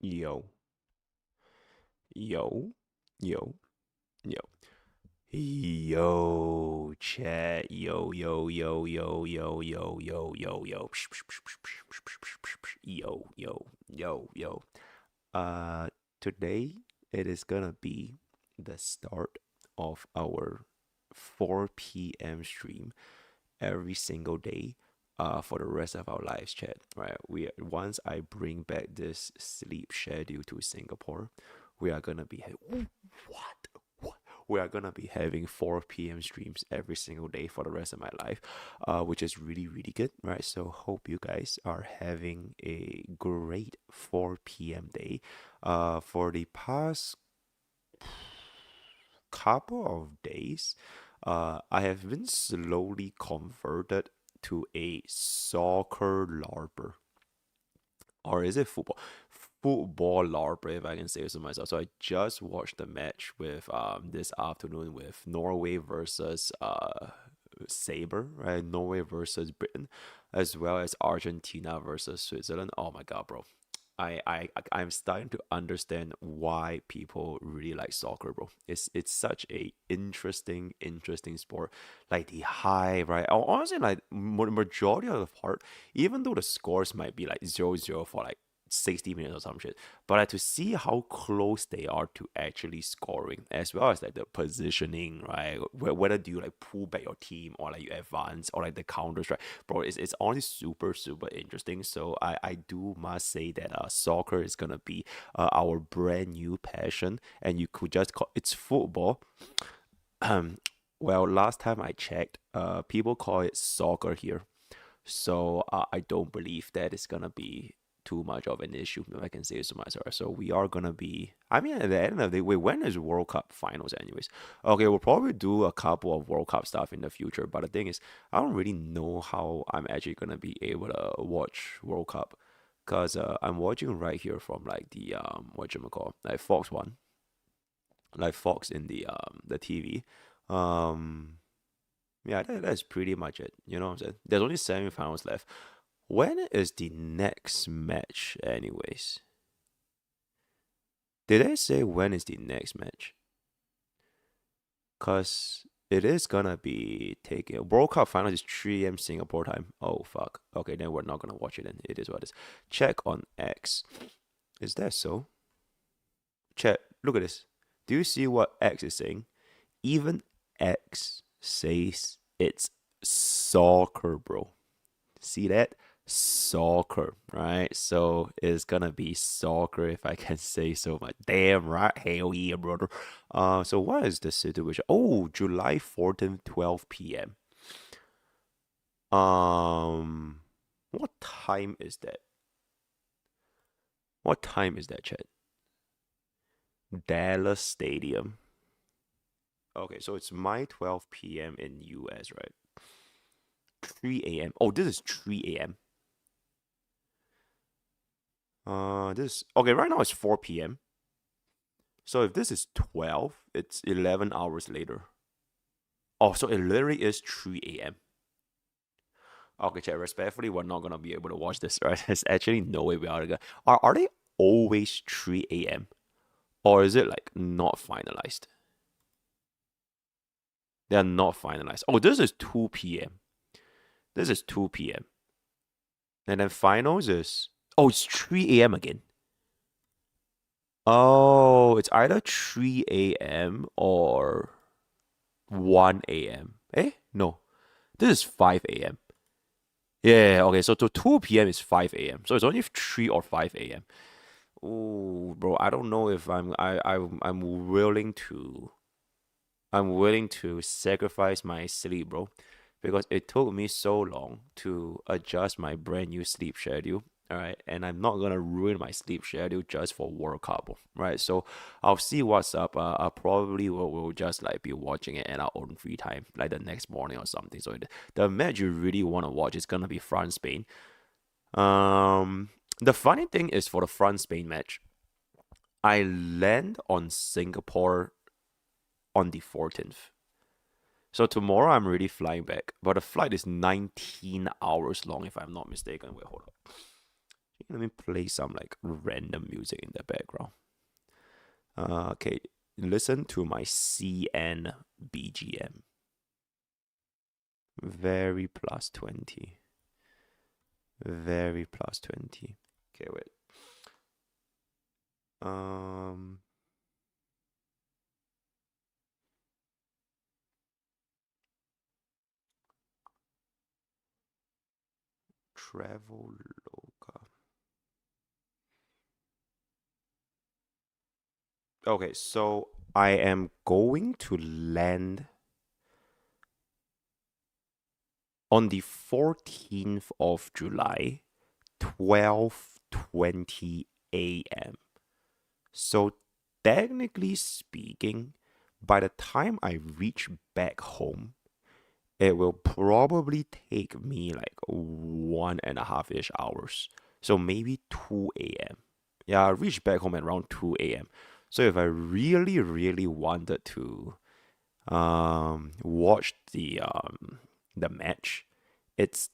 Yo, yo, yo, yo. Yo, chat. Yo. Yo. Today it is gonna be the start of our 4 p.m. stream every single day for the rest of our lives, chat. Right? Once I bring back this sleep schedule to Singapore, we are gonna be what? What? We are gonna be having 4 p.m. streams every single day for the rest of my life, which is really good, right? So hope you guys are having a great 4 p.m. day. For the past couple of days, I have been slowly converted to a soccer larper. Or is it football? Football larper, if I can say so myself. So I just watched the match with this afternoon with Norway versus Saber, right? Norway versus Britain, as well as Argentina versus Switzerland. Oh my god, bro. I'm starting to understand why people really like soccer, bro. It's such a interesting sport. Like the high, right? Honestly, like majority of the part, even though the scores might be like 0-0 for like 60 minutes or some shit, but like to see how close they are to actually scoring, as well as like the positioning, right? Whether do you like pull back your team or like you advance or like the counters, right? Bro, it's honestly super interesting. So I do must say that soccer is gonna be our brand new passion, and you could just call it's football. Well, last time I checked, people call it soccer here. So I don't believe that is gonna be too much of an issue, if I can say so myself. So we are gonna be. I mean, at the end of the day, wait, when is World Cup finals, anyways? Okay, we'll probably do a couple of World Cup stuff in the future. But the thing is, I don't really know how I'm actually gonna be able to watch World Cup, cause I'm watching right here from like the what you call like Fox One, like Fox in the TV. Um, yeah, that's pretty much it. You know what I'm saying? There's only semifinals left. When is the next match, anyways? Did I say when is the next match? Cause it is gonna be taking World Cup finals is 3 a.m. Singapore time. Oh fuck. Okay, then we're not gonna watch it. Then it is what it is. Check on X. Is that so? Check. Look at this. Do you see what X is saying? Even X says it's soccer, bro. See that? Soccer, right? So it's gonna be soccer if I can say so much. Damn right, hell yeah, brother. So what is the situation? Oh, July 14th, 12 p.m. What time is that? What time is that, Chet? Dallas Stadium. Okay, so it's my 12 p.m. in US, right? 3 a.m. Oh, this is 3 a.m. This okay. Right now it's 4 p.m. So if this is 12, it's 11 hours later. Oh, so it literally is 3 a.m. Okay, chat, respectfully, we're not gonna be able to watch this, right? There's actually no way we are gonna. Are they always 3 a.m. or is it like not finalized? They are not finalized. Oh, this is 2 p.m. This is 2 p.m. And then finals is it's 3 a.m. again. Oh, it's either 3 a.m. or 1 a.m. Eh? No. This is 5 a.m. Yeah, okay, so to 2 p.m. is 5 a.m. So it's only 3 or 5 a.m. Oh, bro, I don't know if I'm willing to sacrifice my sleep, bro, because it took me so long to adjust my brand new sleep schedule. All right, and I'm not gonna ruin my sleep schedule just for World Cup, right? So I'll see what's up. I probably will just like be watching it at our own free time, like the next morning or something. So the match you really want to watch is gonna be France Spain. Um, the funny thing is for the France Spain match, I land on Singapore on the 14th. So tomorrow I'm really flying back, but the flight is 19 hours long if I'm not mistaken. Wait, hold up. let me play some like random music in the background. Okay, listen to my CN BGM. Very plus 20. Very plus 20. Okay, wait. Travel Loca. Okay, so I am going to land on the 14th of July, 12:20 a.m. So technically speaking, by the time I reach back home, it will probably take me like 1.5-ish hours. So maybe 2 a.m. Yeah, I reach back home at around 2 a.m. So if I really, really wanted to watch the match, it's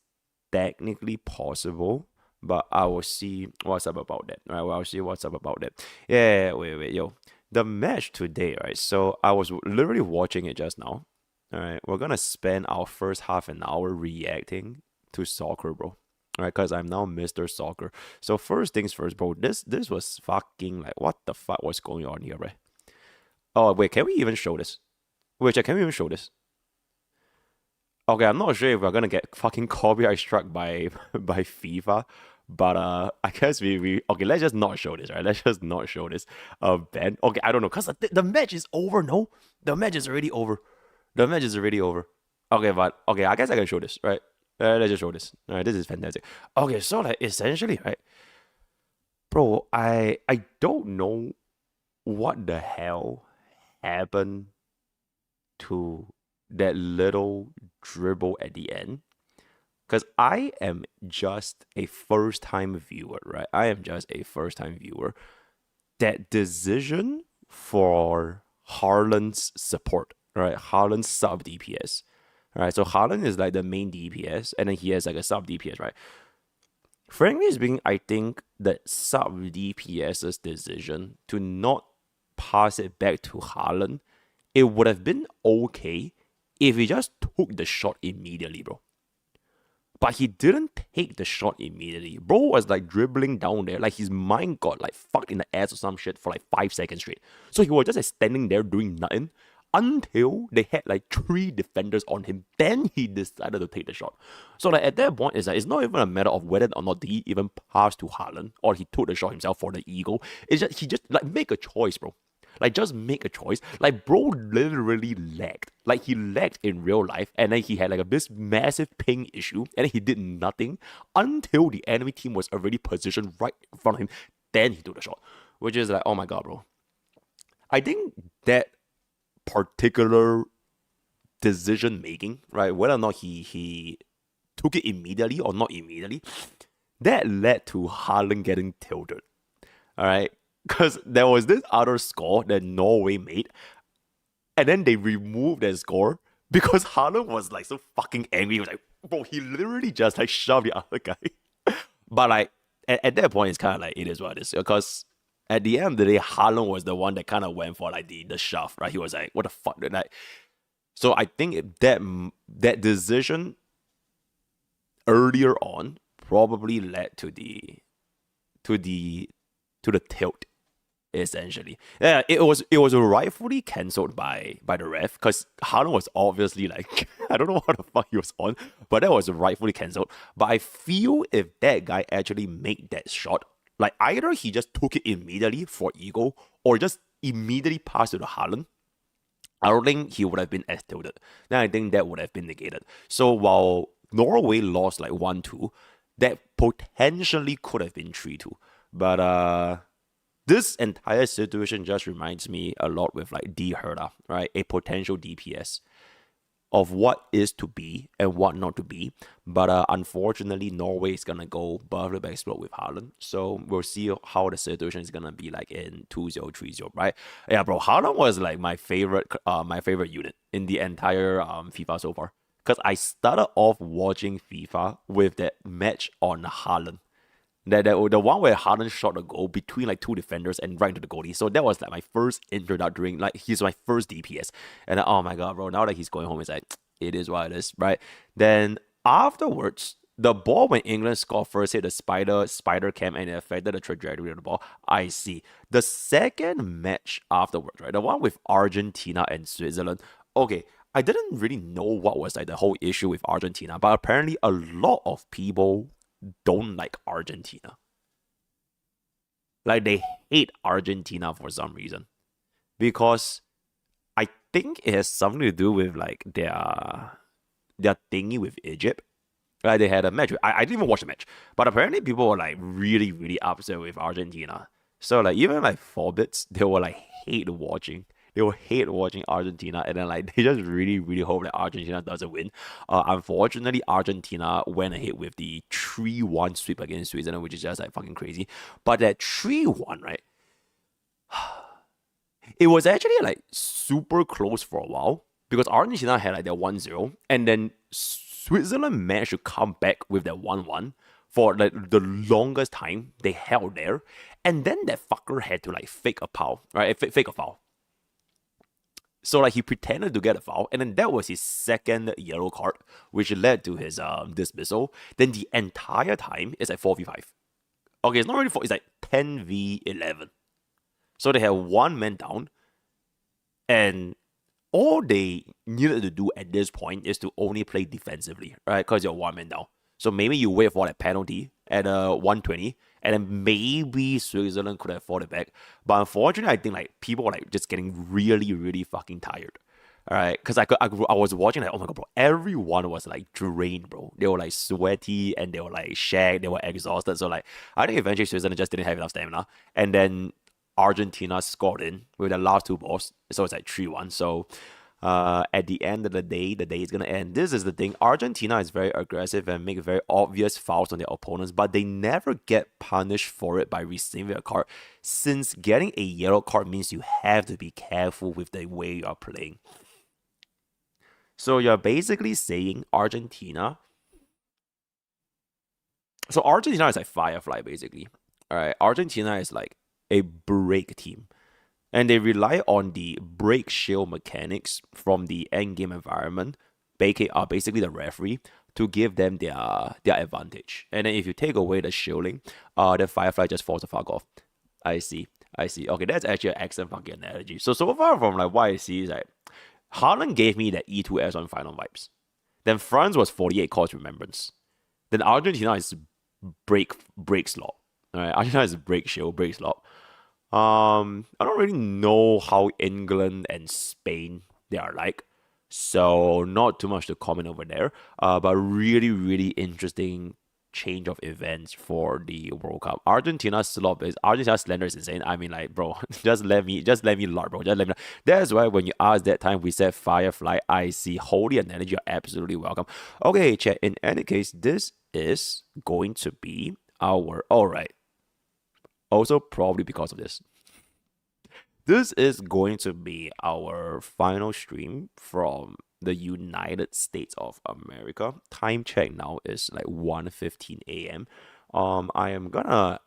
technically possible, but I will see what's up about that. Right? Well, I'll see what's up about that. Yeah, wait, yo. The match today, right? So I was literally watching it just now. All right, we're gonna spend our first half an hour reacting to soccer, bro. All right, because I'm now Mr. Soccer. So first things first, bro. This was fucking like what the fuck was going on here, right? Oh wait, can we even show this? Wait, can we even show this? Okay, I'm not sure if we're gonna get fucking copyright struck by by FIFA, but I guess we okay. Let's just not show this, right? Let's just not show this. Ben. Okay, I don't know, cause the match is over. No, the match is already over. The match is already over. Okay, but okay, I guess I can show this, right? Let's just show this. All right, this is fantastic. Okay, so like essentially, right, bro, I don't know what the hell happened to that little dribble at the end. Because I am just a first time viewer, right? I am just a first time viewer. That decision for Haaland's support, right? Haaland's sub DPS, right? So Haaland is like the main DPS, and then he has like a sub DPS, right? Frankly speaking, I think that sub DPS's decision to not pass it back to Haaland, it would have been okay if he just took the shot immediately, bro. But he didn't take the shot immediately. Bro was like dribbling down there, like his mind got like fucked in the ass or some shit for like 5 seconds straight. So he was just like standing there doing nothing until they had like 3 defenders on him. Then he decided to take the shot. So like at that point, it's not even a matter of whether or not he even passed to Haaland or he took the shot himself for the ego. It's just he just like make a choice, bro. Like, just make a choice. Like, bro literally lagged. Like, he lagged in real life, and then he had like this massive ping issue, and then he did nothing until the enemy team was already positioned right in front of him. Then he took the shot, which is like, oh my god, bro. I think that particular decision making, right, whether or not he took it immediately or not immediately, that led to Haaland getting tilted. All right, because there was this other score that Norway made, and then they removed that score because Haaland was like so fucking angry. He was like, bro, he literally just like shoved the other guy. But like at that point, it's kind of like it is what it is, because at the end of the day, Haaland was the one that kind of went for like the shove, right? He was like, what the fuck, like. So I think that decision earlier on probably led to the tilt, essentially. Yeah, it was rightfully cancelled by the ref, because Haaland was obviously like I don't know what the fuck he was on, but that was rightfully cancelled. But I feel if that guy actually made that shot, like either he just took it immediately for ego or just immediately passed it to Haaland, I don't think he would have been as tilted. Then I think that would have been negated. So while Norway lost like 1-2, that potentially could have been 3-2. But this entire situation just reminds me a lot with like D Herta, right? A potential DPS of what is to be and what not to be. But unfortunately, Norway is gonna go Buffalo Explode with Haaland. So we'll see how the situation is gonna be like in 2030, right? Yeah, bro, Haaland was like my favorite unit in the entire FIFA so far. Because I started off watching FIFA with that match on Haaland. The one where Harden shot a goal between like two defenders and right into the goalie. So that was like my first introductory, like he's my first DPS. And then, oh my god, bro, now that he's going home, it's like it is what it is, right? Then afterwards, the ball when England scored first hit the spider cam and it affected the trajectory of the ball. I see. The second match afterwards, right? The one with Argentina and Switzerland. Okay, I didn't really know what was like the whole issue with Argentina, but apparently a lot of people don't like Argentina. Like they hate Argentina for some reason. Because I think it has something to do with like their thingy with Egypt. Like they had a match. I didn't even watch the match, but apparently people were like really, really upset with Argentina. So like even like Forbits, they were like hate watching. They will hate watching Argentina, and then like they just really, really hope that Argentina doesn't win. Unfortunately, Argentina went ahead with the 3-1 sweep against Switzerland, which is just like fucking crazy. But that 3-1, right? It was actually like super close for a while because Argentina had like their 1-0, and then Switzerland managed to come back with that 1-1 for like the longest time they held there. And then that fucker had to like fake a foul, right? Fake a foul. So like he pretended to get a foul, and then that was his second yellow card, which led to his dismissal. Then the entire time it's like 4v5. Okay, it's not really 4, it's like 10v11. So they had one man down, and all they needed to do at this point is to only play defensively, right? Because you're one man down. So maybe you wait for that penalty at 120, and then maybe Switzerland could have fought it back. But unfortunately, I think like people were like just getting really, really fucking tired. All right, because I was watching like, oh my god, bro, everyone was like drained, bro. They were like sweaty and they were like shagged, they were exhausted. So like I think eventually Switzerland just didn't have enough stamina, and then Argentina scored in with the last two balls, so it's like 3-1. So at the end of the day is gonna end. This is the thing. Argentina is very aggressive and make very obvious fouls on their opponents, but they never get punished for it by receiving a card. Since getting a yellow card means you have to be careful with the way you are playing. So you're basically saying Argentina. So Argentina is like Firefly, basically. All right, Argentina is like a break team, and they rely on the break shield mechanics from the end game environment, basically the referee, to give them their advantage. And then if you take away the shielding, the Firefly just falls the fuck off. I see. Okay, that's actually an excellent fucking analogy. So far from like what I see is like Haaland gave me that E2S on final vibes. Then France was 48 calls remembrance. Then Argentina is break slot. Alright, Argentina is break shield, break slot. I don't really know how England and Spain they are like, so not too much to comment over there. But really, really interesting change of events for the World Cup. Argentina's slender is insane. I mean, like, bro, just let me learn, bro. Just let me. That's why when you asked that time, we said Firefly. I see holy and energy. You're absolutely welcome. Okay, chat. In any case, this is going to be our all right. Also, probably because of this. This is going to be our final stream from the United States of America. Time check now is like 1:15 a.m. I am gonna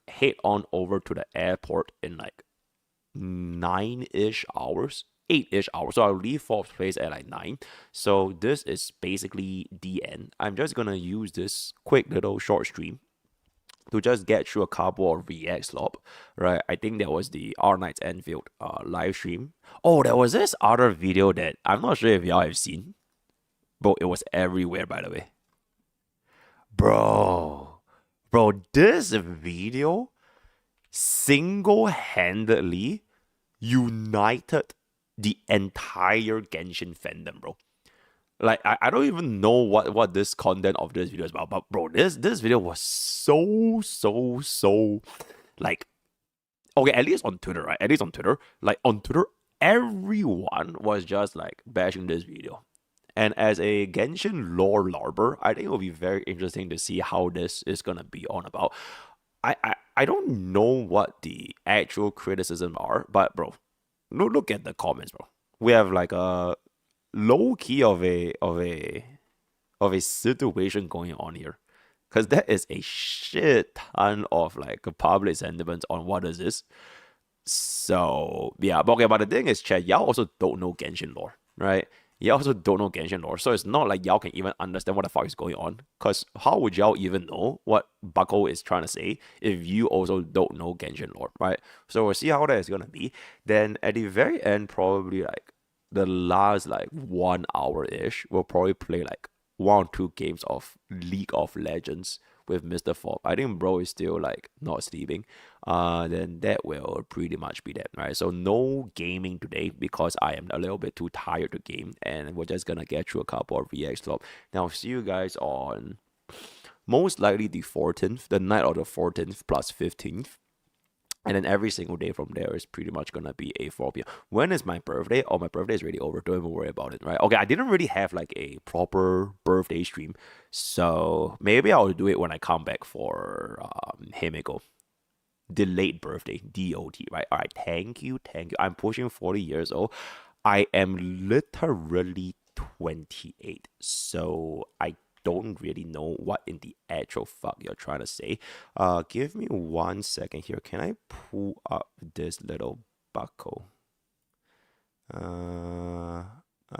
head on over to the airport in like 9-ish hours. 8-ish hours. So I'll leave Forbes Place at like 9. So this is basically the end. I'm just gonna use this quick little short stream to just get through a couple of React Slop, right? I think there was the R Knights Enfield live stream. Oh, there was this other video that I'm not sure if y'all have seen. Bro, it was everywhere, by the way. Bro, this video single-handedly united the entire Genshin fandom, bro. Like I don't even know what this content of this video is about, but bro, this video was so like okay, at least on Twitter, right? At least on Twitter, like on Twitter, everyone was just like bashing this video. And as a Genshin lore larper, I think it will be very interesting to see how this is gonna be on about. I don't know what the actual criticism are, but bro, look at the comments, bro. We have like a low key of a situation going on here. because that is a shit ton of like public sentiment on what is this. So yeah, but okay, but the thing is, chat, y'all also don't know Genshin lore, right? Y'all also don't know Genshin lore, so it's not like y'all can even understand what the fuck is going on. Cause how would y'all even know what Bucko is trying to say if you also don't know Genshin lore, right? So we'll see how that is gonna be. Then at the very end, probably like the last like 1 hour ish, we'll probably play like 1 or 2 games of League of Legends with MrPokke. I think bro is still like not sleeping. Then that will pretty much be that, right? So no gaming today because I am a little bit too tired to game, and we're just gonna get through a couple of reacts. Slop. Now see you guys on most likely the 14th, the night of the 14th plus 15th. And then every single day from there is pretty much gonna be a 4 p.m. When is my birthday? Oh, my birthday is already over. Don't even worry about it, right? Okay, I didn't really have like a proper birthday stream, so maybe I'll do it when I come back for Himiko. Delayed birthday, DOT, right? All right, thank you, thank you. I'm pushing 40 years old. I am literally 28, so I don't really know what in the actual fuck you're trying to say. Give me 1 second here. Can I pull up this little buckle?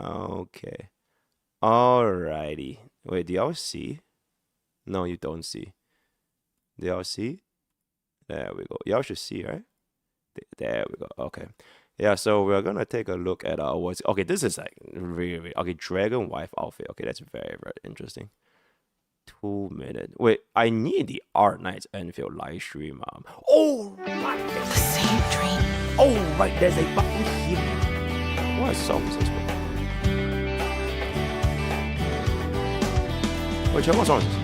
Okay. Alrighty. Wait, do y'all see? No, you don't see. Do y'all see? There we go. Y'all should see, right? There we go. Okay. Yeah, so we're gonna take a look at what's okay. This is like really okay. Dragon wife outfit. Okay, that's very very interesting. 2 minutes. Wait, I need the Art Knights Enfield live stream. Oh right, the same dream. Oh right, there's a fucking here. What song is this one? Wait, what song is this?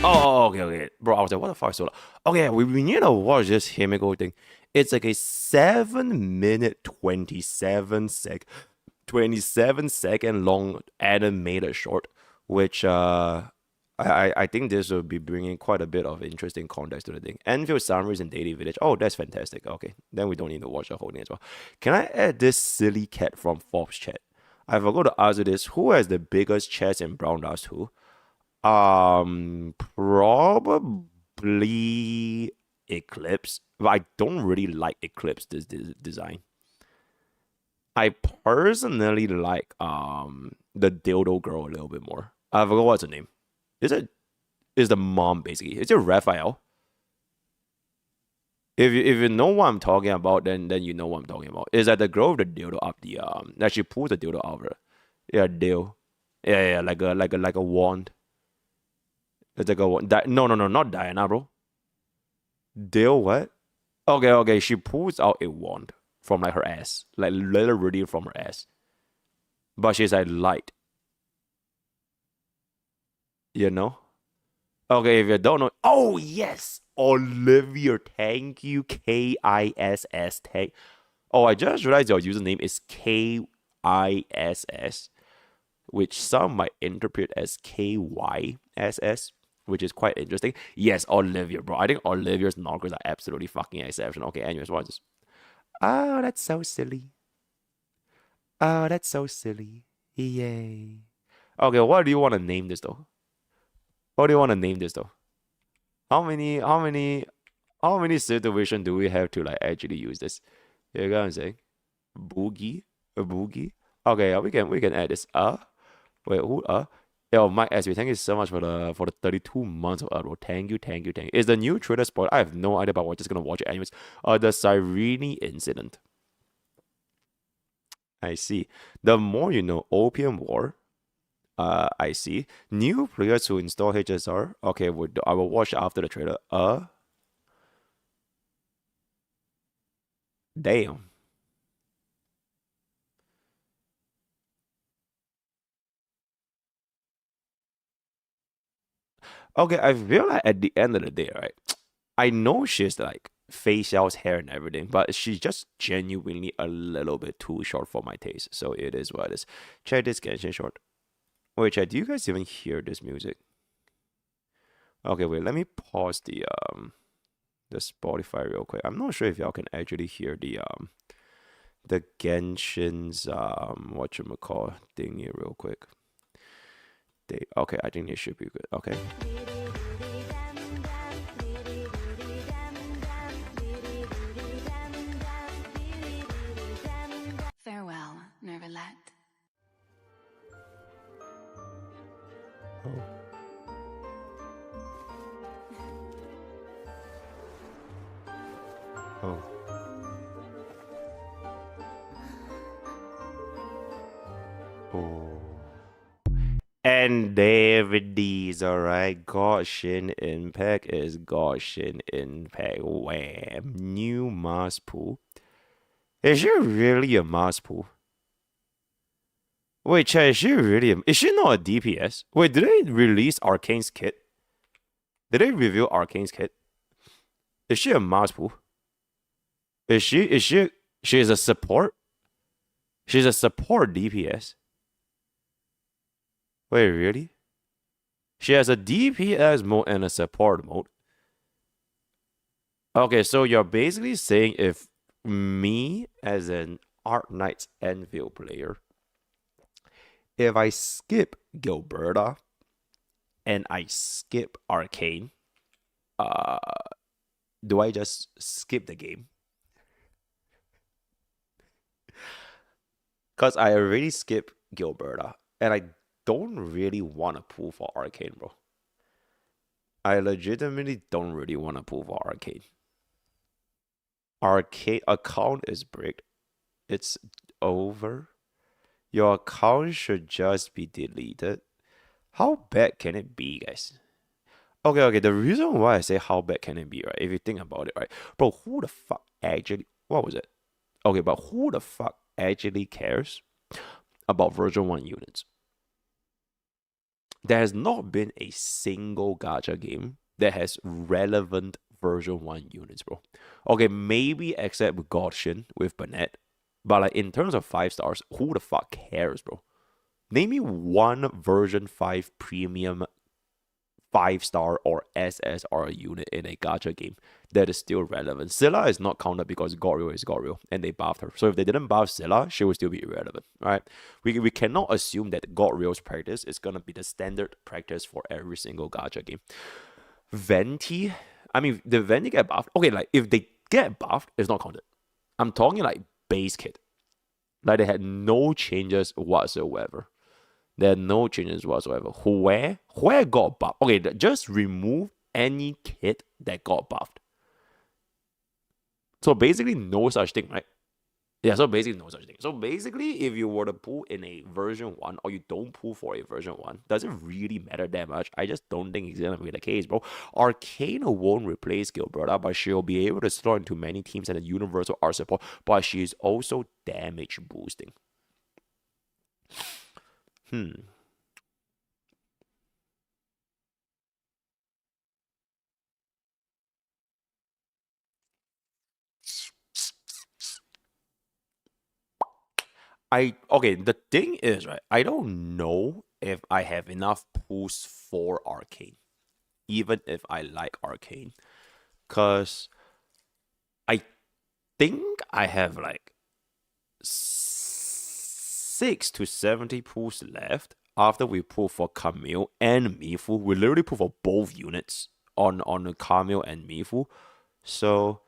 Oh, okay. Bro, I was like, what the fuck? So, okay, we need to watch this Himiko thing. It's like a 7 minute 27 second long animated short, which I think this will be bringing quite a bit of interesting context to the thing. Enfield Summaries in Daily Village. Oh, that's fantastic. Okay, then we don't need to watch the whole thing as well. Can I add this silly cat from Forbes chat? I forgot to ask you this. Who has the biggest chest in Brown Dust Who? Probably Eclipse, but I don't really like Eclipse this design. I personally like the dildo girl a little bit more. I forgot what's her name. Is the mom basically? Is it Raphael? If you know what I'm talking about, then you know what I'm talking about. Is that the girl with the dildo up the that she pulls the dildo out of her? Yeah, deal. Yeah, like a wand. It's like a wand. No, not Diana, bro. Deal what? Okay. She pulls out a wand from like her ass, like literally from her ass. But she's like light, you know. Okay, if you don't know, oh yes, Olivia, thank you, KISS, thank. Oh, I just realized your username is KISS, which some might interpret as KYSS, which is quite interesting. Yes, Olivia, bro. I think Olivia's knockers are absolutely fucking exceptional. Okay, anyways, watch this. Oh, that's so silly. Oh, that's so silly. Yay. Okay, what do you want to name this though? What do you want to name this though? How many situations do we have to like actually use this? You know what I'm saying? Boogie, a boogie. Okay, we can add this. Wait, who? Yo, Mike SB, thank you so much for the 32 months of bro. Thank you. Is the new trailer spoiled? I have no idea, but we're just gonna watch it anyways. The Cyrene incident. I see. The more you know, Opium War. I see. New players who install HSR. Okay, I will watch after the trailer. Damn. Okay, I feel like at the end of the day, right? I know she's like facials, hair, and everything, but she's just genuinely a little bit too short for my taste. So it is what it is. Check this Genshin short. Wait, chat, do you guys even hear this music? Okay, wait, let me pause the Spotify real quick. I'm not sure if y'all can actually hear the Genshin's whatchamacall thingy real quick. Okay, I think it should be good. Okay. Oh. Oh. Oh. And there it is, alright. Goshen Impact is Goshen Impact. Wham. New Mars pool. Is she really a Mars pool? Wait, Chad, is she not a DPS? Wait, did they release Arcane's kit? Did they reveal Arcane's kit? Is she a Mars pool? She is a support? She's a support DPS. Wait, really? She has a DPS mode and a support mode. Okay, so you're basically saying if me as an Art Knights Anvil player, if I skip Gilberta and I skip Arcane, uh, do I just skip the game? Because I already skipped Gilberta and I don't really want to pull for Arcane, bro. I legitimately don't really want to pull for Arcane. Arcane account is bricked. It's over. Your account should just be deleted. How bad can it be, guys? Okay. The reason why I say how bad can it be, right? If you think about it, right? Bro, who the fuck actually... What was it? Okay, but who the fuck actually cares about version 1 units? There has not been a single gacha game that has relevant version 1 units, bro. Okay, maybe except with Godshin with Burnett. But like in terms of 5 stars, who the fuck cares, bro? Name me one version 5 premium 5-star or SSR unit in a gacha game that is still relevant. Scylla is not counted because Goryo is Goryo and they buffed her. So if they didn't buff Scylla, she would still be irrelevant, right? We cannot assume that Goryo's practice is gonna be the standard practice for every single gacha game. Venti, I mean, the Venti get buffed. Okay, like if they get buffed, it's not counted. I'm talking like base kit. Like they had no changes whatsoever. There are no changes whatsoever. Where got buffed? Okay, just remove any kit that got buffed. So basically, no such thing, right? Yeah, so basically, no such thing. So basically, if you were to pull in a version 1 or you don't pull for a version 1, doesn't really matter that much. I just don't think it's going to be the case, bro. Arcane won't replace Gilberta, but she'll be able to slot into many teams and a universal art support, but she's also damage boosting. Okay, the thing is, right, I don't know if I have enough pulls for Arcane, even if I like Arcane, because I think I have like 6 to 70 pulls left after we pull for Camille and Mifu. We literally pull for both units on Camille and Mifu. So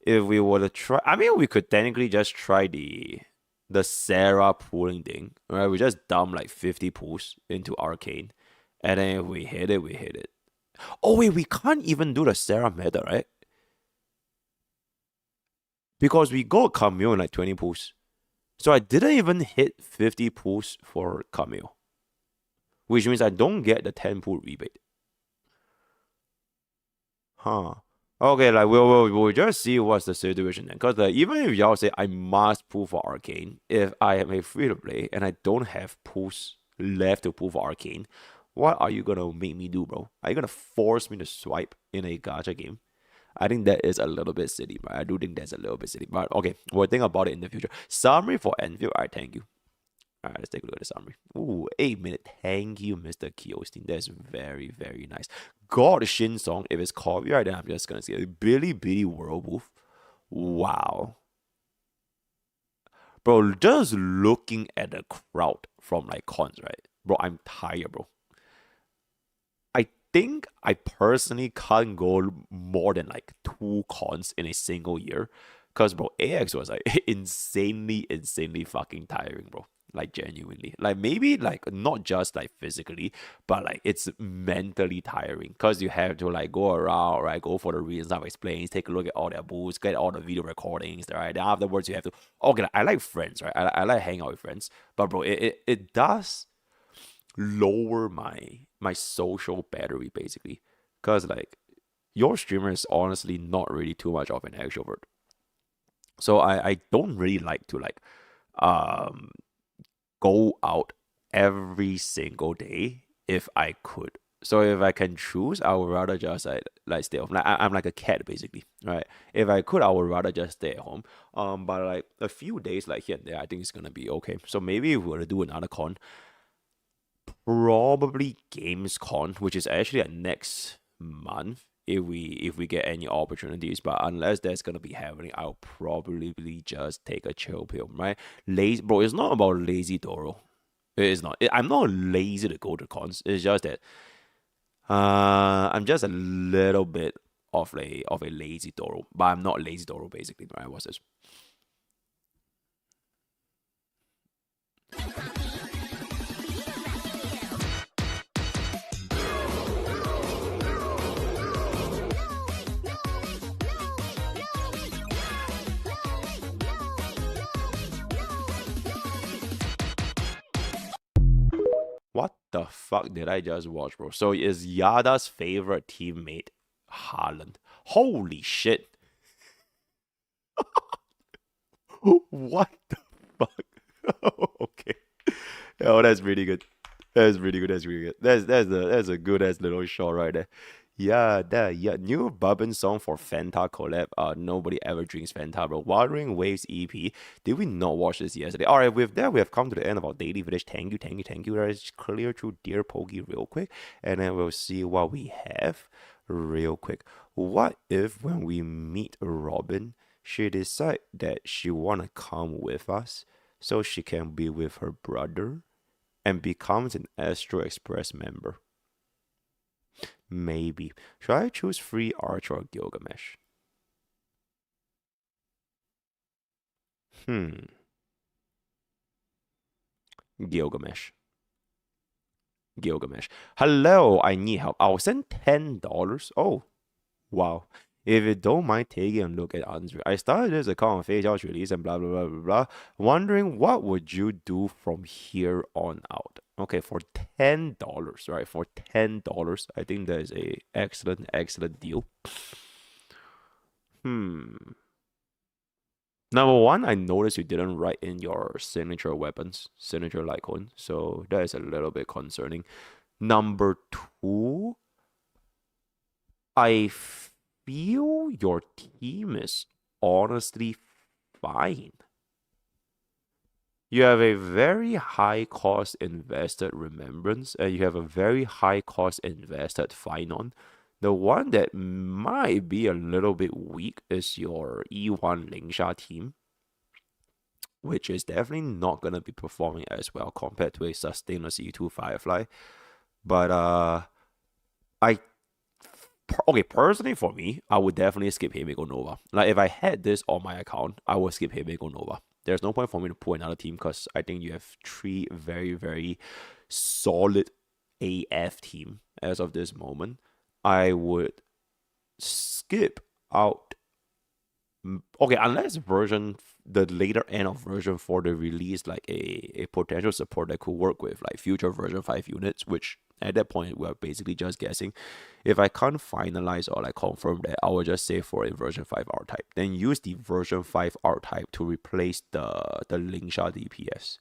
if we were to try, I mean, we could technically just try the Sarah pulling thing, right? We just dump like 50 pulls into Arcane, and then if we hit it, we hit it. Oh wait, we can't even do the Sarah meta, right? Because we got Camille in like 20 pulls. So I didn't even hit 50 pulls for Camille, which means I don't get the 10 pull rebate. Huh. Okay, like we'll just see what's the situation then. Because even if y'all say I must pull for Arcane, if I am a free to play and I don't have pulls left to pull for Arcane, what are you gonna make me do, bro? Are you gonna force me to swipe in a gacha game? I think that is a little bit silly, but I do think that's a little bit silly. But okay, we'll think about it in the future. Summary for Enfield, I thank you. All right, let's take a look at the summary. Ooh, 8 minute. Thank you, Mr. Kiostin. That's very, very nice. God Shin Song. If it's copyright, then I'm just gonna say Billy Billy Werewolf. Wow. Bro, just looking at the crowd from like cons, right? Bro, I'm tired, bro. I think I personally can't go more than like 2 cons in a single year. Cause bro, AX was like insanely fucking tiring, bro. Like genuinely. Like maybe like not just like physically, but like it's mentally tiring because you have to like go around, right? Go for the reasons I've explained, take a look at all their booths, get all the video recordings, right? Then afterwards you have to okay, I like friends, right? I like hanging out with friends. But bro, it does lower my social battery basically. Cause like your streamer is honestly not really too much of an extrovert. So I don't really like to like um go out every single day if I could. So if I can choose, I would rather just like stay home. Like I'm like a cat basically, right? If I could, I would rather just stay at home. But like a few days like here and there, I think it's gonna be okay. So maybe if we were to do another con, probably Gamescom, which is actually next month if we get any opportunities. But unless that's gonna be happening, I'll probably just take a chill pill, right? Lazy, bro. It's not about lazy Doro. It is not. I'm not lazy to go to cons. It's just that I'm just a little bit of a lazy Doro, but I'm not lazy Doro basically. Right? What's this? What the fuck did I just watch, bro? So is Yada's favorite teammate Haaland? Holy shit! What the fuck? Okay. Oh, that's really good. That's really good. That's really good. That's a good ass little shot right there. Yeah, that yeah. New Bourbon song for Fanta collab. Nobody ever drinks Fanta, bro. Wuthering Waves EP. Did we not watch this yesterday? All right, with that, we have come to the end of our daily village. Thank you, thank you, thank you. Let's clear through Dear Pokey real quick, and then we'll see what we have real quick. What if when we meet Robin, she decide that she wanna come with us so she can be with her brother and becomes an Astro Express member? Maybe. Should I choose Free Archer or Gilgamesh? Hmm. Gilgamesh. Gilgamesh. Hello, I need help. I'll send $10. Oh, wow. If you don't mind taking a look at Andre, I started this account on Facial's release and blah blah blah blah blah. Wondering what would you do from here on out? Okay, for $10, right? For $10, I think that is a excellent deal. Hmm. Number one, I noticed you didn't write in your signature weapons, signature Lycon, so that is a little bit concerning. Number two, I feel your team is honestly fine. You have a very high cost invested Remembrance, and you have a very high cost invested Finon. The one that might be a little bit weak is your E1 Lingsha team, which is definitely not going to be performing as well compared to a sustained C2 Firefly. But I okay, personally for me, I would definitely skip Himiko Nova. Like if I had this on my account, I would skip Himiko Nova. There's no point for me to pull another team because I think you have three very solid AF team as of this moment. I would skip out. Okay, unless the later end of version 4 they release like a potential support that could work with like future version 5 units, which at that point we're basically just guessing. If I can't finalize or like confirm that, I will just say for a version 5 archetype, then use the version 5 archetype to replace the Lingsha DPS.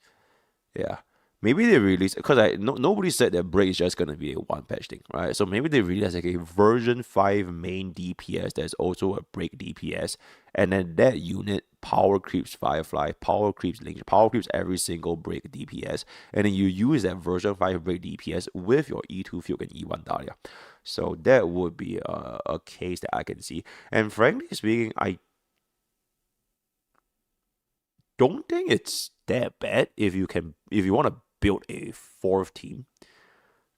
Yeah. Maybe they release because nobody said that break is just gonna be a one patch thing, right? So maybe they release like a version 5 main DPS that's also a break DPS, and then that unit power creeps Firefly, power creeps Link, power creeps every single break DPS, and then you use that version 5 break DPS with your E2 Fuke and E1 Dahlia. So that would be a case that I can see. And frankly speaking, I don't think it's that bad if you want to build a fourth team,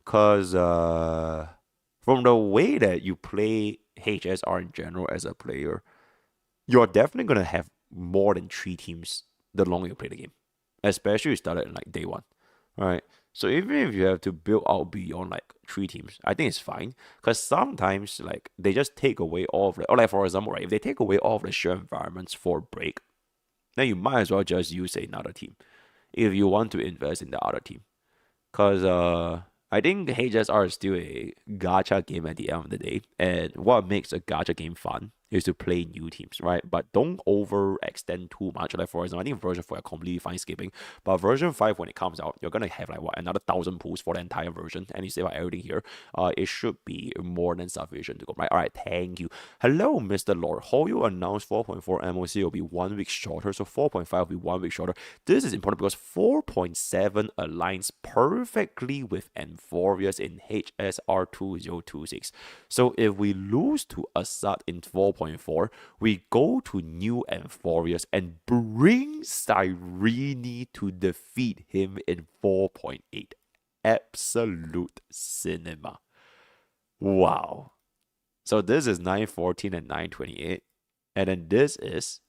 because from the way that you play HSR in general as a player, you're definitely gonna have more than three teams the longer you play the game. especially you started in like day one, right? So even if you have to build out beyond like three teams, I think it's fine. Because sometimes like they just take away all of the, or like for example, right, if they take away all of the shared environments for break, then you might as well just use another team if you want to invest in the other team. Cause I think HSR is still a gacha game at the end of the day, and what makes a gacha game fun is to play new teams, right? But don't overextend too much. Like for example, I think version 4 are completely fine skipping, but version 5 when it comes out, you're gonna have like what another 1,000 pools for the entire version, and you say about everything here. It should be more than sufficient to go right. All right, thank you. Hello, Mr. Lord. Hoyo announced 4.4 MOC will be 1 week shorter, so 4.5 will be 1 week shorter. This is important because 4.7 aligns perfectly with Amphorius in HSR 2026. So if we lose to Assad in 4.4, we go to new Amphorius and bring Cyrene to defeat him in 4.8. Absolute cinema. Wow. So this is 914 and 928. And then this is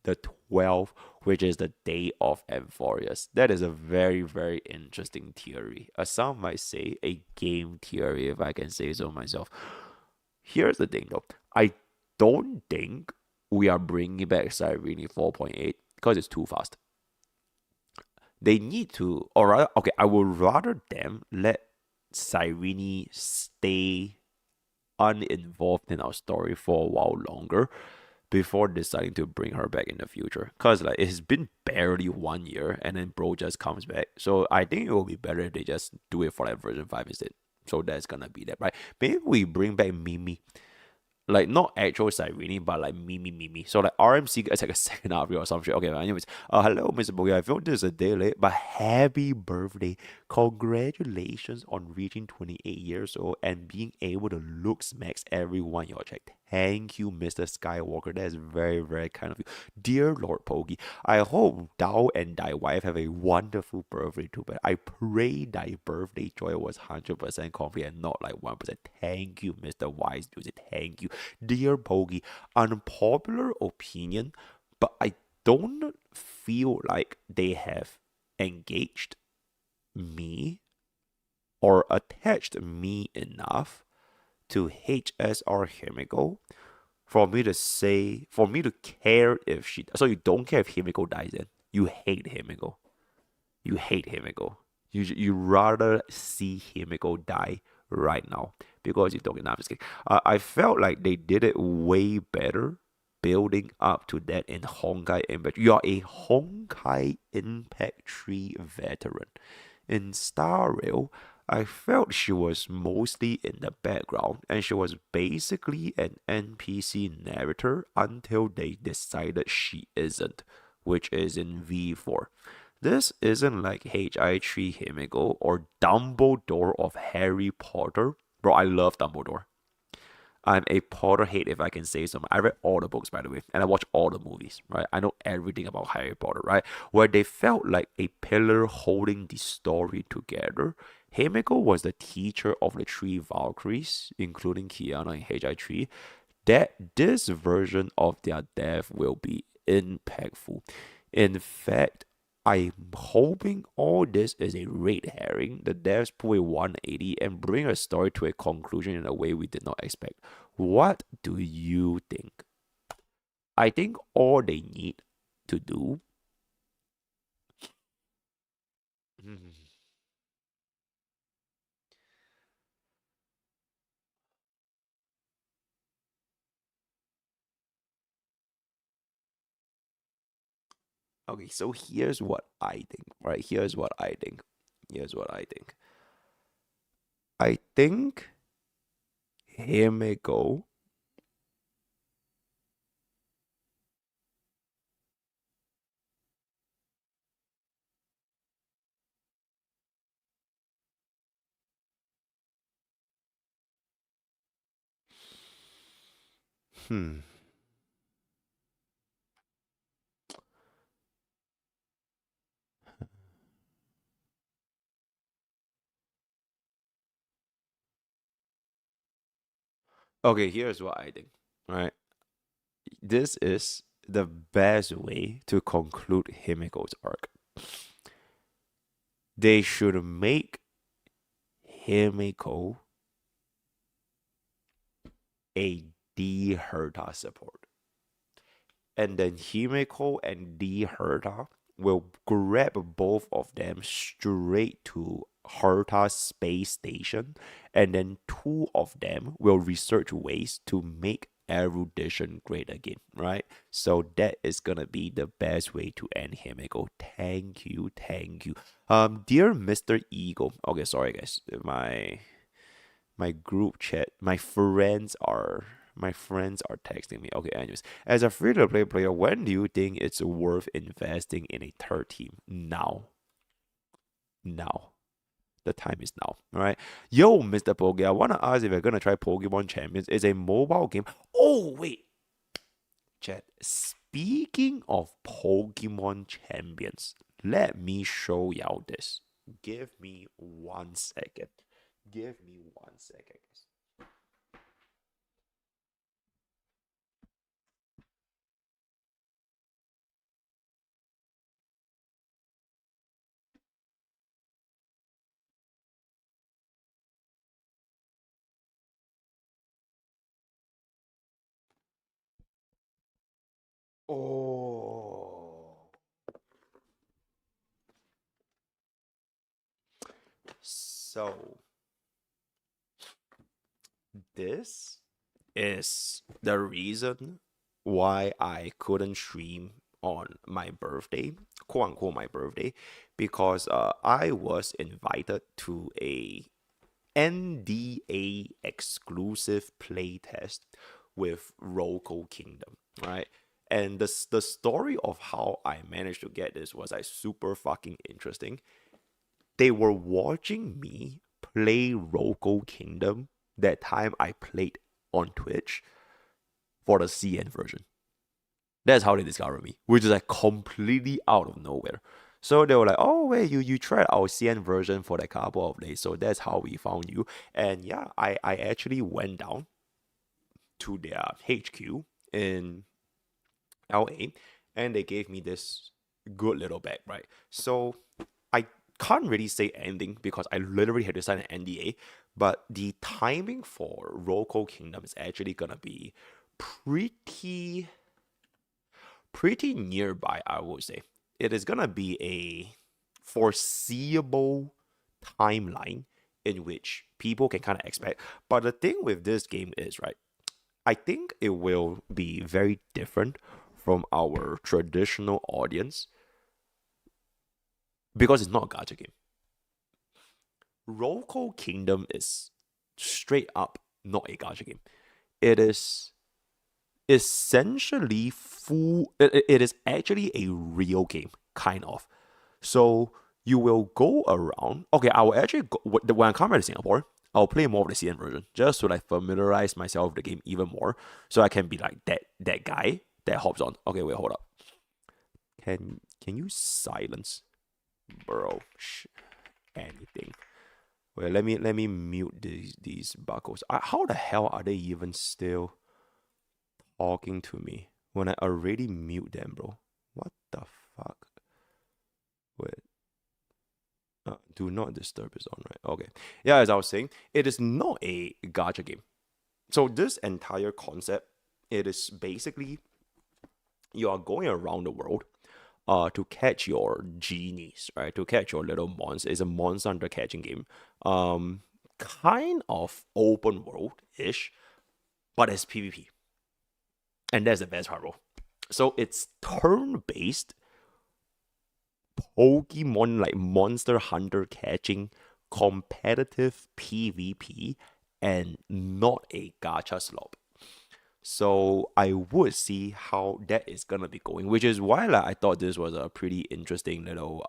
the 12th, which is the day of Amphorius. That is a very, very interesting theory. Some might say a game theory, if I can say so myself. Here's the thing though. I don't think we are bringing back Cyrene 4.8 because it's too fast. They need to, or rather, okay, I would rather them let Cyrene stay uninvolved in our story for a while longer before deciding to bring her back in the future. Cause like it's been barely 1 year and then bro just comes back. So I think it will be better if they just do it for like version 5 instead. So that's gonna be that, right? Maybe we bring back Mimi, like not actual Cyrene, but like Mimi. So like RMC gets like a second half or some shit. Okay, but anyways, hello, MrPokke. I feel this is a day late, but happy birthday! Congratulations on reaching 28 years old and being able to look smacks everyone you checked. Thank you, Mr. Skywalker. That is very, very kind of you. Dear Lord Pogi, I hope thou and thy wife have a wonderful birthday too, but I pray thy birthday joy was 100% complete and not like 1%. Thank you, Mr. Wise Music. Thank you. Dear Pogi, unpopular opinion, but I don't feel like they have engaged me or attached me enough to HSR Himiko for me to care if she. So you don't care if Himiko dies then? You hate Himiko. You hate Himiko. You rather see Himiko die right now because you don't get. No, I'm just kidding. I felt like they did it way better building up to that in Honkai Impact. You are a Honkai Impact 3 veteran. In Star Rail, I felt she was mostly in the background and she was basically an NPC narrator until they decided she isn't, which is in V4. This isn't like HI3 Himiko or Dumbledore of Harry Potter. Bro, I love Dumbledore. I'm a Potterhead, if I can say so. I read all the books, by the way, and I watch all the movies, right? I know everything about Harry Potter, right? Where they felt like a pillar holding the story together. Himiko was the teacher of the three Valkyries, including Kiana and HI3. That this version of their death will be impactful. In fact, I'm hoping all this is a red herring. The devs pull a 180 and bring a story to a conclusion in a way we did not expect. What do you think? I think all they need to do. Okay, so here's what I think, right? Here's what I think. Here's what I think. I think Himiko. Hmm. Okay, here's what I think. Right. This is the best way to conclude Himiko's arc. They should make Himiko a D Herta support. And then Himiko and D Herta will grab both of them straight to Herta's space station, and then two of them will research ways to make erudition great again, right? So that is gonna be the best way to end Himiko. Thank you, thank you. Dear Mr. Eagle. Okay, sorry guys. My group chat, my friends are texting me. Okay, anyways, as a free-to-play player, when do you think it's worth investing in a third team? Now. Now. The time is now. All right. Yo, MrPokke, I want to ask if you're going to try Pokemon Champions. It's a mobile game. Oh, wait. Chat. Speaking of Pokemon Champions, let me show y'all this. Give me 1 second. Give me 1 second. Oh. So, this is the reason why I couldn't stream on my birthday, quote unquote my birthday, because I was invited to a NDA exclusive playtest with Roco Kingdom, right? And the story of how I managed to get this was like super fucking interesting. They were watching me play Roco Kingdom that time I played on Twitch for the CN version. That's how they discovered me, which is like completely out of nowhere. So they were like, "Oh wait, you tried our CN version for a couple of days, so that's how we found you." And yeah, I actually went down to their HQ in LA, and they gave me this good little bag, right? So I can't really say anything because I literally had to sign an NDA, but the timing for Roco Kingdom is actually gonna be pretty pretty nearby, I would say. It is gonna be a foreseeable timeline in which people can kind of expect. But the thing with this game is, right, I think it will be very different from our traditional audience because it's not a gacha game. Roco Kingdom is straight up not a gacha game. It is essentially it is actually a real game, kind of. So you will go around. Okay, I will actually go, when I come back to Singapore, I'll play more of the CN version just to like familiarize myself with the game even more, so I can be like that guy that hops on. Okay, wait, hold up. Can you silence, bro? Anything. Wait, let me mute these buckles. How the hell are they even still talking to me when I already mute them, bro? What the fuck? Wait. Do not disturb is on, right? Okay. Yeah, as I was saying, it is not a gacha game. So this entire concept, it is basically you are going around the world to catch your genies, right? To catch your little monsters. It's a monster hunter catching game. Kind of open world-ish, but it's PvP. And that's the best part, bro. So it's turn-based Pokemon like monster hunter catching competitive PvP and not a gacha slop. So I would see how that is gonna be going, which is why like, I thought this was a pretty interesting little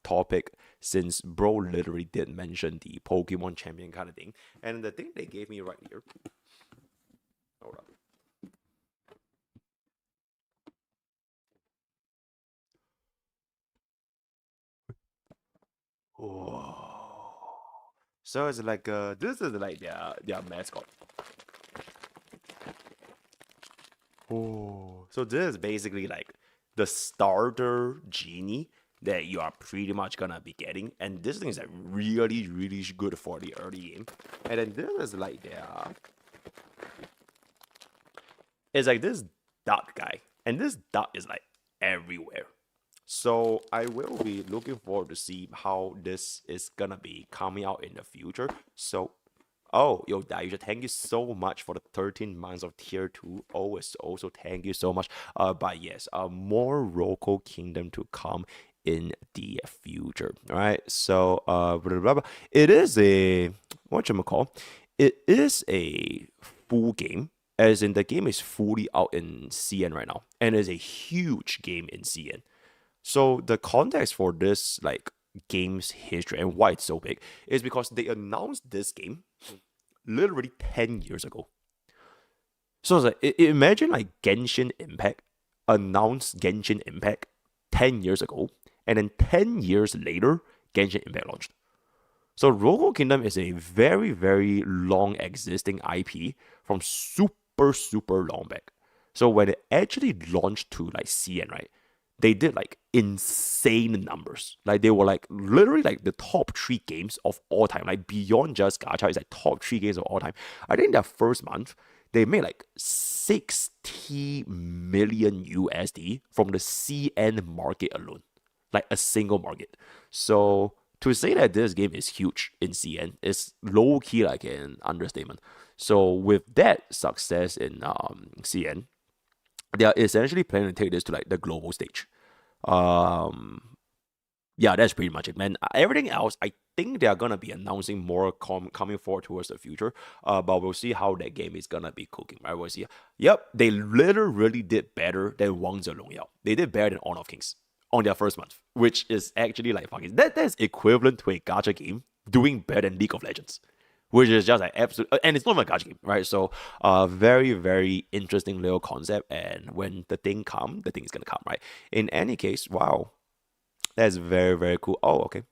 topic since bro literally did mention the Pokemon champion kind of thing. And the thing they gave me right here. Hold up. Oh. So it's like this is like their mascot. Oh, so this is basically like the starter genie that you are pretty much gonna be getting. And this thing is like really, really good for the early game. And then this is like it's like this dot guy, and this dot is like everywhere. So I will be looking forward to see how this is gonna be coming out in the future. So, oh, yo, Daisha, thank you so much for the 13 months of tier 2. Always also thank you so much. But yes, more Roko Kingdom to come in the future. All right. So, blah, blah, blah. It is a whatchamacall. It is a full game. As in the game is fully out in CN right now, and it's a huge game in CN. So the context for this like game's history and why it's so big is because they announced this game literally 10 years ago. So it's like imagine like Genshin Impact announced Genshin Impact 10 years ago, and then 10 years later Genshin Impact launched. So Rogo Kingdom is a very, very long existing IP from super long back. So when it actually launched to like CN, right, they did like insane numbers. Like they were like literally like the top 3 games of all time. Like beyond just gacha, it's like top 3 games of all time. I think their first month they made like 60 million USD from the CN market alone, like a single market. So to say that this game is huge in CN is low key like an understatement. So with that success in CN, they are essentially planning to take this to like the global stage. Yeah, that's pretty much it, man. Everything else, I think they are gonna be announcing more coming forward towards the future. But we'll see how that game is gonna be cooking, right? We'll see. Yep, they literally did better than Wang Zelongyao. They did better than Honor of Kings on their first month, which is actually like fucking that's equivalent to a gacha game doing better than League of Legends, which is just like absolute, and it's not even a gacha game, right? So, very, very interesting little concept. And when the thing comes, the thing is gonna come, right? In any case, wow, that's very, very cool. Oh, okay.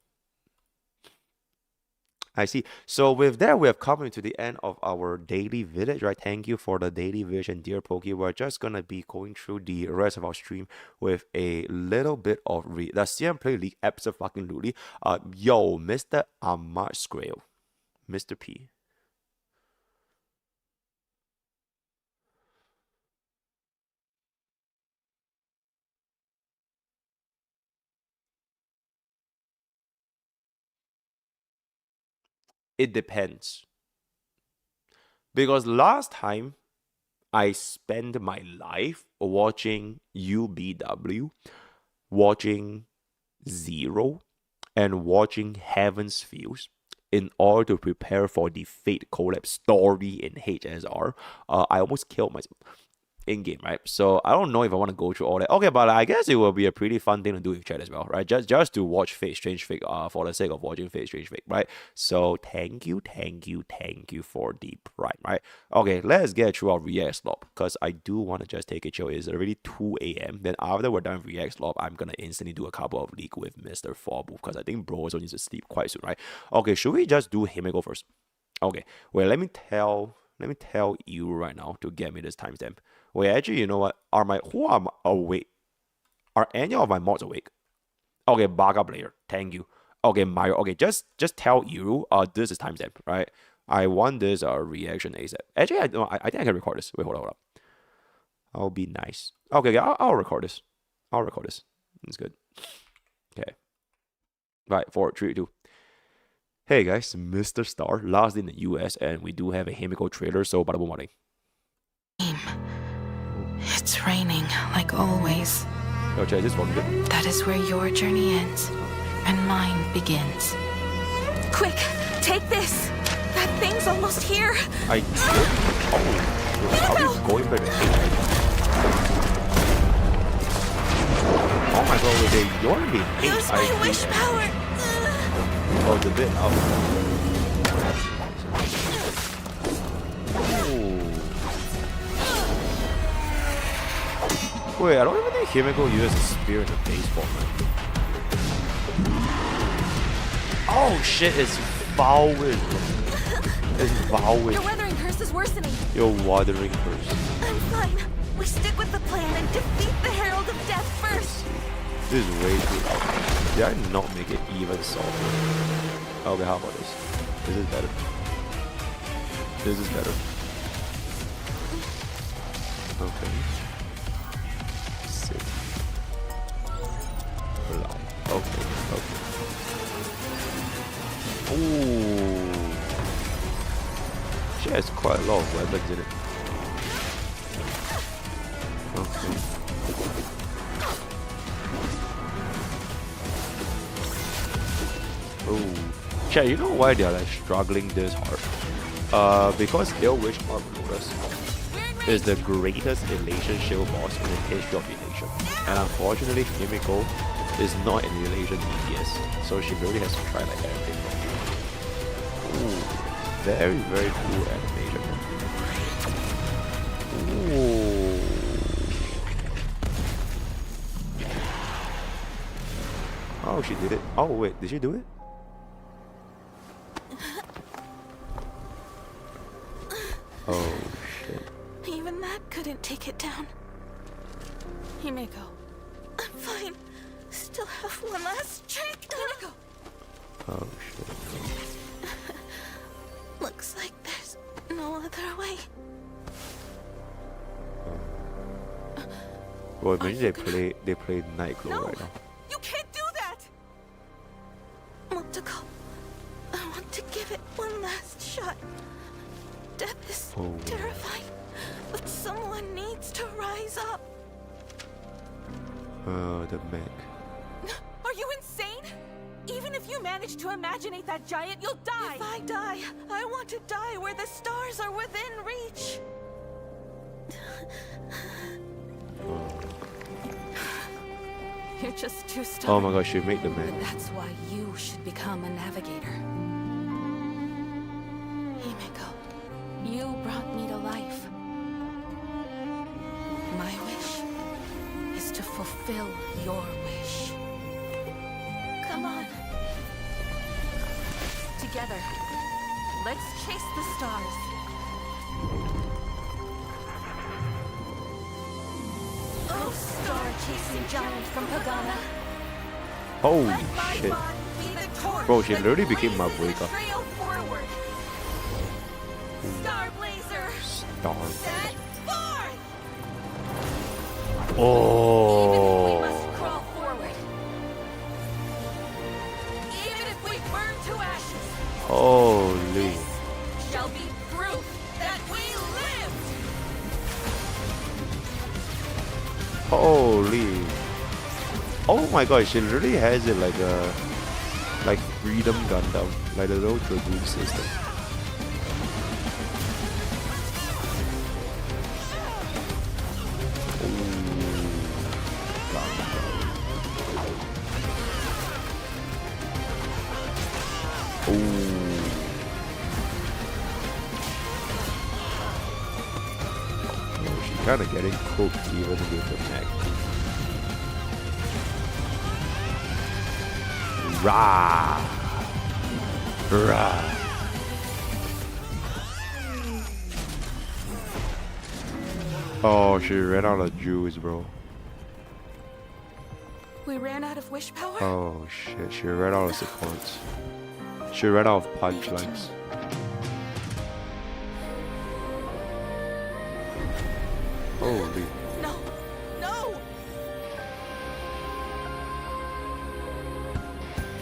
I see. So with that, we have come into the end of our daily village, right? Thank you for the daily vision, dear Poke. We're just gonna be going through the rest of our stream with a little bit of the CM Play League absolutely. Yo, Mr. Ahmad Scrail, Mr. P. It depends. Because last time I spent my life watching UBW, watching Zero, and watching Heaven's Fuse in order to prepare for the Fate collab story in HSR. I almost killed myself in game, right? So I don't know if I want to go through all that. Okay, but I guess it will be a pretty fun thing to do with chat as well, right? Just to watch Fate Strange Fate, for the sake of watching Fate Strange Fate, right? So thank you for the prime, right? Okay, let's get through our React Slop, because I do want to just take a chill. It's already 2 a.m. Then after we're done with React Slop, I'm gonna instantly do a couple of league with Mr. Forbu, because I think bro also needs to sleep quite soon, right? Okay, should we just do Himeko first? Okay, well, let me tell you right now to get me this timestamp. Wait, actually, you know what? Who are awake? Are any of my mods awake? Okay, Baga player. Thank you. Okay, Mario. Okay, just tell you. This is timestamp, right? I want this reaction ASAP. Actually, I think I can record this. Wait, hold up. I'll be nice. Okay, I'll record this. It's good. Okay. Right, 4, 3, 2. Hey guys, Mr. Star, last in the US, and we do have a Himiko trailer, so bada boom morning. It's raining, like always. Oh, check this one. That is where your journey ends, and mine begins. Quick, take this! That thing's almost here! I did? Oh, are we going back to H? Oh my god, wait, you're in H. Use my wish power! Oh, the bit up. Wait, I don't even think Himeko uses a spear in the baseball, man. Oh shit, it's Vowin. It's Vowin. Your weathering curse is worsening. Your weathering curse. I'm fine. We stick with the plan and defeat the Herald of Death first. This is way too loud. Did I not make it even softer? Okay, how about this? This is better. This is better. Okay. Sit. Lie. Okay, okay. Ooh. She has quite a lot of weapons in it. Okay. Oh. Chat, you know why they're like struggling this hard? Because Wish Armorers is the greatest Elation shield boss in the history of Elation. And unfortunately, Himiko is not an Elation DPS, so she really has to try like everything. Ooh, very, very cool animation. Ooh. Oh, she did it. Oh, wait, did she do it? Oh, shit. Even that couldn't take it down. Himeko, I'm fine. Still have one last trick. Himeko. Oh, shit. Looks like there's no other way. Well, imagine they play Nightglow right now. You can't do that! Motoko, I want to give it one last shot. Death is terrifying, but someone needs to rise up. The mech. Are you insane? Even if you manage to imaginate that giant, you'll die! If I die, I want to die where the stars are within reach. You're just too stubborn. Oh my gosh, she made the mech. But that's why you should become a navigator. Himeko, you brought me to life. My wish is to fulfill your wish. Come on. Together, let's chase the stars. Oh, star-chasing giant from Pagana. Holy shit. Bro, she literally became my breaker. Star Blazer. Star. Set forth. Oh. We must crawl forward. Even if we burn to ashes. Holy. This shall be proof that we lived. Holy. Oh my god, she literally has it like a Freedom Gundam, like the little Dragoon system. She's kind of getting cooked even with the mech. Rah! Rah! Oh, she ran out of juice, bro. We ran out of wish power? Oh shit, she ran out of supports. She ran out of punchlines. Holy. No! No!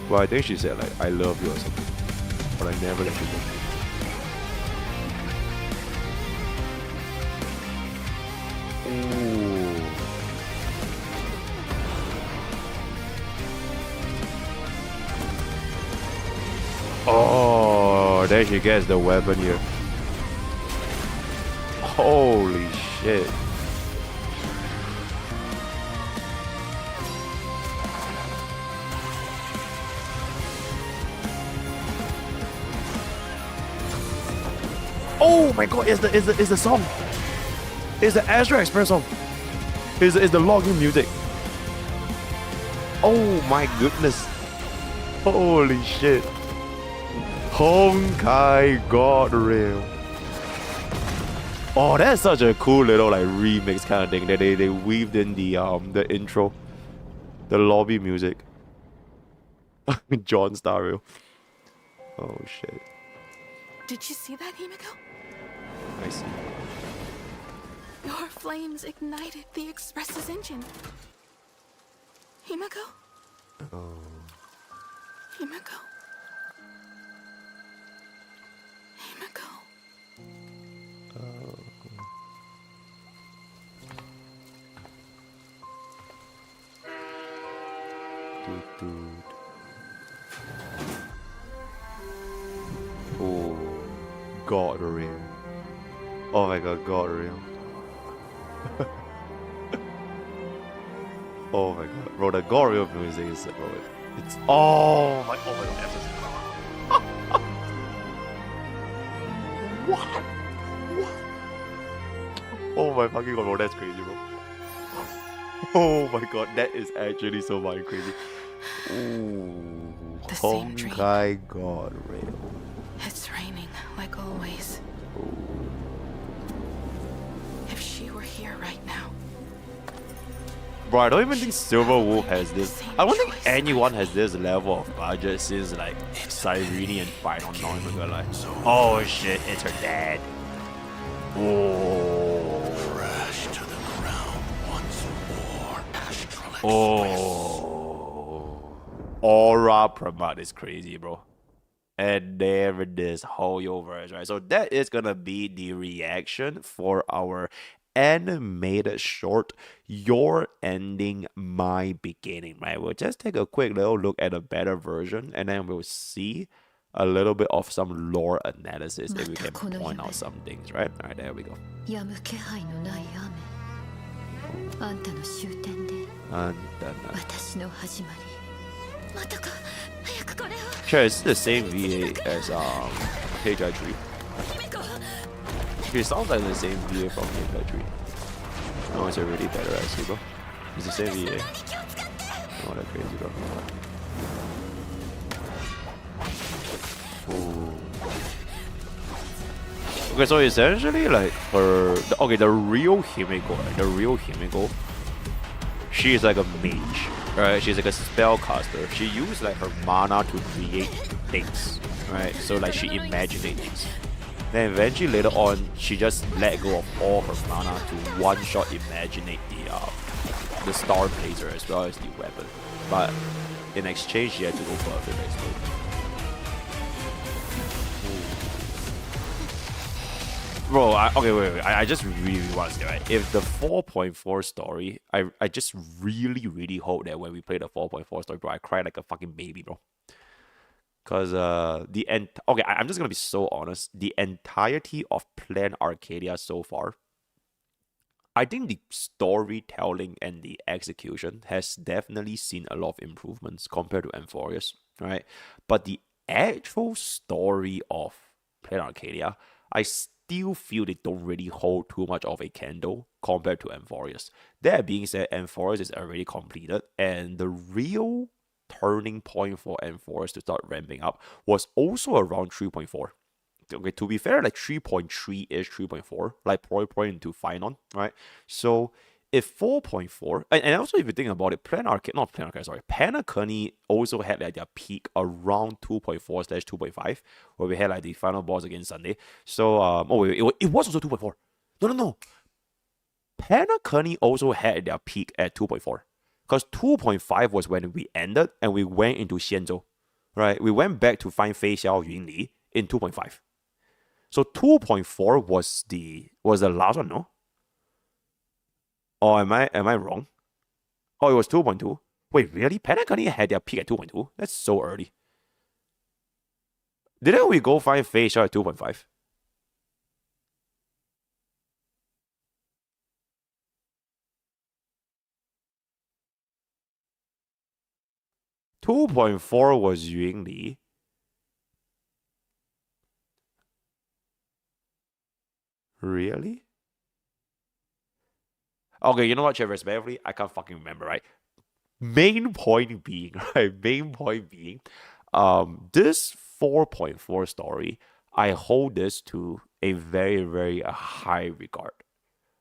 Well, I think she said like, I love you or something. But I never let you go. Ooh. Oh, there she gets the weapon here. Holy shit. Oh my god, it's the song. It's the Astro Express song. It's the login music. Oh my goodness. Holy shit. Honkai God Rail. Oh, that's such a cool little like remix kind of thing that they weaved in the intro, the lobby music. John Starville. Oh shit. Did you see that, Himiko? I see. Your flames ignited the Express's engine. Himiko? Oh. Himiko? Himiko? Oh. Dude. Oh, God real. Oh my God, God real. Oh my God, bro, the God real music is bro, it's oh my God, that's just what? Oh my fucking God, bro, that's crazy, bro. Oh my God, that is actually so fucking crazy. Ooh, The same dream. Honkai God Rail. It's raining, like always. If she were here right now. Bro, I don't even think Silver Wolf has this. I don't think anyone has this level of budget since like Cyrene and Final Noise. Like, oh shit, it's her dad. Oh. Crash to the ground once more. Astral Oh. Aura Pramat is crazy, bro. And there it is, Hoyo verse, right? So that is gonna be the reaction for our animated short, Your Ending, My Beginning, right? We'll just take a quick little look at a better version, and then we'll see a little bit of some lore analysis if we can point out some things, right? All right, there we go. 止む気配のない雨あんたの終点で And 私の始まりまたか早くこれを sure, it's the same VA as Page 3. It sounds like the same VA from Page 3. No, it's already better actually, bro. It's the same VA. Oh, that's crazy, bro. Ooh. Okay, so essentially, like the real Himiko, she is like a mage, right? She's like a spellcaster. She uses like her mana to create things, right? So like she imaginates things. Then eventually later on, she just let go of all her mana to one-shot imaginate the Star Blazer as well as the weapon. But in exchange, she had to go further, basically. Bro, okay, wait. I just really want to say, right? If the 4.4 story, I just really hope that when we play the 4.4 story, bro, I cry like a fucking baby, bro. Because okay, I'm just gonna be so honest. The entirety of Plan Arcadia so far, I think the storytelling and the execution has definitely seen a lot of improvements compared to Amphorius, right? But the actual story of Plan Arcadia, I still feel they don't really hold too much of a candle compared to Amphorius. That being said, Amphorius is already completed, and the real turning point for Amphorius to start ramping up was also around 3.4. Okay, to be fair, like 3.3-ish, 3.4, like probably into Finon, right? So if 4.4, and also if you think about it, Panacony also had like their peak around 2.4/2.5, where we had like the final boss against Sunday. So, it was also 2.4. No. Panacony also had their peak at 2.4. Because 2.5 was when we ended and we went into Xianzhou, right? We went back to find Fei Xiao Yunli in 2.5. So 2.4 was the last one, no? Or am I wrong? Oh, it was 2.2. Wait, really? Panacony had their peak at 2.2? That's so early. Didn't we go find Fei Xiao at 2.5? 2.4 was Yunli. Really? Okay, you know what, Trevor? Respectfully, I can't fucking remember, right? Main point being, this 4.4 story, I hold this to a very high regard.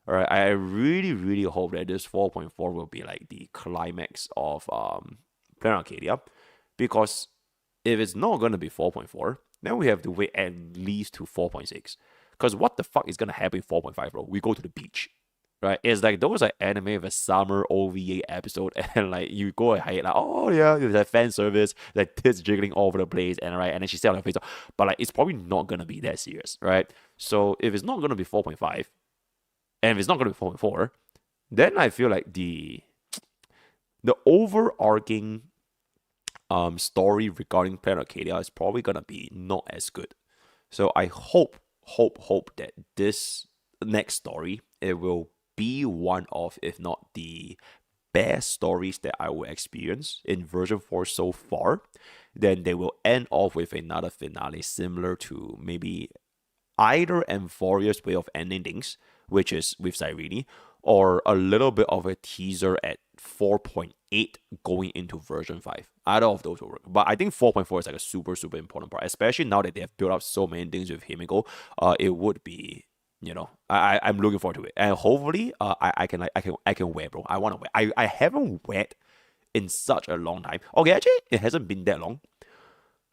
Alright, I really hope that this 4.4 will be like the climax of Plan Arcadia. Because if it's not gonna be 4.4, then we have to wait at least to 4.6. Because what the fuck is gonna happen in 4.5, bro? We go to the beach, right? It's like those like anime with a summer OVA episode, and like you go ahead like, oh yeah, there's like fan service, like tits jiggling all over the place, and right, and then she said on her face, but like it's probably not gonna be that serious, right? So if it's not gonna be 4.5, and if it's not gonna be 4.4, then I feel like the overarching story regarding Planet Arcadia is probably gonna be not as good. So I hope that this next story, it will be one of, if not the best stories that I will experience in version 4 so far. Then they will end off with another finale similar to maybe either Emphoria's way of ending things, which is with Cyrene, or a little bit of a teaser at 4.8 going into version 5. Either of those will work. But I think 4.4 is like a super, super important part, especially now that they have built up so many things with Himiko. It would be, I'm looking forward to it. And hopefully I can wear, bro. I want to wear. I haven't wear in such a long time. Okay, actually, it hasn't been that long.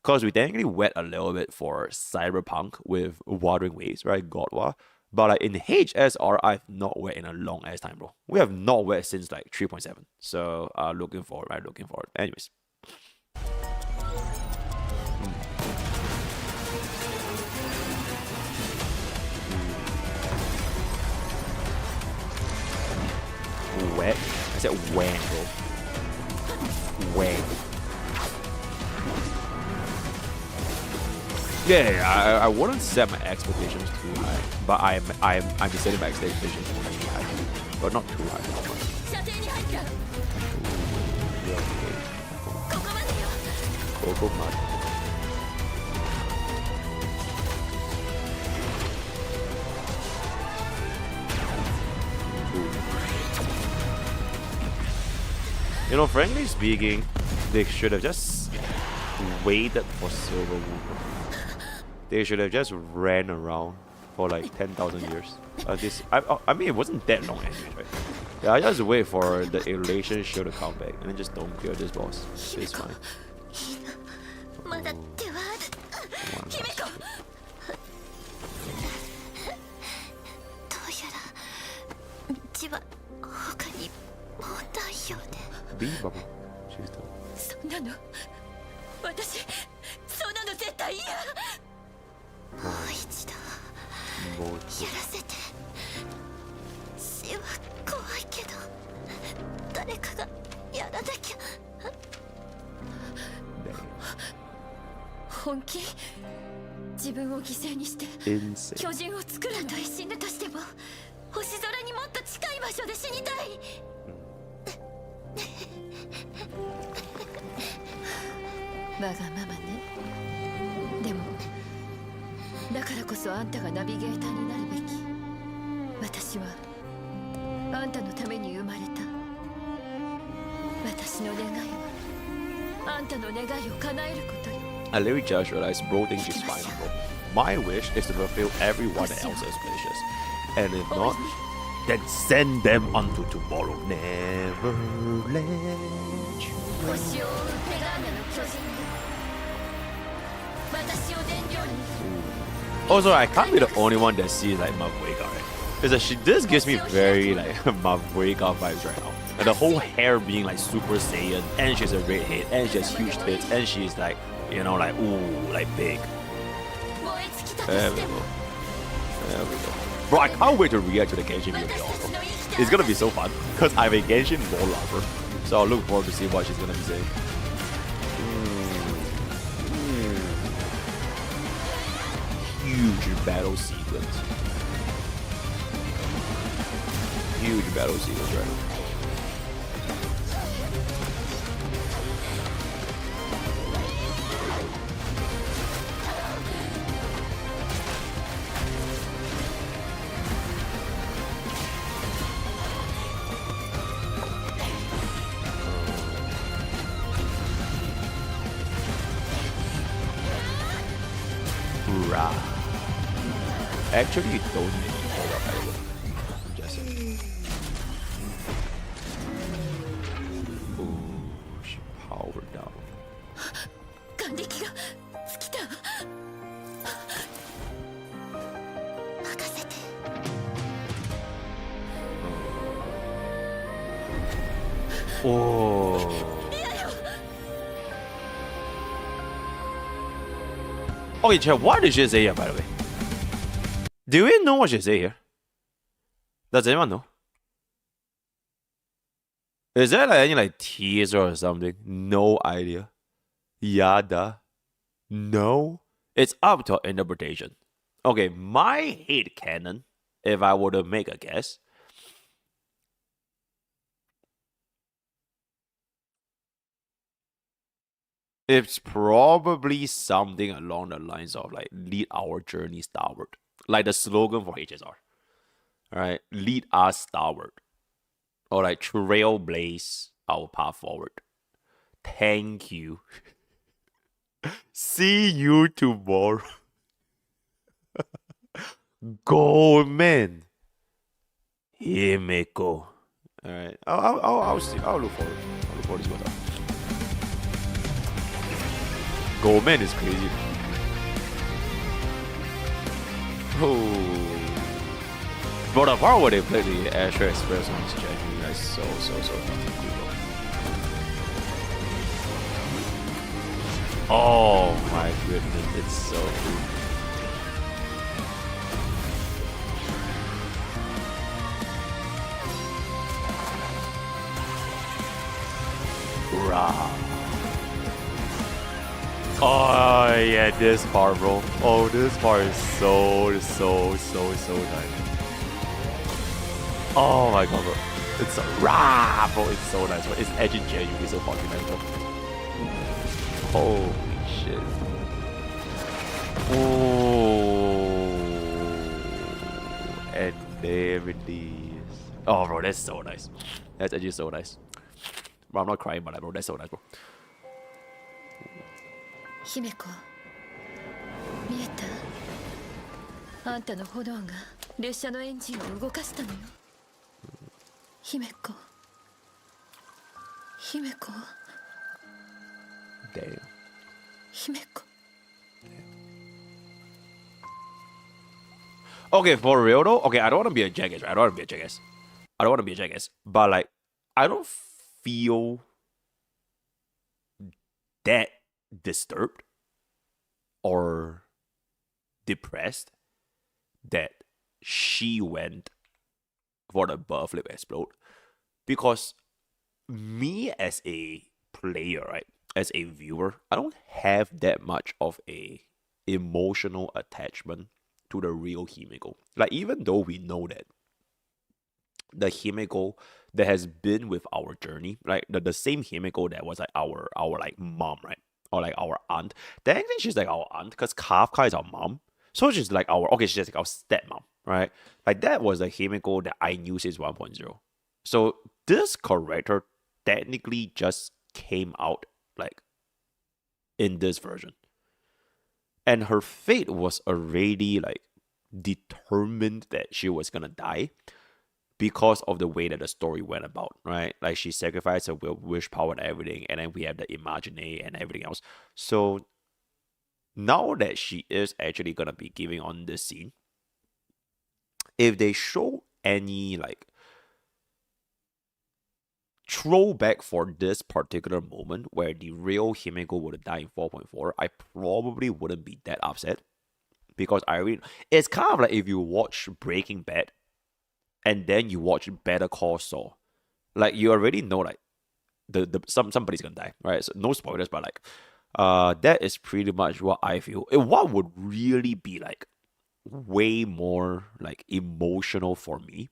Because we technically wet a little bit for Cyberpunk with Wuthering Waves, right? God War. But like in HSR, I've not wet in a long ass time, bro. We have not wet since like 3.7. So looking forward, right? Looking forward. Anyways. Wet? I said when, bro. When. Yeah, I wouldn't set my expectations too high, but I'm setting my expectations really high, but not too high. Coco Mud. Frankly speaking, they should have just waited for Silver Wooper. They should have just ran around for like 10,000 years. I mean, it wasn't that long anyways, right? Yeah, I just wait for the Elation show to come back and then just don't kill this boss. It's fine. B Bubble. She's done. Insane. 巨人を作るたとえ死ぬとしても星空にもっと近い場所で死にたい。わがままね。でもだからこそあんたがナビゲーターになるべき。私はあんたのために生まれた。私の願いはあんたの願いを叶えることよ。I literally just realized bro thinks she's fine, bro. My wish is to fulfill everyone else's wishes. And if not, then send them onto tomorrow. Never let you go. Also, I can't be the only one that sees like Mavuega, right? Because like, this gives me very like Mavuega vibes right now. And the whole hair being like Super Saiyan, and she's a redhead, and she has huge tits, and she's like, like ooh, like big. There we go. There we go. Bro, I can't wait to react to the Genshin video. It's gonna be so fun because I'm a Genshin lore lover, so I'll look forward to see what she's gonna be saying. Huge battle sequence. Huge battle sequence right now. Actually, you don't need to hold up everyone. I'm just saying. Ooh, she powered down. 眼力が尽きた。任せて。Oh. Okay, chat, what did she say here, by the way? Do we know what she say here? Does anyone know? Is there like any like teaser or something? No idea. Yada. No. It's up to interpretation. Okay, my head canon, if I were to make a guess, it's probably something along the lines of like lead our journey starward. Like the slogan for HSR. Alright, lead us starward. Or like trailblaze our path forward. Thank you. See you tomorrow. Go, man. Himeko. Alright. I'll see. I'll look forward. I'll look forward to what's up. Go, man is crazy. Oh. Bro, the part where they played the Astro Express on this January, that's so fucking cool. Oh my goodness, it's so cool. Rah. Oh yeah, this part, bro. Oh, this part is so nice. Oh my god, bro. It's so rah, bro. It's so nice, bro. It's edgy genuinely so fucking nice, bro. Holy shit. Oh. And there it is. Oh, bro, that's so nice. That's actually so nice. Bro, I'm not crying, but bro, that's so nice, bro. 姫子、見えた？あんたの炎が列車のエンジンを動かしたのよ。姫子、姫子、Damn. 姫子。Okay, for real though. Okay, I don't want to be a jackass, right? I don't want to be a jackass. But like, I don't feel that disturbed or depressed that she went for the butt flip explode, because me as a player, right, as a viewer, I don't have that much of a emotional attachment to the real Himeko. Like, even though we know that the Himeko that has been with our journey, like the same Himeko that was like our like mom, right? Or like our aunt. Technically, she's like our aunt because Kafka is our mom. So she's like she's like our stepmom, right? Like that was the Himeko that I knew since 1.0. So this character technically just came out like in this version. And her fate was already like determined that she was gonna die because of the way that the story went about, right? Like she sacrificed her will, wish power and everything, and then we have the Imagine and everything else. So now that she is actually gonna be giving on this scene, if they show any like throwback for this particular moment where the real Himeko would have died in 4.4, I probably wouldn't be that upset, because it's kind of like if you watch Breaking Bad and then you watch Better Call Saul, like you already know like somebody's gonna die, right? So no spoilers, but like that is pretty much what I feel. What would really be like way more like emotional for me,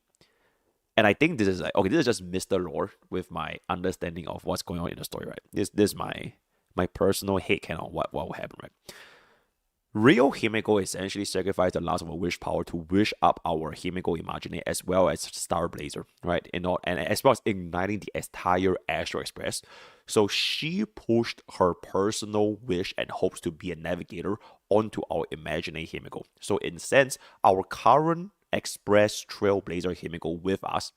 and I think this is like, okay, this is just Mr. Lore with my understanding of what's going on in the story, right? This is my personal hate canon on what will happen, right? Real Himeko essentially sacrificed the last of her wish power to wish up our Himeko Imagine as well as Star Blazer, right? And as well as igniting the entire Astro Express. So she pushed her personal wish and hopes to be a navigator onto our imaginary Himeko. So in a sense, our current Express Trailblazer Himeko with us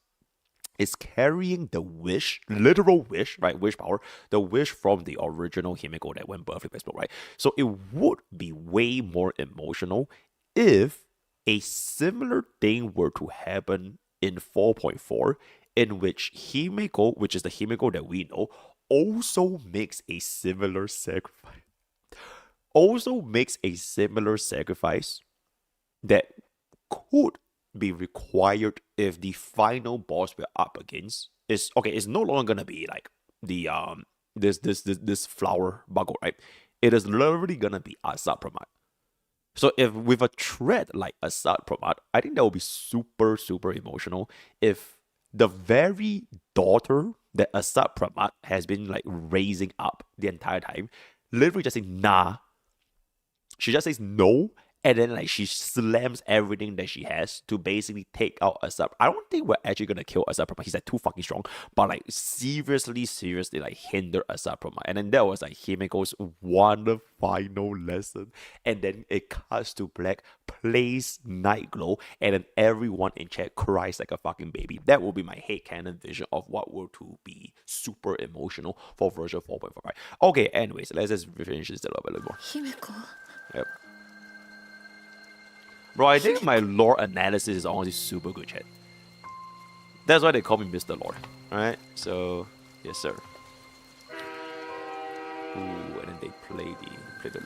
is carrying the wish, literal wish, right? Wish power, the wish from the original Himeko that went perfect explode, right? So it would be way more emotional if a similar thing were to happen in 4.4, in which Himeko, which is the Himeko that we know, also makes a similar sacrifice. Also makes a similar sacrifice that could be required if the final boss we're up against is okay. It's no longer gonna be like the this flower buggle, right? It is literally gonna be Asad Pramat. So if with a thread like Asad Pramat, I think that would be super emotional. If the very daughter that Asad Pramat has been like raising up the entire time, literally just say nah. She just says no, and then like she slams everything that she has to basically take out Asad. I don't think we're actually gonna kill Asad Pramat. He's like too fucking strong, but like seriously like hinder Asad Pramat. And then that was like Himeko's one final lesson, and then it cuts to black, plays Night Glow, and then everyone in chat cries like a fucking baby. That will be my headcanon vision of what were to be super emotional for version 4.5. Okay, anyways, let's just finish this a little bit more. 姫子 Yep. Bro, I think my lore analysis is honestly super good, chat. That's why they call me Mr. Lore. Alright, so, yes, sir. Ooh, and then they play the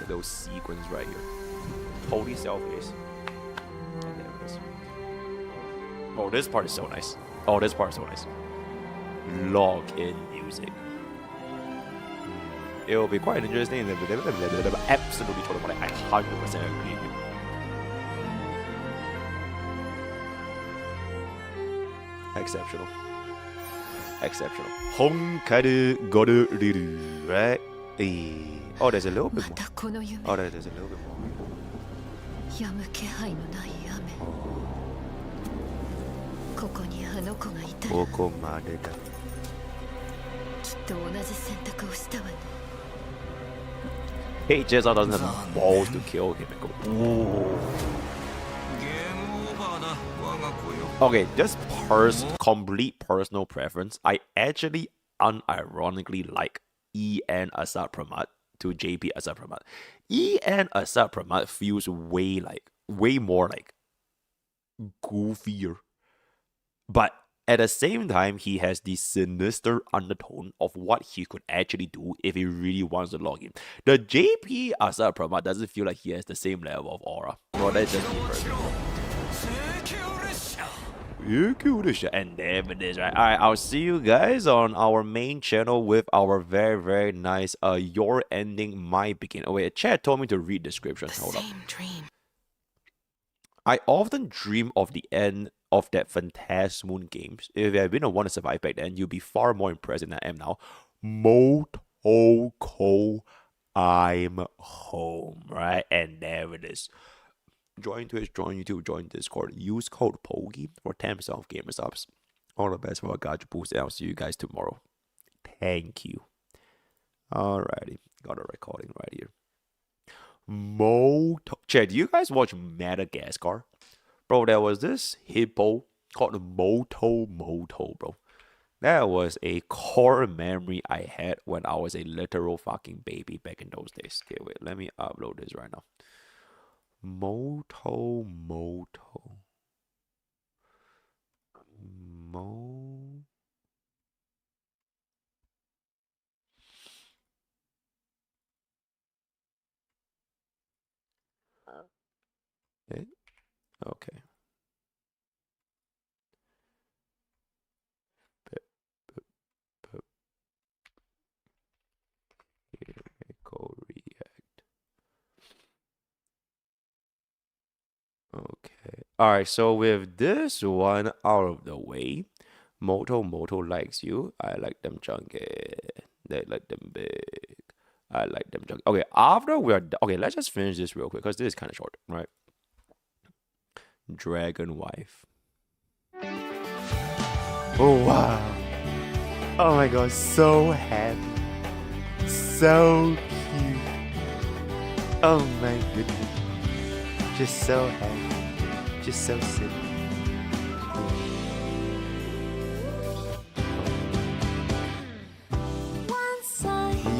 little sequence right here. Holy self-face. And there it is. Oh, this part is so nice. Oh, this part is so nice. Log in music. It will be quite interesting. Absolutely totally. I 100% agree with you. Exceptional. Exceptional. Honkaru goru riru, right? Oh, there's a little bit ま more. たこの夢 Oh, there's a little bit more. 止む気配のない雨ここにあの子がいたらきっここまでだ。と同じ選択をしたわね Hey, Jezza doesn't have the balls to kill him and go, ooh. Okay, just complete personal preference. I actually unironically like EN Asad Pramat to JP Asad Pramat. EN Asad Pramat feels way more like goofier. But at the same time, he has the sinister undertone of what he could actually do if he really wants to log in. The JP Asad Pramat doesn't feel like he has the same level of aura. Well, that's just me personally. And there it is, right? Alright, I'll see you guys on our main channel with our very nice Your Ending, My Begin. Oh wait, chat told me to read description. Hold up. Dream. I often dream of the end of that Phantasmoon games. If you had been a one to survive back then, you'd be far more impressed than I am now. Motoko, I'm home, right? And there it is. Join Twitch, join YouTube, join Discord. Use code POGGY for 10% off gamer subs. All the best for our Gacha boost, and I'll see you guys tomorrow. Thank you. Alrighty, got a recording right here. Chat, do you guys watch Madagascar? Bro, there was this hippo called Moto, bro. That was a core memory I had when I was a literal fucking baby back in those days. Okay, wait, let me upload this right now. Moto. Okay. Here we go, react. Okay. Alright, so with this one out of the way, Moto likes you. I like them chunky. They like them big. I like them chunky. Okay, after we're done. Okay, let's just finish this real quick because this is kind of short, right? Dragon wife. Oh wow. Oh my god, so happy. So cute. Oh my goodness. Just so happy. Just so silly.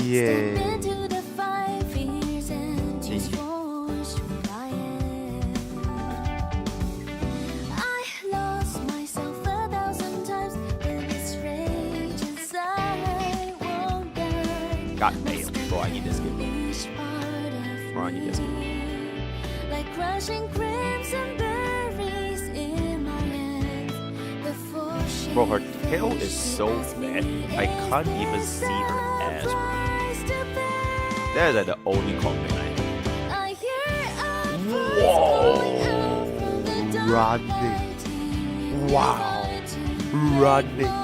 Yeah. into the 5 years and tears forced from lying. I lost myself 1,000 times in this rage inside won't die. God damn, bro, I need this game. Each part of Bro, I need this game. me, like crushing crimson berries in my hands before she Bro, her tail is so bad. I can't even see her ass. That is like the only complaint I have. Whoa! Running. Wow. Running.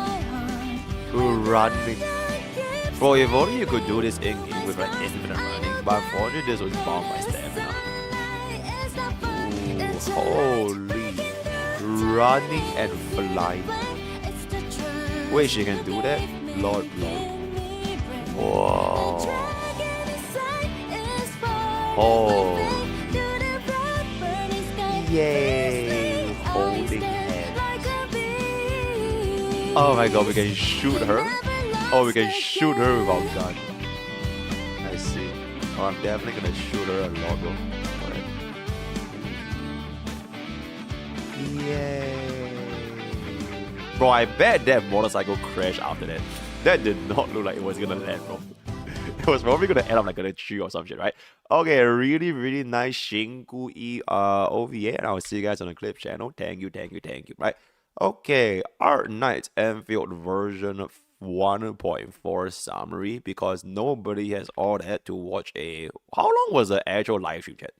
Running. Bro, if only you could do this in game with like infinite running, but unfortunately this was bound by stamina. Ooh, holy. Running and flying. Wait, she can do that? Lord, Lord. Whoa. Oh. Yay. Holding hands. Oh my god, we can shoot her? Oh, we can shoot her with our gun. I see. Oh, I'm definitely gonna shoot her a lot, bro. Alright. Yay. Bro, I bet that motorcycle crashed after that. That did not look like it was gonna land, bro. It was probably gonna end up like a tree or some shit, right? Okay, really, really nice Shinku E OVA, and I'll see you guys on the Clip channel. Thank you, thank you, thank you, right? Okay, Art Knight Enfield version 1.4 summary, because nobody has all that to watch a... How long was the actual live stream chat?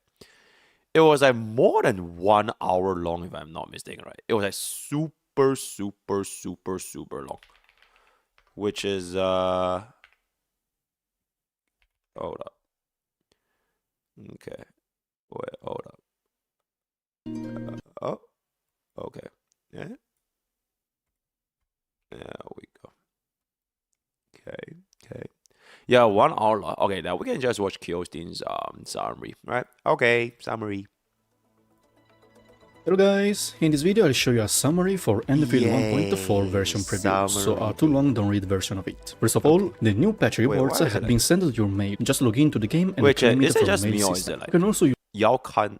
It was like more than 1 hour long, if I'm not mistaken, right? It was like super, super, super, super long. Which is, hold up. Okay. Wait, hold up. Oh, okay. Yeah. There we go. Okay, okay. Yeah, 1 hour long. Okay, now we can just watch Kyostin's summary, right? Okay, summary. Hello guys, in this video I'll show you a summary for Enfield 1.4 version preview, so too long don't read version of it. First of all, the new patch reports have been sent to your mail. Just log into the game and claim it from mail system. You can also use... Y'all can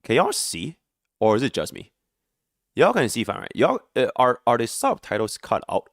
y'all see? Or is it just me? Y'all can see fine, right? Y'all, are the subtitles cut out?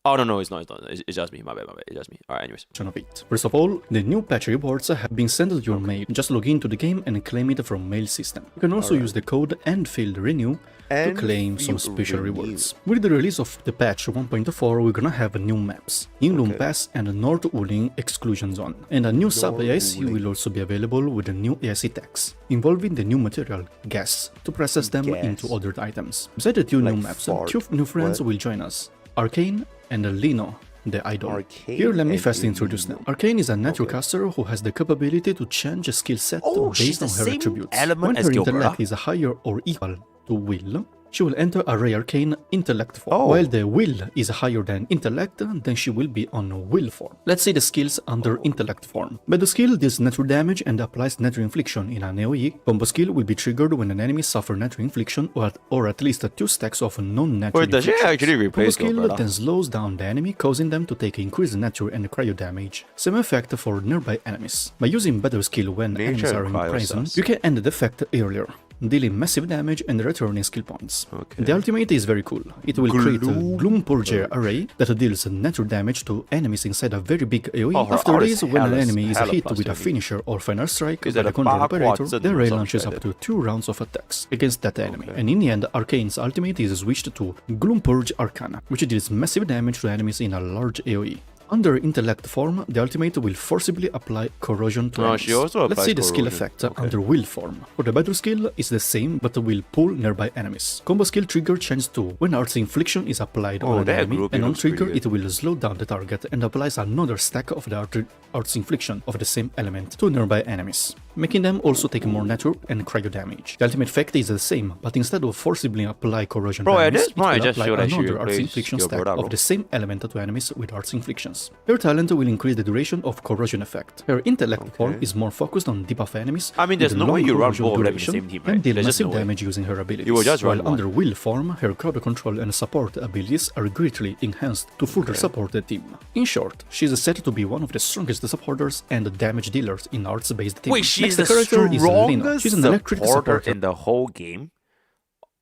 Oh, no, it's not. It's just me. My bad. It's just me. Alright, anyways. Of it. First of all, the new patch reports have been sent to your mail. Just log into the game and claim it from mail system. You can also use the code ENFIELDRENEW to claim some special rewards. With the release of the patch 1.4, we're gonna have new maps, Yinglong Pass and North Wuling Exclusion Zone. And a new sub-AIC will also be available with the new AIC tags, involving the new material, gas, to process them into other items. Besides the two new maps, two new friends will join us. Arcane and Lino, the idol. Here, let me first introduce them. Arcane is a natural caster who has the capability to change a skill set based on her attributes. When her intellect is higher or equal to will, she will enter a rare arcane intellect form. While the will is higher than intellect, then she will be on will form. Let's see the skills under intellect form. By the skill deals natural damage and applies natural infliction in an AoE. Combo skill will be triggered when an enemy suffers natural infliction or at least 2 stacks of non-natural infliction. Wait, does she actually replace Combo skill then slows down the enemy, causing them to take increased natural and cryo damage. Same effect for nearby enemies. By using better skill when enemies are in prison, you can end the effect earlier, dealing massive damage and returning skill points. The ultimate is very cool. It will create a Gloom Purger array that deals natural damage to enemies inside a very big AoE. After this, when an enemy is hit with a finisher or final strike by the control operator, the array launches up to 2 rounds of attacks against that enemy. And in the end, Arcane's ultimate is switched to Gloom Purge Arcana, which deals massive damage to enemies in a large AoE. Under intellect form, the ultimate will forcibly apply corrosion to enemies. Let's see the skill effect under will form. For the battle skill, it's the same but will pull nearby enemies. Combo skill trigger changes to when Art's infliction is applied on an enemy, and on trigger it will slow down the target and applies another stack of the Art's infliction of the same element to nearby enemies. making them also take more nature and cryo damage. The ultimate effect is the same, but instead of forcibly apply corrosion to Bro, at enemies, this it point, I will just apply feel like she another arts replaced infliction stack Gilberta, bro. of the same element to enemies with arts inflictions. Her talent will increase the duration of corrosion effect. Her intellect form is more focused on debuff enemies. I mean, there's with no way long you run corrosion both of them in the duration same team, and right? deal There's just massive no way. damage using her abilities. You will just run while one. under will form, her crowd control and support abilities are greatly enhanced to further support the team. In short, she is said to be one of the strongest supporters and damage dealers in arts-based team. Wait, she's Next, the character is Lino. strongest She's an electric supporter supporter in the whole game?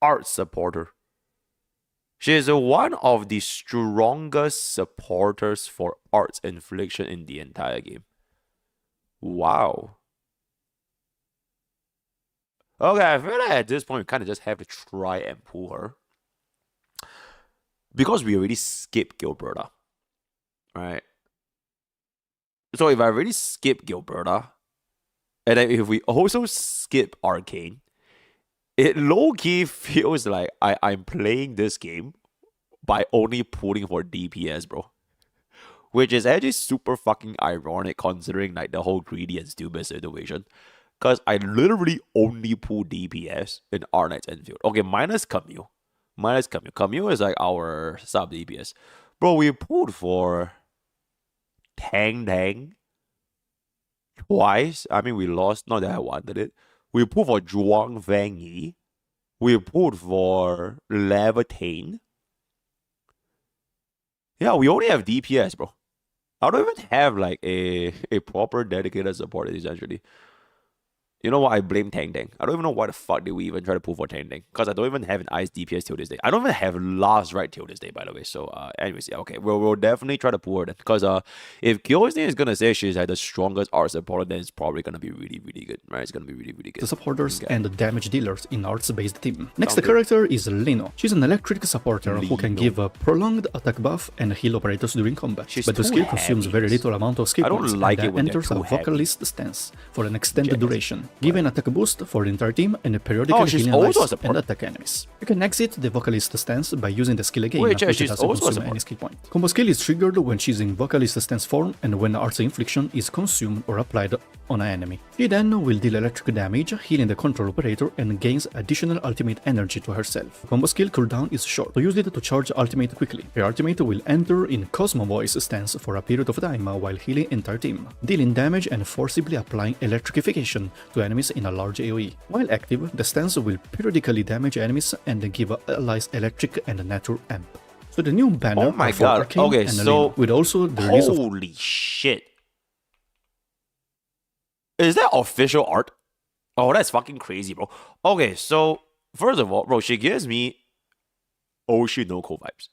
Art supporter. She is one of the strongest supporters for arts infliction in the entire game. Wow. Okay, I feel like at this point we kind of just have to try and pull her. Because we already skipped Gilberta. Right? So if I already skip Gilberta, and then if we also skip Arcane, it low-key feels like I'm playing this game by only pulling for DPS, bro. Which is actually super fucking ironic considering like the whole greedy and stupid situation. Because I literally only pull DPS in R-Knight's Enfield. Okay, minus Camille. Camille is like our sub DPS. Bro, we pulled for Tang twice. I mean, we lost. Not that I wanted it. We pulled for Zhuang Fang Yi. We pulled for Levitain. Yeah, we only have DPS, bro. I don't even have like a proper dedicated support essentially. You know what? I blame Tang. I don't even know why the fuck did we even try to pull for Tang. Because I don't even have an ice DPS till this day. I don't even have last right till this day, by the way. So, anyways, yeah, okay. We'll definitely try to pull her then. Because if Gilsney is going to say she's like the strongest art supporter, then it's probably going to be really, really good, right? It's going to be really, really good. The supporters and the damage dealers in arts-based team. Next, Sounds the character is Lino. She's an electric supporter who can give a prolonged attack buff and heal operators during combat. But the too skill consumes heavy. very little amount of skill I don't points like and it when they're enters a too heavy. vocalist stance for an extended duration, giving attack boost for the entire team and periodically Oh, she's healing also a allies and support. attack enemies. You can exit the vocalist stance by using the skill again, Wait, which she's doesn't also a consume support. any skill point. Combo skill is triggered when she's in vocalist stance form and when arts infliction is consumed or applied on an enemy. She then will deal electric damage, healing the control operator and gains additional ultimate energy to herself. Combo skill cooldown is short, so use it to charge ultimate quickly. Her ultimate will enter in Cosmo Voice stance for a period of time while healing entire team, dealing damage and forcibly applying electrification to enemies in a large AoE. While active, the stance will periodically damage enemies and give allies electric and natural amp. So the new banner Oh my for god. Arcane Okay, and so Lino, with also the release of holy shit. Is that official art? Oh, that's fucking crazy, bro. Okay, so first of all, bro, she gives me Oshinoko vibes.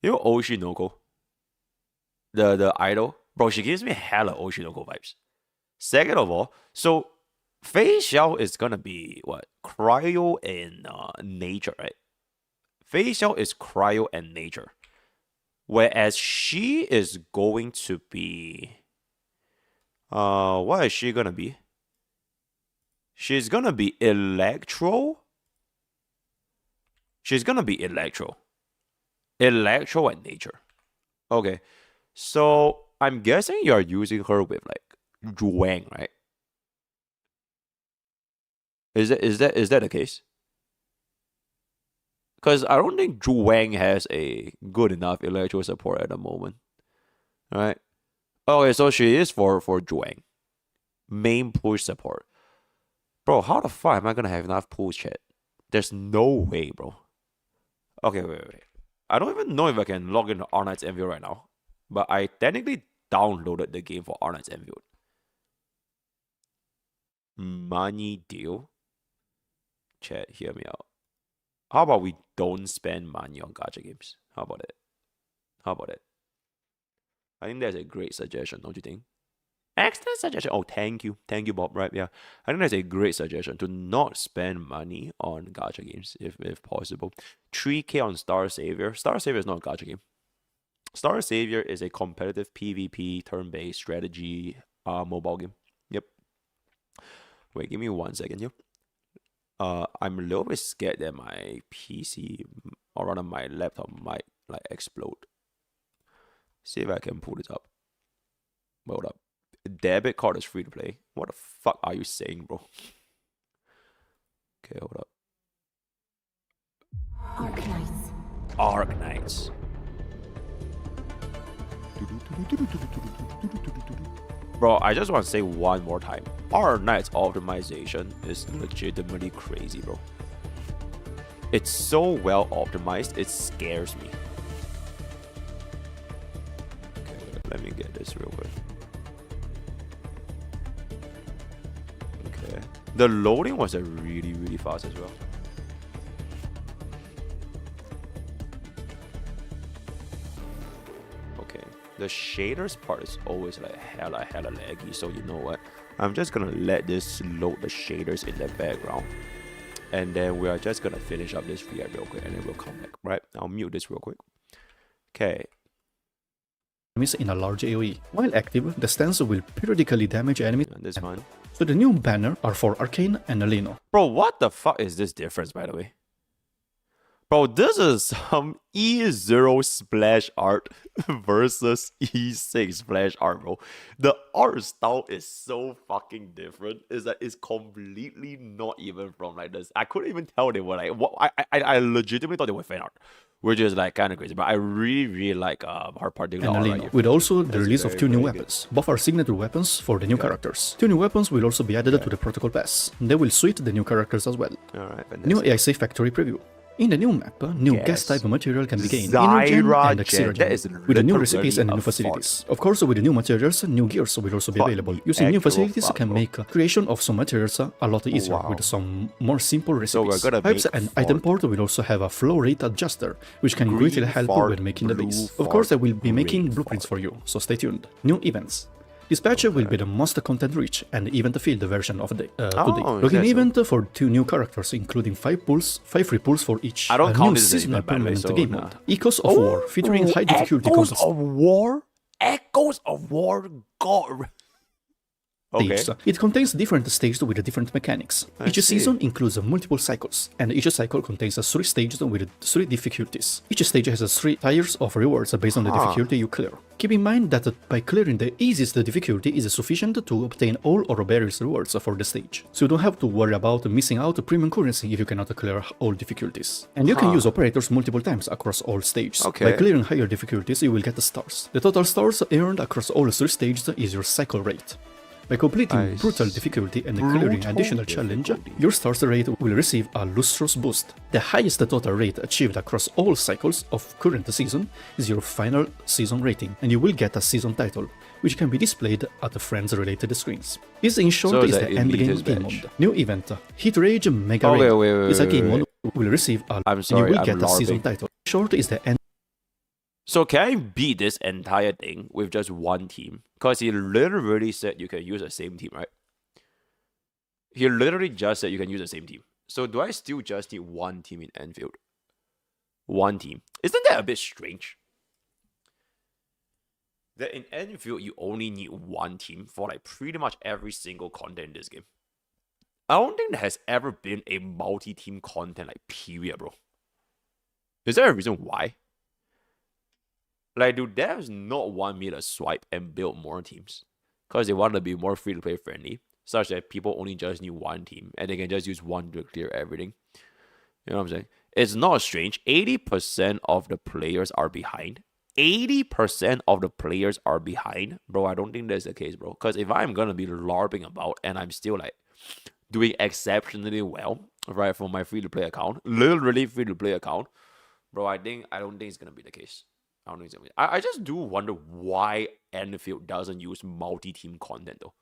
You know Oshinoko? The idol? Bro, she gives me hella Oshinoko vibes. Second of all, so Face Shell is gonna be what? Cryo and nature, right? Face Shell is cryo and nature. Whereas she is going to be what is she gonna be? She's gonna be electro. She's gonna be electro. Electro and nature. Okay. So I'm guessing you're using her with like Zhuang, right? Is that the case? Because I don't think Zhuang has a good enough electro support at the moment. Alright. Okay, so she is for Zhuang. Main push support. Bro, how the fuck am I gonna have enough push chat? There's no way, bro. Okay, wait. I don't even know if I can log into R-Knight's Enfield right now. But I technically downloaded the game for R-Knight's Enfield. Money deal. Chat, hear me out. How about we don't spend money on gacha games? How about it? I think that's a great suggestion, don't you think? Excellent suggestion. Oh, thank you, Bob. Right? Yeah, I think that's a great suggestion to not spend money on gacha games if possible. 3K on Star Savior. Star Savior is not a gacha game. Star Savior is a competitive PvP turn-based strategy mobile game. Yep. Wait, give me 1 second here. I'm a little bit scared that my PC or rather my laptop might explode. See if I can pull this up. Hold up. debit card is free to play. What the fuck are you saying, bro? Okay, hold up. Arknights. Arknights. Bro, I just want to say one more time. Arknights optimization is legitimately crazy, bro. It's so well optimized, it scares me. Okay, let me get this real quick. Okay. The loading was really fast as well. Okay. The shaders part is always like hella laggy, so you know what? I'm just gonna let this load the shaders in the background. And then we are just gonna finish up this VR real quick, and then we'll come back, right? I'll mute this real quick. Okay. Enemies in a large AoE. While active, the stance will periodically damage enemies. And this one. So the new banner are for Arcane and Alino. Bro, what the fuck is this difference, by the way? Bro, this is some E0 splash art versus E6 splash art, bro. The art style is so fucking different. Is that it's completely not even from like this. I couldn't even tell they were like what I legitimately thought they were fan art, which is like kind of crazy. But I really like her particular And art Alino, right here. with also the That's release of very, 2 new very good. weapons. Both are signature weapons for the new characters. 2 new weapons will also be added to the Protocol Pass. They will suit the new characters as well. Alright, New AIC Factory Preview. In the new map, new Yes. gas type material can be gained. Zyra Energen and Gen, that is Xeragen, with the new literally recipes and a new fart. facilities. Of course, with the new materials, new gears will also be Fuck available. the Using new actual facilities fuck, can bro. make creation of some materials a lot easier Wow. with some more simple recipes. So we're gonna Pipes make and fart. item port will also have a flow rate adjuster, which can Green greatly help fart, when making the blue base. Of fart, course, I will be making green blueprints fart. for you, so stay tuned. New events. This patch will be the most content-rich and event-filled version of the today. is Login that so? event for 2 new characters, inclling 5 free pulls for each. I don't a count new this as an seasonal event, by the way, permanent so game nah. mode, Echoes of War, featuring high difficulty Echoes contest of War? Echoes of War? God. Okay. stages. It contains different stages with different mechanics. I Each see. season includes multiple cycles, and each cycle contains 3 stages with 3 difficulties. Each stage has 3 tiers of rewards based on the difficulty you clear. Keep in mind that by clearing the easiest difficulty is sufficient to obtain all or various rewards for the stage, so you don't have to worry about missing out premium currency if you cannot clear all difficulties. And you can use operators multiple times across all stages. Okay. By clearing higher difficulties, you will get stars. The total stars earned across all 3 stages is your cycle rate. By completing I brutal difficulty and clearing Brutal additional challenge, difficulty. your stars rate will receive a lustrous boost. The highest total rate achieved across all cycles of current season is your final season rating, and you will get a season title, which can be displayed at the friends-related screens. This in short So is that the elite endgame is game badge. mode. New event, Heat Rage Mega Oh, Raid, wait, is a wait, game wait, mode will receive a I'm and sorry, you will I'm get a season LARPing. title. Short is the end. So can I beat this entire thing with just one team? Because he literally said you can use the same team, right? He literally just said you can use the same team. So do I still just need one team in Enfield? One team. Isn't that a bit strange? That in Enfield you only need one team for like pretty much every single content in this game. I don't think there has ever been a multi-team content like period, bro. Is there a reason why? Like, do devs not want me to swipe and build more teams? Because they want to be more free-to-play friendly, such that people only just need one team, and they can just use one to clear everything. You know what I'm saying? It's not strange. 80% of the players are behind. 80% of the players are behind. Bro, I don't think that's the case, bro. Because if I'm going to be LARPing about, and I'm still, like, doing exceptionally well, right, for my free-to-play account, literally free-to-play account, bro, I don't think it's going to be the case. I just do wonder why Enfield doesn't use multi-team content though.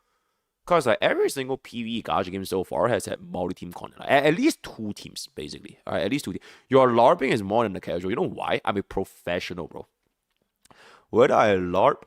Because like every single PvE gacha game so far has had multi-team content. Like, at least 2 teams, basically. Alright, at least 2 teams. Your LARPing is more than the casual. You know why? I'm a professional, bro. Whether I LARP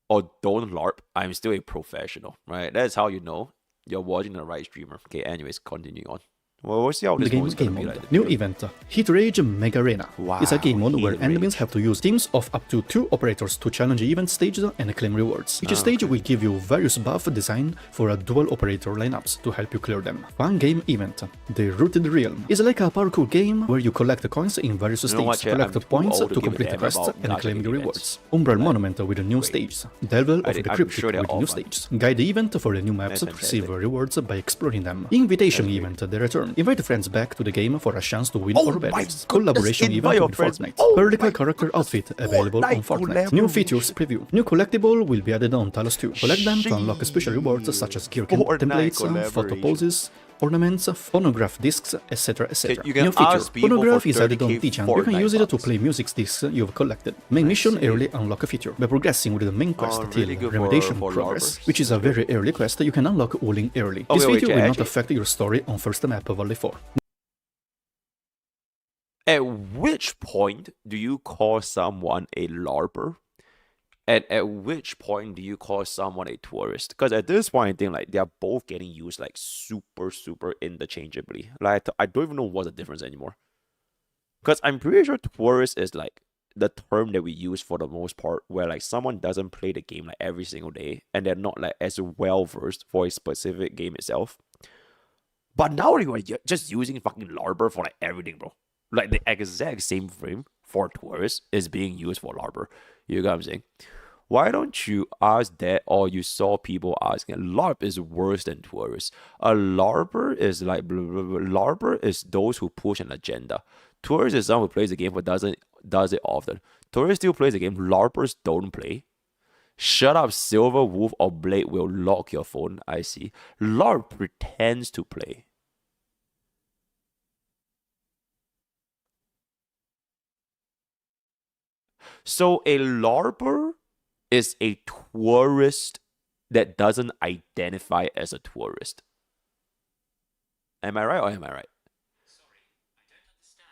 or don't LARP, I'm still a professional. Right? That's how you know you're watching the right streamer. Okay, anyways, continuing on. Well, we'll see how The this game one's gonna be mode. like. New event, Heat Rage Mega Arena. It's a game mode Heat where enemies Rage. have to use teams of up to 2 operators to challenge event stages and claim rewards. Each stage will give you various buffs designed for a dual operator lineups to help you clear them. Fun game event, The Rooted Realm, is like a parkour game where you collect coins in various You know what, stages, Chet? I'm collect too points old to to give a complete damn quests about and gacha claim the events. rewards. Umbral Monument with a new stage, Devil of the I'm Cryptic sure they're with all new fun. stages. Guide the event for the new maps to That's receive fantastic. rewards by exploring them. Invitation event, The Return. Invite friends back to the game for a chance to win Oh or my badges. goodness, Collaboration invite event your with friends. Fortnite. Oh Vertical my character outfit available on Fortnite. Fortnite New features preview. New collectible will be added on Talos 2. Collect them to unlock special rewards such as gear Fortnite templates, photo collaboration. poses, ornaments, phonograph discs, etc. etc. You can New feature. ask people Phonograph for is added on 30K T-Chan. You can use it to Fortnite play music discs you've collected. Main mission early unlock a feature. By progressing with the main quest really till good for Remediation LARPers. Progress, which is a very early quest, you can unlock all in early. Oh, This wait, feature Chet, will not actually- affect your story on first map of Volley 4. At which point do you call someone a LARPer? And at which point do you call someone a tourist? Because at this point, I think like they are both getting used like super interchangeably. Like I don't even know what's the difference anymore. Because I'm pretty sure tourist is like the term that we use for the most part, where like someone doesn't play the game like every single day, and they're not like as well versed for a specific game itself. But now you are just using fucking LARPer for like everything, bro. Like the exact same frame for tourists is being used for LARPer. You get what I'm saying? Why don't you ask that, or you saw people asking? LARP is worse than tourists. A LARPer is like LARPer is those who push an agenda. Tourist is someone who plays the game but does it often. Tourist still plays the game. LARPers don't play. Shut up, Silver Wolf or Blade will lock your phone. I see. LARP pretends to play. So a LARPer is a tourist that doesn't identify as a tourist. Am I right or am I right? Sorry, I don't understand.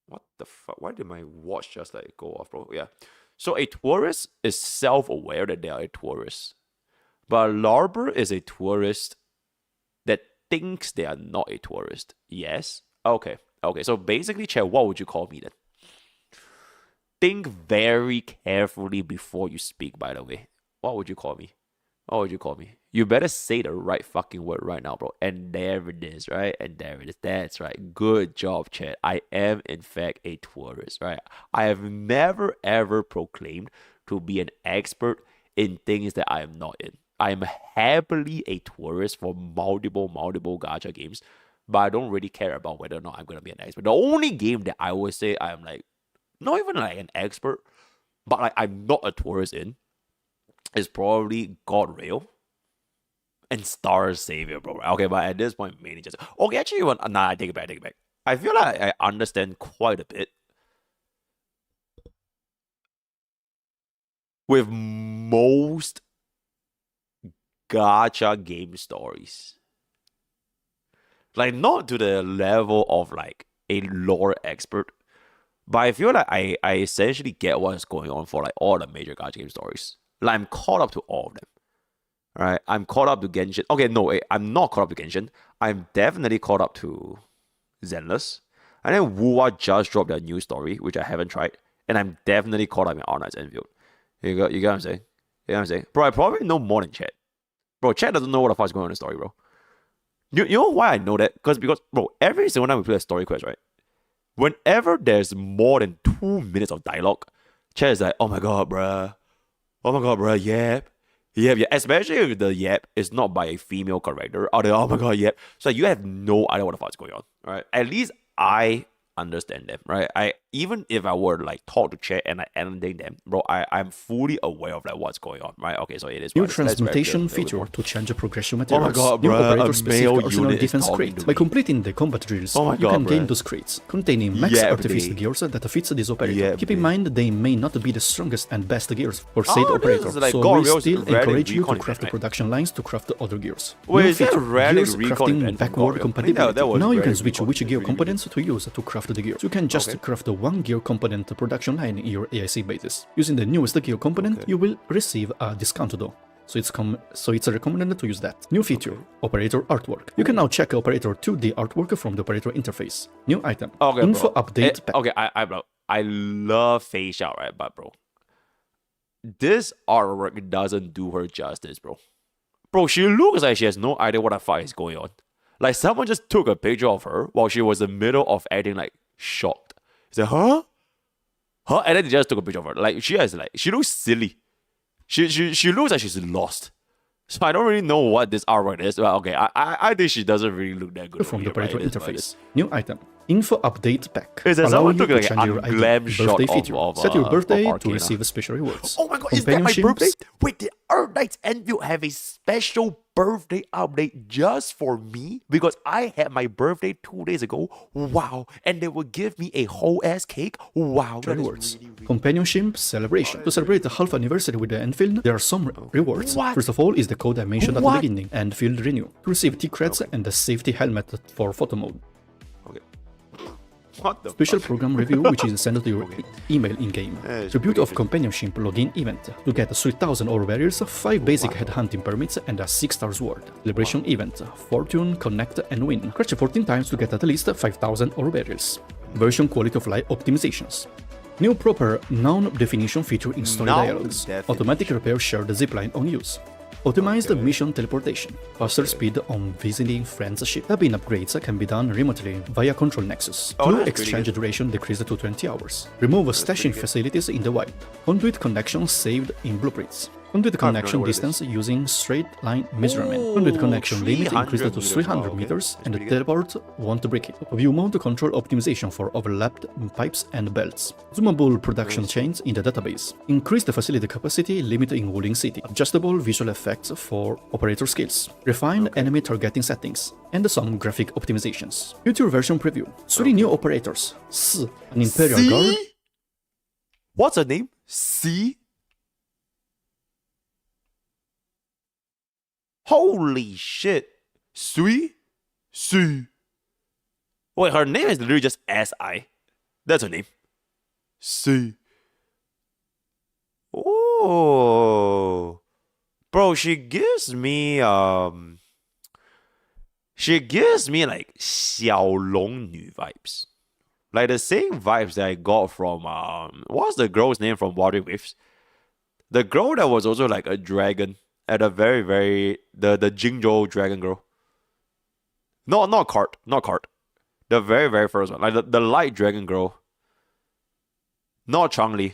What the fuck? Why did my watch just like go off, bro? Yeah. So a tourist is self-aware that they are a tourist. But a LARPer is a tourist that thinks they are not a tourist. Yes? Okay. Okay. So basically, Chet, what would you call me then? Think very carefully before you speak, by the way. What would you call me? What would you call me? You better say the right fucking word right now, bro. And there it is, right? And there it is. That's right. Good job, Chet. I am, in fact, a tourist, right? I have never, ever proclaimed to be an expert in things that I am not in. I am happily a tourist for multiple gacha games, but I don't really care about whether or not I'm going to be an expert. The only game that I would say I'm like, not even like an expert, but like I'm not a tourist in, is probably God Rail and Star Savior, bro. Okay, but at this point, mainly just okay. Actually, I take it back. I feel like I understand quite a bit with most gacha game stories. Like not to the level of like a lore expert. But I feel like I essentially get what's going on for like all the major gacha game stories. Like I'm caught up to all of them. Alright, I'm caught up to Genshin. Okay, no, wait, I'm not caught up to Genshin. I'm definitely caught up to Zenless. And then Wuwa just dropped their new story, which I haven't tried. And I'm definitely caught up in All Knights Enfield. You get what I'm saying? You get what I'm saying? Bro, I probably know more than Chet. Bro, Chet doesn't know what the fuck's going on in the story, bro. You know why I know that? Because, bro, every single time we play a story quest, right? Whenever there's more than 2 minutes of dialogue, Chet is like, oh my god, bruh. Oh my god, bruh, yep. Yep. Especially if the yep is not by a female character. Or the, oh my god, yep. So you have no idea what the fuck's going on, right? At least I understand them, right? Even if I were to like talk to Chet and I analyze them, bro, I'm fully aware of like what's going on, right? Okay, so it is. New What it is. Let's transmutation wrap it up a feature little to change progression Oh my materials. god, New bruh, operator a specific male arsenal unit is defense talking crate. to By me. completing the combat drills, Oh my you god, can gain bruh. those crates containing max Yeah, artifice babe. gears that fits this operator. Yeah, Keep in babe. mind they may not be the strongest and best gears for said Oh, this operator, is like so God we Rail's still rarely encourage you to recon craft the event, right? production lines to craft the other gears. Wait, New is that feature, rarely gears recon crafting event from backward God Rail? I think compatibility. that was Now you rarely can switch recon. which It's gear really components to use to craft the gears. You can just Okay. craft the one gear component production line in your AIC basis. Using the newest gear component, Okay. you will receive a discount though. so it's recommended to use that. New feature, operator artwork. You can now check operator 2D artwork from the operator interface. New item, Okay, info bro. update pack. Okay, bro, I love face out, right? But bro, this artwork doesn't do her justice, bro. Bro, she looks like she has no idea what the fuck is going on. Like someone just took a picture of her while she was in the middle of acting like shocked. It's like, huh? Huh? And then they just took a picture of her. Like she looks silly. She looks like she's lost. So I don't really know what this artwork is. But okay, I think she doesn't really look that good. From the operator interface. New item. Info update pack. Is there Allow someone you took to like change a your item glam shot birthday feature. Set your birthday to Arcana. receive special rewards. Oh my god, is that my Companionship birthday? Wait, did Earth Knights Enfield have a special birthday update just for me? Because I had my birthday 2 days ago. Wow. And they would give me a whole ass cake. Wow. That is rewards. really Companionship celebration. To celebrate the half anniversary with the Enfield, there are some rewards. What? First of all is the code I mentioned at What? the beginning, Enfield Renew. To receive T-Creds and the safety helmet for photo mode. Okay. What the Special fuck? program review which is sent to your email in-game. it's Tribute pretty of Companionship login event. To get 3,000 ore barriers, 5 basic headhunting permits and a 6-star sword. Celebration event. Fortune, connect and win. Crash 14 times to get at least 5,000 ore barriers. Version quality of life optimizations. New proper noun definition feature in story Noun dialogues. definition. Automatic repair shared zipline on use. Optimized mission teleportation. Faster speed on visiting friends' ship. Cabin upgrades can be done remotely via Control Nexus. Oh, Crew that's pretty exchange good. duration decreased to 20 hours. Remove stashing facilities in the wild. Conduit connection saved in blueprints. Conduit no idea connection what it is. distance using straight line measurement. Ooh, Conduit connection limit 300 increased to meters. 300 Oh, okay. meters, That's and the pretty good. teleport won't break it. View mode control optimization for overlapped pipes and belts. Zoomable production chains in the database. Increase the facility capacity limit in Wooling City. Adjustable visual effects for operator skills. Refined enemy targeting settings. And some graphic optimizations. Future version preview. 3 new operators. S, an Imperial C? Guard. What's her name? C? Holy shit. Sui? C. Wait, her name is literally just S-I. That's her name. C. Oh. Bro, she gives me like 小龙女 vibes. Like the same vibes that I got from what's the girl's name from Water Waves? The girl that was also like a dragon at a very the Jingzhou dragon girl. No, not Cart. The very first one. Like the light dragon girl. Not Changli.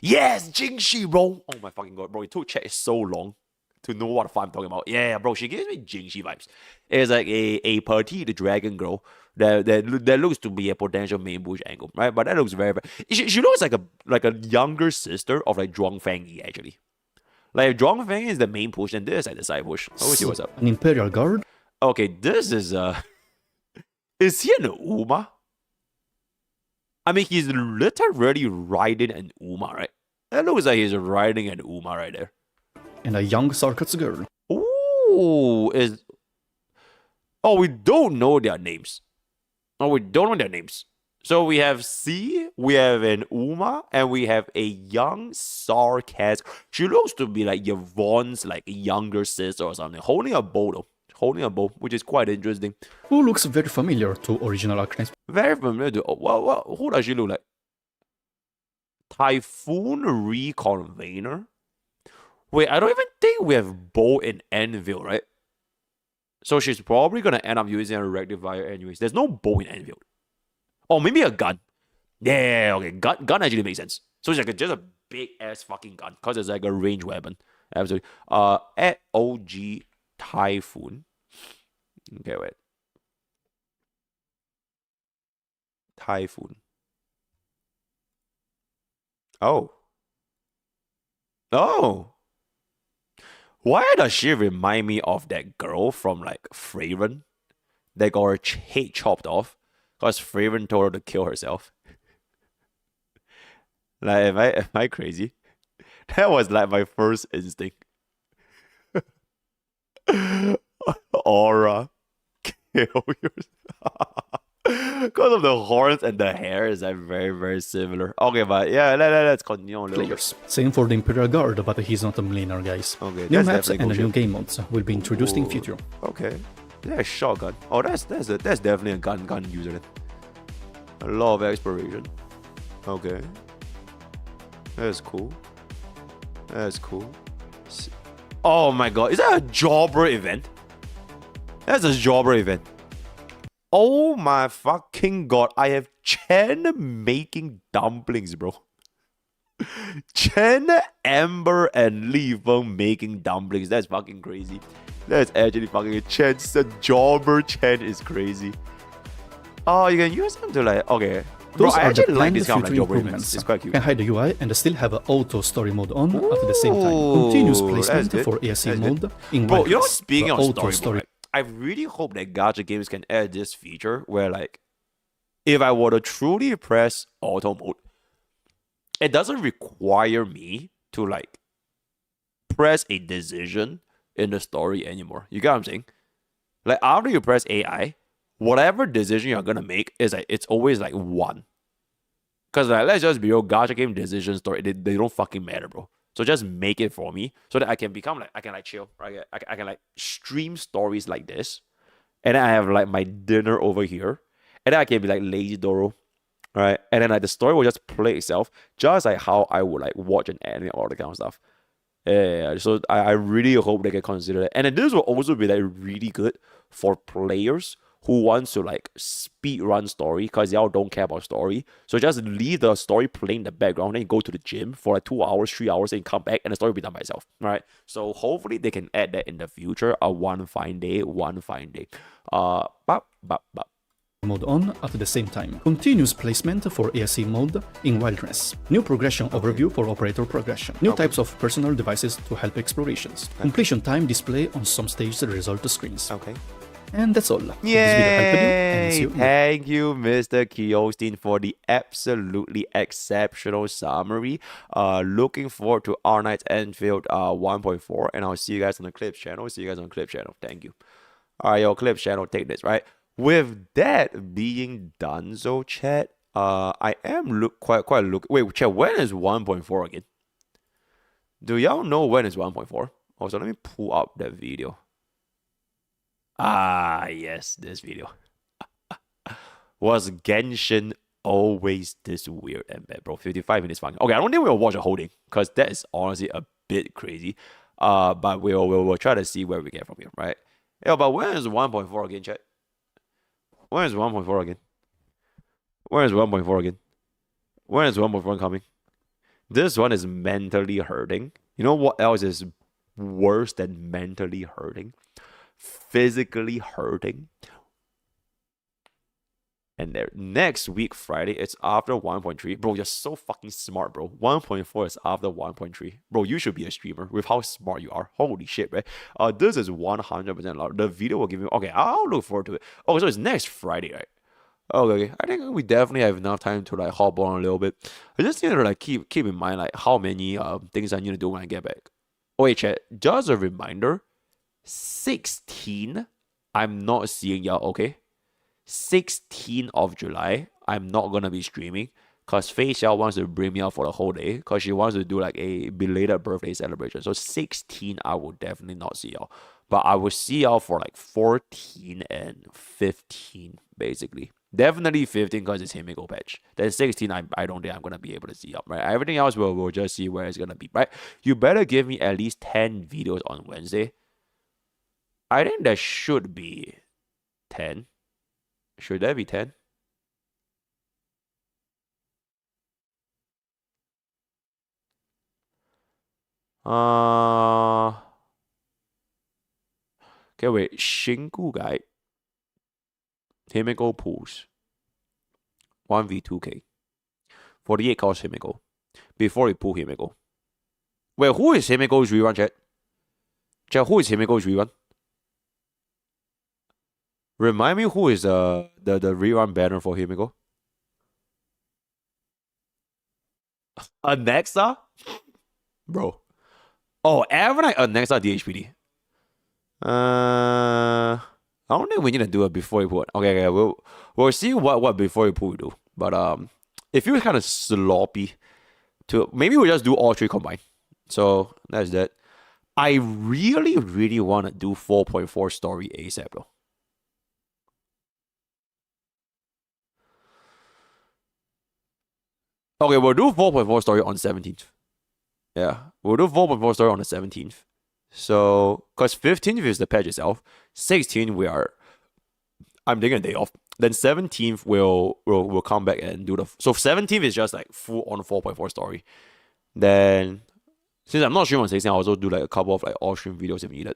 Yes, Jingxi, bro. Oh my fucking god, bro. It took chat so long to know what the fuck I'm talking about. Yeah, bro, she gives me Jingxi vibes. It's like a petite dragon girl that looks to be a potential main bush angle, right? But that looks very. She looks like a younger sister of like Zhuang Fangyi actually. Like if Zhuang Fangyi is the main push, and this is like the side push. Let me see what's up. An Imperial Guard. Okay, this is is he an Uma? I mean, he's literally riding an Uma, right? That looks like he's riding an Uma right there. And a young Sarkat's girl. Ooh, we don't know their names. So we have C, we have an Uma, and we have a young Sarkaz. She looks to be like Yvonne's like younger sister or something, holding a bow though. Which is quite interesting. Who looks very familiar to original Arcanine. Very familiar to, who does she look like? Typhoon Reconvener? Wait, I don't even think we have bow in Anvil, right? So she's probably gonna end up using a rectifier anyways. There's no bow in Anvil. Or maybe a gun. Yeah, okay. Gun actually makes sense. So it's like just a big ass fucking gun. Cause it's like a range weapon. Absolutely. At OG Typhoon. Okay, wait. Typhoon. Oh. Why does she remind me of that girl from like Fraven that got her head chopped off because Fraven told her to kill herself? Like, am I crazy? That was like my first instinct. Aura, kill yourself. Because of the horns and the hair is like very, very similar. Okay, but yeah, let's continue on a little bit. Players. Same for the Imperial Guard, but he's not a Millennial, guys. Okay, New that's maps definitely and cool new shit. game modes will be introduced in future. Okay. Yeah, shotgun. Oh, that's definitely a gun user then. A lot of exploration. Okay. That's cool. That's cool. Oh my god, is that a jobber event? That's a jobber event. Oh my fucking god, I have Chen making dumplings, bro. Chen, Amber, and Li Feng making dumplings. That's fucking crazy. That's actually fucking Chen. The jobber Chen is crazy. Oh, you can use them to like, okay. Bro, Those I are the actually like planned this kind of like future jobber events. improvements. It's quite You cute. can hide the UI and still have an auto story mode on at the same time. Ooh, Continuous that's placement good. for ASC That's mode good. in Bro, Wild you know, West. speaking The of auto story, right? I really hope that gacha games can add this feature where, like, if I were to truly press auto mode, it doesn't require me to, like, press a decision in the story anymore. You get what I'm saying? Like, after you press AI, whatever decision you're gonna make is like, it's always like one. Because, like, let's just be real, gacha game decision story, they don't fucking matter, bro. So just make it for me so that I can become like, I can like chill, right? I can like stream stories like this. And then I have like my dinner over here. And then I can be like lazy Doro, right? And then like the story will just play itself, just like how I would like watch an anime or all that kind of stuff. Yeah. So I really hope they can consider that. And then this will also be like really good for players who wants to like speed run story because y'all don't care about story. So just leave the story playing in the background and go to the gym for like 2 hours, 3 hours, and come back and the story will be done by itself. Right. So hopefully they can add that in the future. One fine day. mode on at the same time. Continuous placement for ASC mode in Wilderness. New progression overview for operator progression. New types of personal devices to help explorations. Completion time display on some stage result screens. Okay. And that's all. Hope this video helped you, and see Yay! you. Thank you, Mr. Kiostin, for the absolutely exceptional summary. Looking forward to our Knights Enfield 1.4, and I'll see you guys on the Clips channel. Thank you. All right, yo, Clips channel, take this, right? With that being done, so chat, I am Wait, chat, when is 1.4 again? Do y'all know when is 1.4? Also, let me pull up that video. Ah, yes, this video. Was Genshin always this weird and bad, bro? 55 minutes fine. Okay, I don't think we'll watch a whole thing because that is honestly a bit crazy. But we'll try to see where we get from here, right? Yeah, but when is 1.4 again, chat? When is 1.4 again? When is 1.4 again? When is 1.4 coming? This one is mentally hurting. You know what else is worse than mentally hurting? Physically hurting. And there, next week, Friday, it's after 1.3. Bro, you're so fucking smart, bro. 1.4 is after 1.3. Bro, you should be a streamer with how smart you are. Holy shit, man. This is 100% loud. The video will give you... Okay, I'll look forward to it. Oh, so it's next Friday, right? Okay. I think we definitely have enough time to like hop on a little bit. I just need to like keep in mind like how many things I need to do when I get back. Oh, wait, chat. Just a reminder. 16, I'm not seeing y'all, okay? 16th of July, I'm not gonna be streaming because Fei Xiao wants to bring me out for the whole day because she wants to do like a belated birthday celebration. So 16, I will definitely not see y'all. But I will see y'all for like 14 and 15, basically. Definitely 15 because it's Himiko patch. Then 16, I don't think I'm gonna be able to see y'all, right? Everything else we'll just see where it's gonna be, right? You better give me at least 10 videos on Wednesday. I think there should be 10. Should there be 10? Okay, wait. Shinku guy. Himiko pools. 1v2k. 48 cost Himiko. Before we pull Himiko. Wait, who is Himiko's rerun, chat? Chat, who is Himiko's rerun? Remind me who is the rerun banner for Himiko? Anexa? Bro. Oh, Avanite Anexa DHPD. I don't think we need to do it before we put. Okay, we'll see what before we put we do. But it feels kind of sloppy. Maybe we just do all three combined. So that's that. I really want to do 4.4 story ASAP though. Okay, we'll do 4.4 story on 17th. Yeah, we'll do 4.4 story on the 17th. So, because 15th is the patch itself. 16th I'm taking a day off. Then 17th we'll come back and do so 17th is just like full on 4.4 story. Then since I'm not streaming on 16th, I'll also do like a couple of like all stream videos if needed.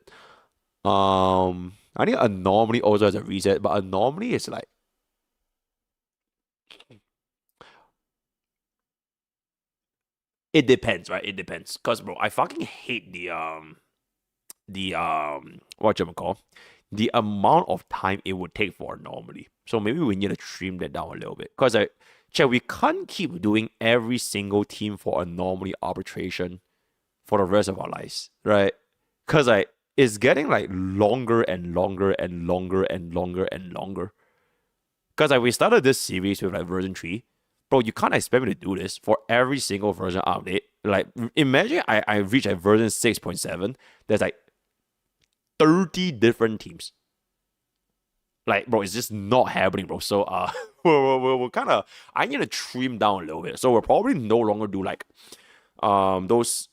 I think Anomaly also has a reset, but Anomaly is like it depends, right? It depends. Cause bro, I fucking hate the whatchamacall, the amount of time it would take for Anomaly. So maybe we need to trim that down a little bit. Cause we can't keep doing every single team for Anomaly arbitration for the rest of our lives, right? Cause it's getting like longer and longer and longer and longer and longer. Cause we started this series with like version 3. Bro, you can't expect me to do this for every single version update. Like, imagine I reach like version 6.7. There's like 30 different teams. Like, bro, it's just not happening, bro. So, we're kind of, I need to trim down a little bit. So, we'll probably no longer do like, those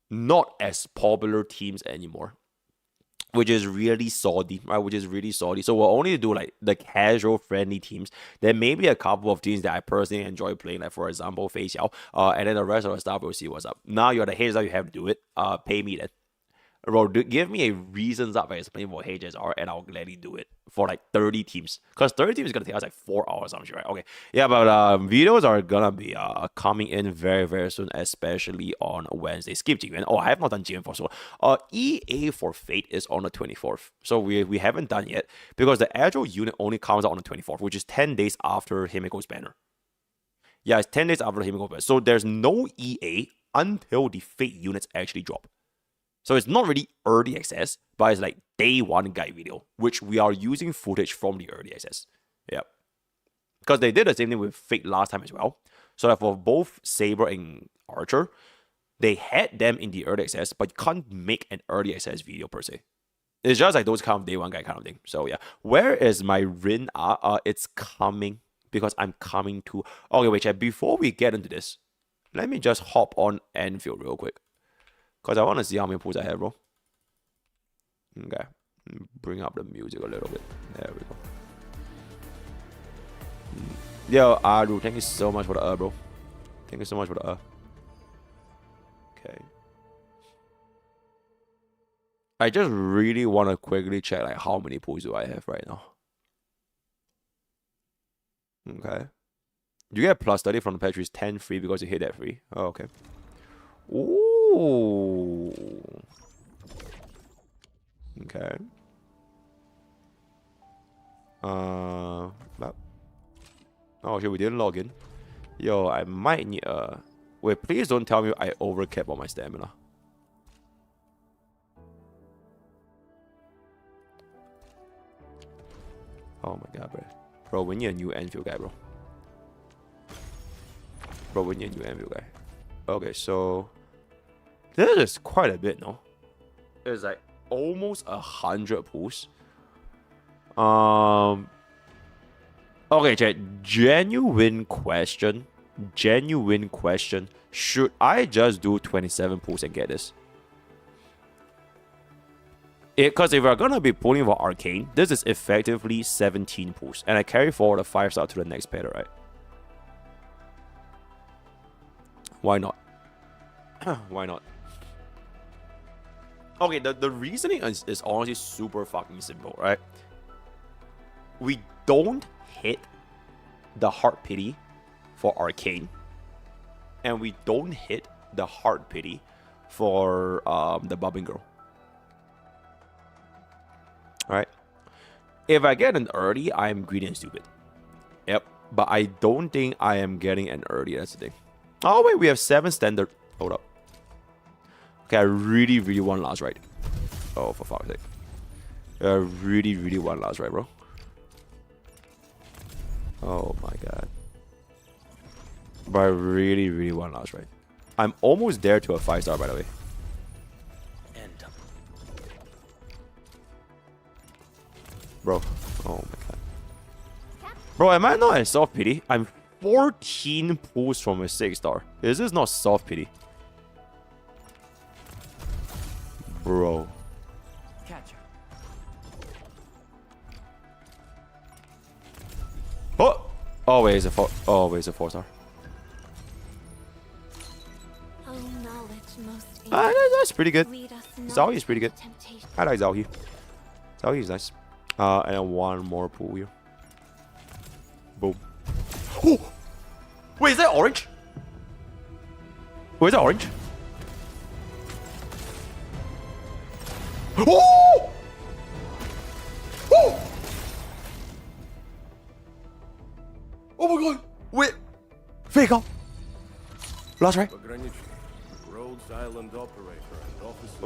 not as popular teams anymore. Which is really salty, right? So we'll only do like the casual friendly teams. There may be a couple of teams that I personally enjoy playing, like for example, Fei Xiao. And then the rest of the stuff, we'll see what's up. Now you're the HSR, you have to do it. Pay me then. Bro, give me a reasons up by explaining for HSR and I'll gladly do it for like 30 teams. Because 30 teams is going to take us like 4 hours, I'm sure, right? Okay. Yeah, but videos are going to be coming in very soon, especially on Wednesday. Skip GM. Oh, I have not done GM for so long. EA for Fate is on the 24th. So we haven't done yet because the actual unit only comes out on the 24th, which is 10 days after Himiko's banner. Yeah, it's 10 days after Himiko's banner. So there's no EA until the Fate units actually drop. So it's not really early access, but it's like day one guide video, which we are using footage from the early access. Yep. Because they did the same thing with Fate last time as well. So that for both Saber and Archer, they had them in the early access, but you can't make an early access video per se. It's just like those kind of day one guide kind of thing. So yeah. Where is my Rin? It's coming because I'm coming to... Okay, wait, chat. Before we get into this, let me just hop on Anfield real quick. Because I want to see how many pulls I have, bro. Okay. Bring up the music a little bit. There we go. Yo, Aru, thank you so much for the bro. Thank you so much for the Okay. I just really want to quickly check like how many pulls do I have right now. Okay. You get plus 30 from the patch is 10 free because you hit that free. Oh, okay. Ooh. Okay. Oh shit, we didn't log in. Yo, I might need wait, please don't tell me I overcapped on my stamina. Oh my god, bro. Bro, we need a new Anfield guy, bro. Bro, we need a new Anfield guy. Okay, so this is quite a bit, no? It's like almost 100 pulls. Okay, chat. Genuine question. Should I just do 27 pulls and get this? Because if we're gonna be pulling for Arcane, this is effectively 17 pulls, and I carry forward a 5-star to the next pair, right? Why not? Why not? Okay, the reasoning is honestly super fucking simple, right? We don't hit the Heart Pity for Arcane, and we don't hit the Heart Pity for the Bubbling Girl. Right? If I get an early, I'm greedy and stupid. Yep. But I don't think I am getting an early, that's the thing. Oh wait, we have 7 standard. Hold up. Okay, I really want last right. Oh, for fuck's sake. Really, really want last right, bro. Oh my god. But I really, really want last right. I'm almost there to a 5-star, by the way. Bro. Oh my god. Bro, am I not at soft pity? I'm 14 pulls from a 6-star. Is this not soft pity? Bro. Oh! Oh wait, it's a 4. Oh wait, it's a 4-star. That's pretty good. Zhao is pretty good. I like Zhao. Zhao is nice. And then one more pool here. Boom. Oh! Wait, is that orange? Wait, is that orange? Oh! Oh! Oh my god! Wait! Fake out! Last right? Rhodes Island operator and officers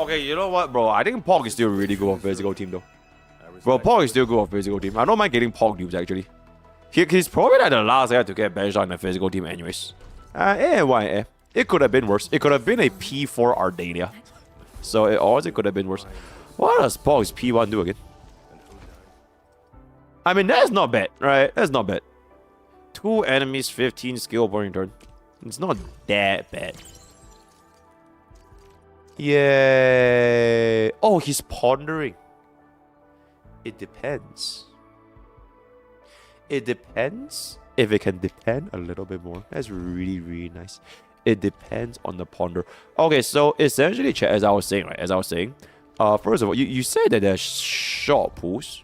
okay, you know what, bro? I think Pokke is still really good on physical team, though. Bro, Pokke is still good on physical team. I don't mind getting Pokke dupes, actually. He's probably like the last guy to get benched on the physical team anyways. It could have been worse. It could have been a P4 Ardania. So it also could have benne worse. What does Pokke's P1 do again? I mean, that's not bad, right? That's not bad. 2 enemies, 15 skill point turn. It's not that bad. Yay. Oh, he's pondering. It depends. It depends if it can depend a little bit more. That's really, really nice. It depends on the ponder. Okay, so essentially, chat, as I was saying, right? As I was saying, first of all, you said that there's short pools.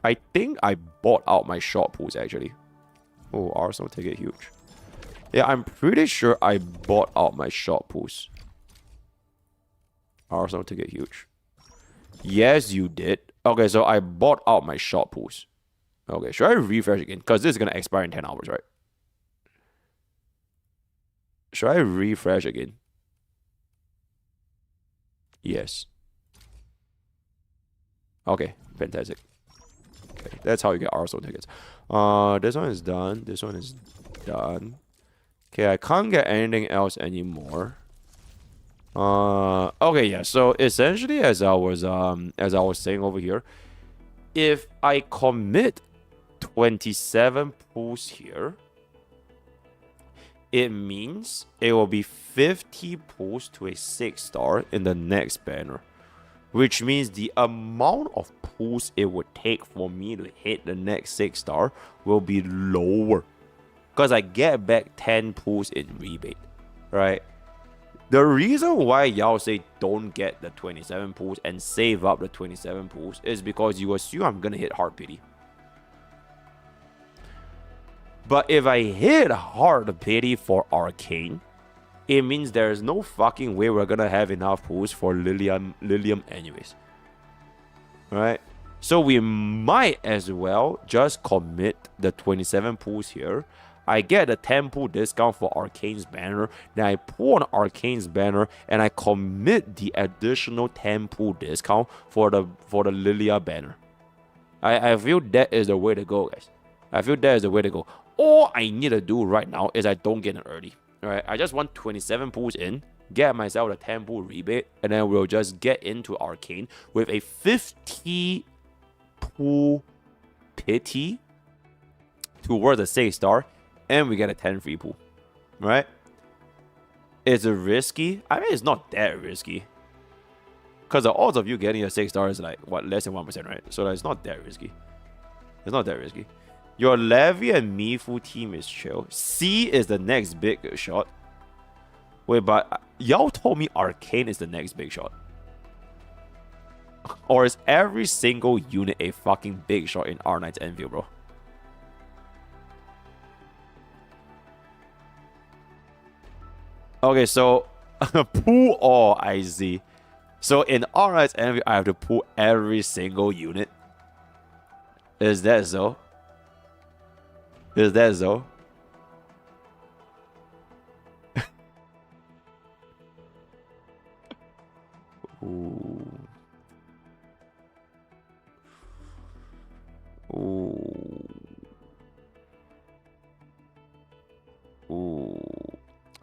I think I bought out my short pools, actually. Oh, Arsenal ticket huge. Yeah, I'm pretty sure I bought out my short pools. Arsenal ticket huge. Yes, you did. Okay, so I bought out my short pools. Okay, should I refresh again? Because this is going to expire in 10 hours, right? Should I refresh again? Yes. Okay, fantastic. Okay, that's how you get Arsenal tickets. This one is done. This one is done. Okay, I can't get anything else anymore. Okay, yeah. So essentially, as I was saying over here, if I commit 27 pools here, it means it will be 50 pools to a 6-star in the next banner. Which means the amount of pools it would take for me to hit the next 6-star will be lower. Because I get back 10 pools in rebate. Right? The reason why y'all say don't get the 27 pools and save up the 27 pools is because you assume I'm going to hit hard pity. But if I hit hard pity for Arcane, it means there's no fucking way we're gonna have enough pools for Lilium anyways. Right? So we might as well just commit the 27 pools here. I get a 10 pool discount for Arcane's banner. Then I pull on Arcane's banner and I commit the additional 10 pool discount for the Lilia banner. I feel that is the way to go, guys. I feel that is the way to go. All I need to do right now is I don't get it early. Alright, I just want 27 pools in, get myself a 10 pool rebate, and then we'll just get into Arcane with a 50 pool pity towards a 6-star, and we get a 10 free pool. Right? Is it risky? I mean, it's not that risky. Because the odds of you getting a 6-star is like, what, less than 1%, right? So it's not that risky. It's not that risky. Your Levy and Mifu team is chill. C is the next big shot. Wait, but y'all told me Arcane is the next big shot. Or is every single unit a fucking big shot in R9's Enfield, bro? Okay, so pull all I see. So in R9's Enfield, I have to pull every single unit. Is that so? Is that so? Ooh. Ooh.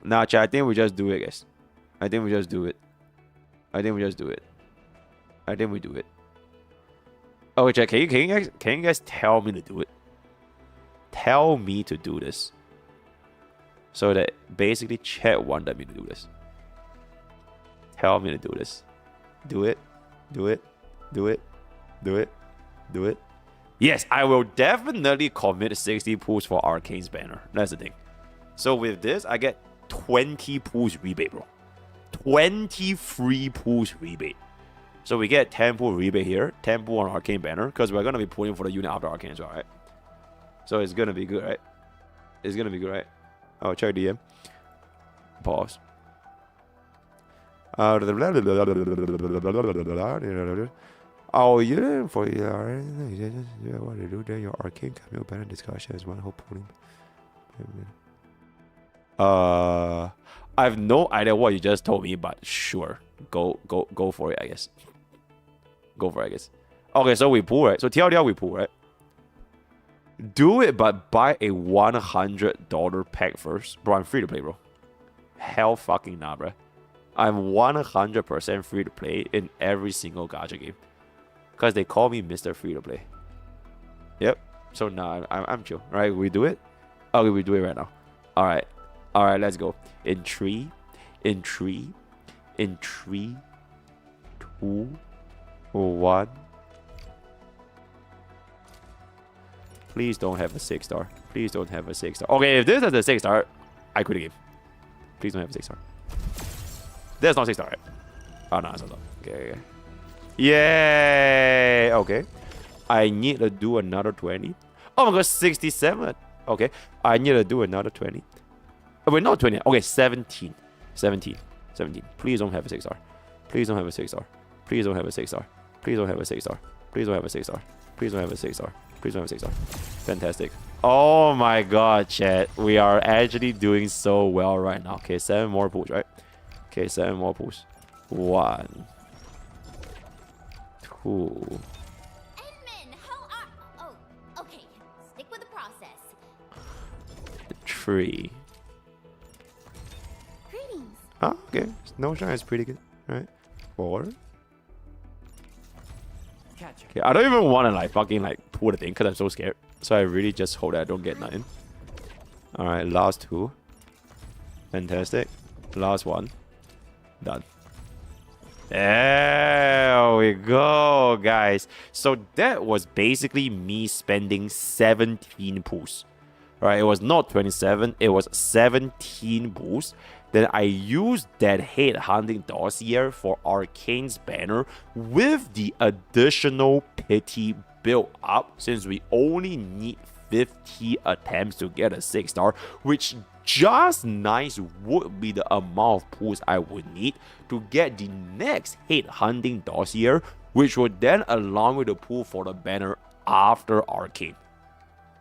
Nah, chat, I think we just do it, guys. I think we just do it. I think we just do it. I think we do it. Oh, chat, can you guys tell me to do it? Tell me to do this. So that basically chat wanted me to do this. Tell me to do this. Do it. Do it. Do it. Do it. Do it. Yes, I will definitely commit 60 pools for Arcane's banner. That's the thing. So with this, I get 20 pools rebate, bro. 20 free pools rebate. So we get 10 pool rebate here, 10 pool on Arcane banner, because we're going to be pulling for the unit after Arcane as well, right? So it's going to be good, right? It's going to be good, right? Oh, check DM. Pause. Oh, yeah, for your what to do there? Your Arcane Camille banner discussion is one whole pulling. I have no idea what you just told me, but sure, go for it, I guess. Go for it, I guess. Okay, so we pull, right? So TLDR we pull, right? Do it, but buy a $100 pack first, bro. I'm free to play, bro. Hell fucking nah, bro. I'm 100% free to play in every single gacha game, cause they call me Mr. Free to Play. Yep. So nah, I'm chill. All right, we do it. Okay, we do it right now. All right, let's go. In 3, 2, 1. Please don't have a 6-star. Please don't have a 6-star. Okay, if this is a 6-star, I quit the game. Please don't have a 6-star. That's not 6-star, right? Oh no, it's not. Okay. Yay! Okay. I need to do another 20. Oh my god, 67. Okay. I need to do another 20. Oh, wait, not 20. Okay, 17. 17. Please don't have a 6-star. Please don't have a 6-star. Please don't have a 6-star. Please don't have a 6-star. Please don't have a 6-star. Please don't have a 6-star. Please don't have a 6-star. Fantastic. Oh my god, chat. We are actually doing so well right now. Okay, 7 more pools, right? Okay, 7 more pools. 1, 2. Edmund, how are... Oh, okay. Stick with the process. 3. Greetings. Oh, okay. No shine is pretty good. Right? 4. Okay, I don't even want to like fucking like pull the thing because I'm so scared. So I really just hope that I don't get nothing. Alright, last 2. Fantastic. Last 1. Done. There we go, guys. So that was basically me spending 17 pools. Right, it was not 27, it was 17 pools. Then I used that hate hunting dossier for Arcane's banner with the additional pity built up, since we only need 50 attempts to get a 6-star, which just nice would be the amount of pools I would need to get the next hate hunting dossier, which would then allow me to pull for the banner after Arcane.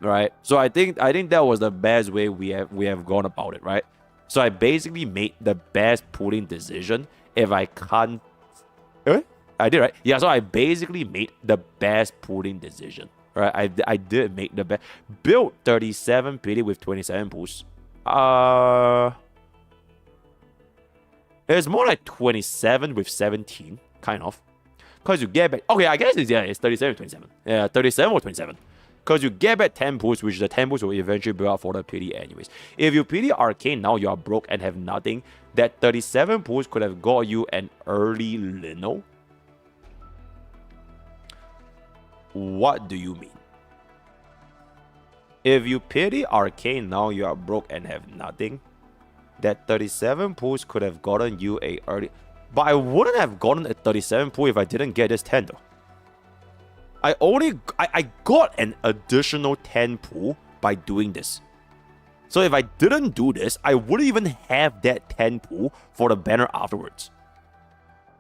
Right, so I think that was the best way we have gone about it, right? So I basically made the best pulling decision. If I can't, I did, right? Yeah, so I basically made the best pulling decision, right? I did make the best. Built 37 pity with 27 pulls. It's more like 27 with 17, kind of, because you get back. Okay, I guess it's 37 27. Yeah, 37 or 27. Because you get back 10 pools, which the 10 pools will eventually build up for the pity anyways. If you pity Arcane now, you are broke and have nothing. That 37 pools could have got you an early Lino. What do you mean? If you pity Arcane now, you are broke and have nothing. That 37 pools could have gotten you a early... But I wouldn't have gotten a 37 pool if I didn't get this 10 though. I got an additional 10 pool by doing this. So if I didn't do this, I wouldn't even have that 10 pool for the banner afterwards.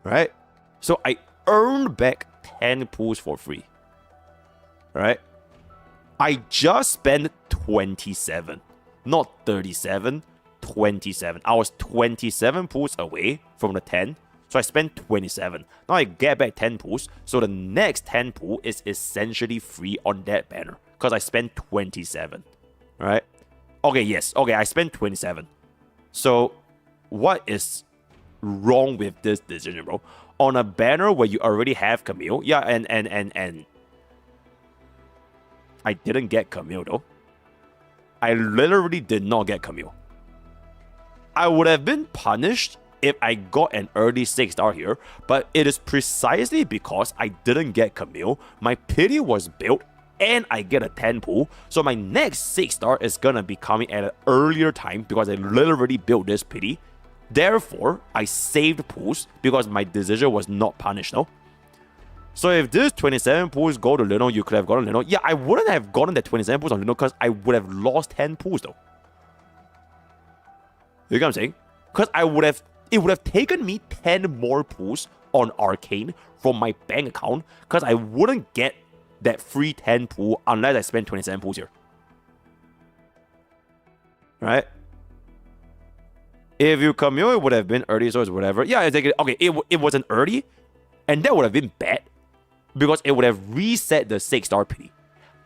Right? So I earned back 10 pools for free. Right? I just spent 27. Not 37, 27. I was 27 pools away from the 10. So I spent 27. Now I get back 10 pools. So the next 10 pool is essentially free on that banner, because I spent 27. Right? Okay, yes. Okay, I spent 27. So, what is wrong with this decision, bro? On a banner where you already have Camille, yeah, and I didn't get Camille though. I literally did not get Camille. I would have been punished if I got an early 6-star here, but it is precisely because I didn't get Camille, my pity was built, and I get a 10 pool, so my next 6-star is gonna be coming at an earlier time because I literally built this pity. Therefore, I saved pools because my decision was not punished, no? So if this 27 pools go to Lino, you could have gotten Lino. Yeah, I wouldn't have gotten that 27 pools on Lino because I would have lost 10 pools though. You get what I'm saying? Because it would have taken me 10 more pools on Arcane from my bank account because I wouldn't get that free 10 pool unless I spend 27 pools here. Right? If you Camille, it would have been early, so it's whatever. Yeah, exactly. Okay, it wasn't early, and that would have been bad because it would have reset the 6-star pity.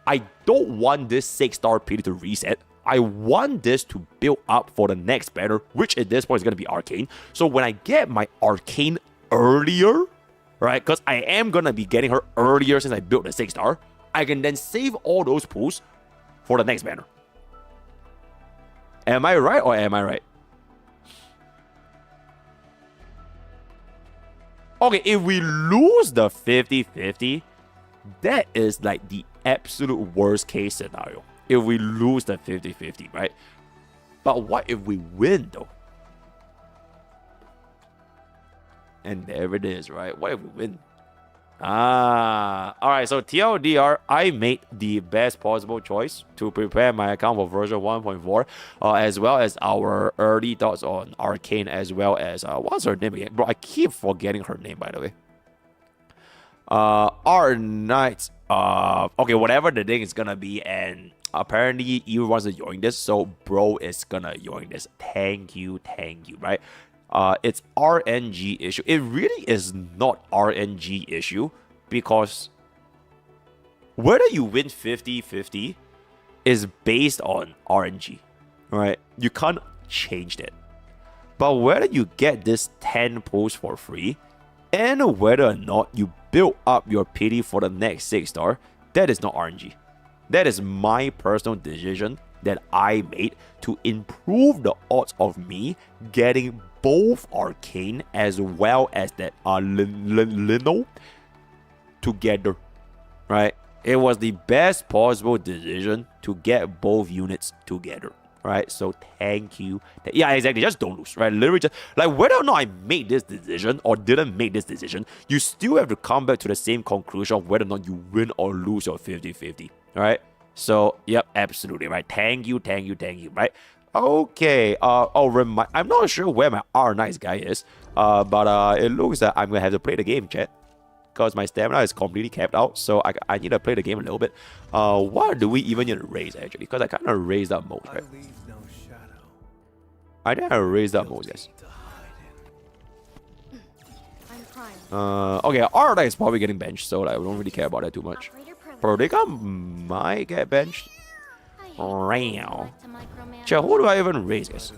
I don't want this 6-star pity to reset. I want this to build up for the next banner, which at this point is going to be Arcane. So when I get my Arcane earlier, right, because I am going to be getting her earlier since I built the 6-star, I can then save all those pools for the next banner. Am I right or am I right? Okay, if we lose the 50-50, that is like the absolute worst case scenario. If we lose the 50-50, right? But what if we win, though? And there it is, right? What if we win? Alright, so TLDR, I made the best possible choice to prepare my account for version 1.4, as well as our early thoughts on Arcane, as well as, what's her name again? Bro, I keep forgetting her name, by the way. Our Knights, okay, whatever the thing is gonna be, and apparently Eve wants to join this, so bro is gonna join this. Thank you, right? It's RNG issue. It really is not RNG issue because whether you win 50-50 is based on RNG, right? You can't change that. But whether you get this 10 pulls for free and whether or not you build up your pity for the next 6-star, that is not RNG. That is my personal decision that I made to improve the odds of me getting both Arcane as well as that Lino together, right? It was the best possible decision to get both units together, right? So thank you. Yeah, exactly. Just don't lose, right? Literally just, like, whether or not I made this decision or didn't make this decision, you still have to come back to the same conclusion of whether or not you win or lose your 50-50, right? So, yep, absolutely, right? Thank you, right? Okay, I'm not sure where my R-Nice guy is, but it looks like I'm gonna have to play the game, chat, because my stamina is completely capped out, so I need to play the game a little bit. What do we even need to raise, actually? Because I kind of raised up most, right? I think I raised up most, guys. Okay, R-Nice is probably getting benched, so like, we don't really care about that too much. Prodega might get benched. Wow. Chat, who do I even raise, guys?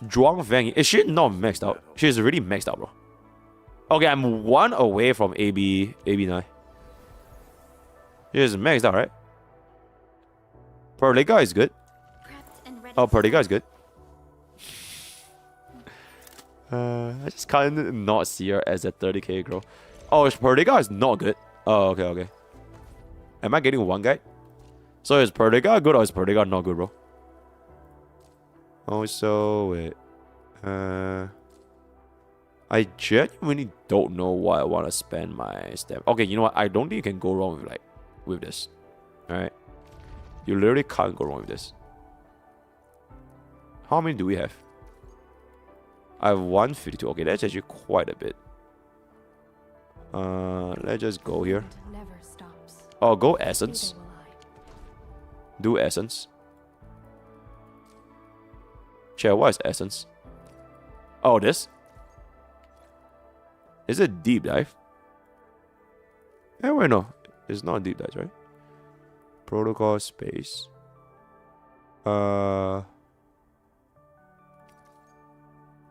Zhuang Feng. Is she not maxed out? She's really maxed out, bro. Okay, I'm 1 away from AB9. She's maxed out, right? Prodega is good. Oh, Prodega is good. I just can't not see her as a 30k girl. Oh, Perdega is not good. Oh, okay. Am I getting one guy? So is Perdega good or is Perdega not good, bro? Also, wait. I genuinely don't know why I want to spend my stamina. Okay, you know what? I don't think you can go wrong with this. Alright? You literally can't go wrong with this. How many do we have? I have 152. Okay, that's actually quite a bit. Let's just go here. Oh, go Essence. Do Essence. Chat, what is Essence? Oh, this? Is it Deep Dive? Eh, wait, no. It's not Deep Dive, right? Protocol Space.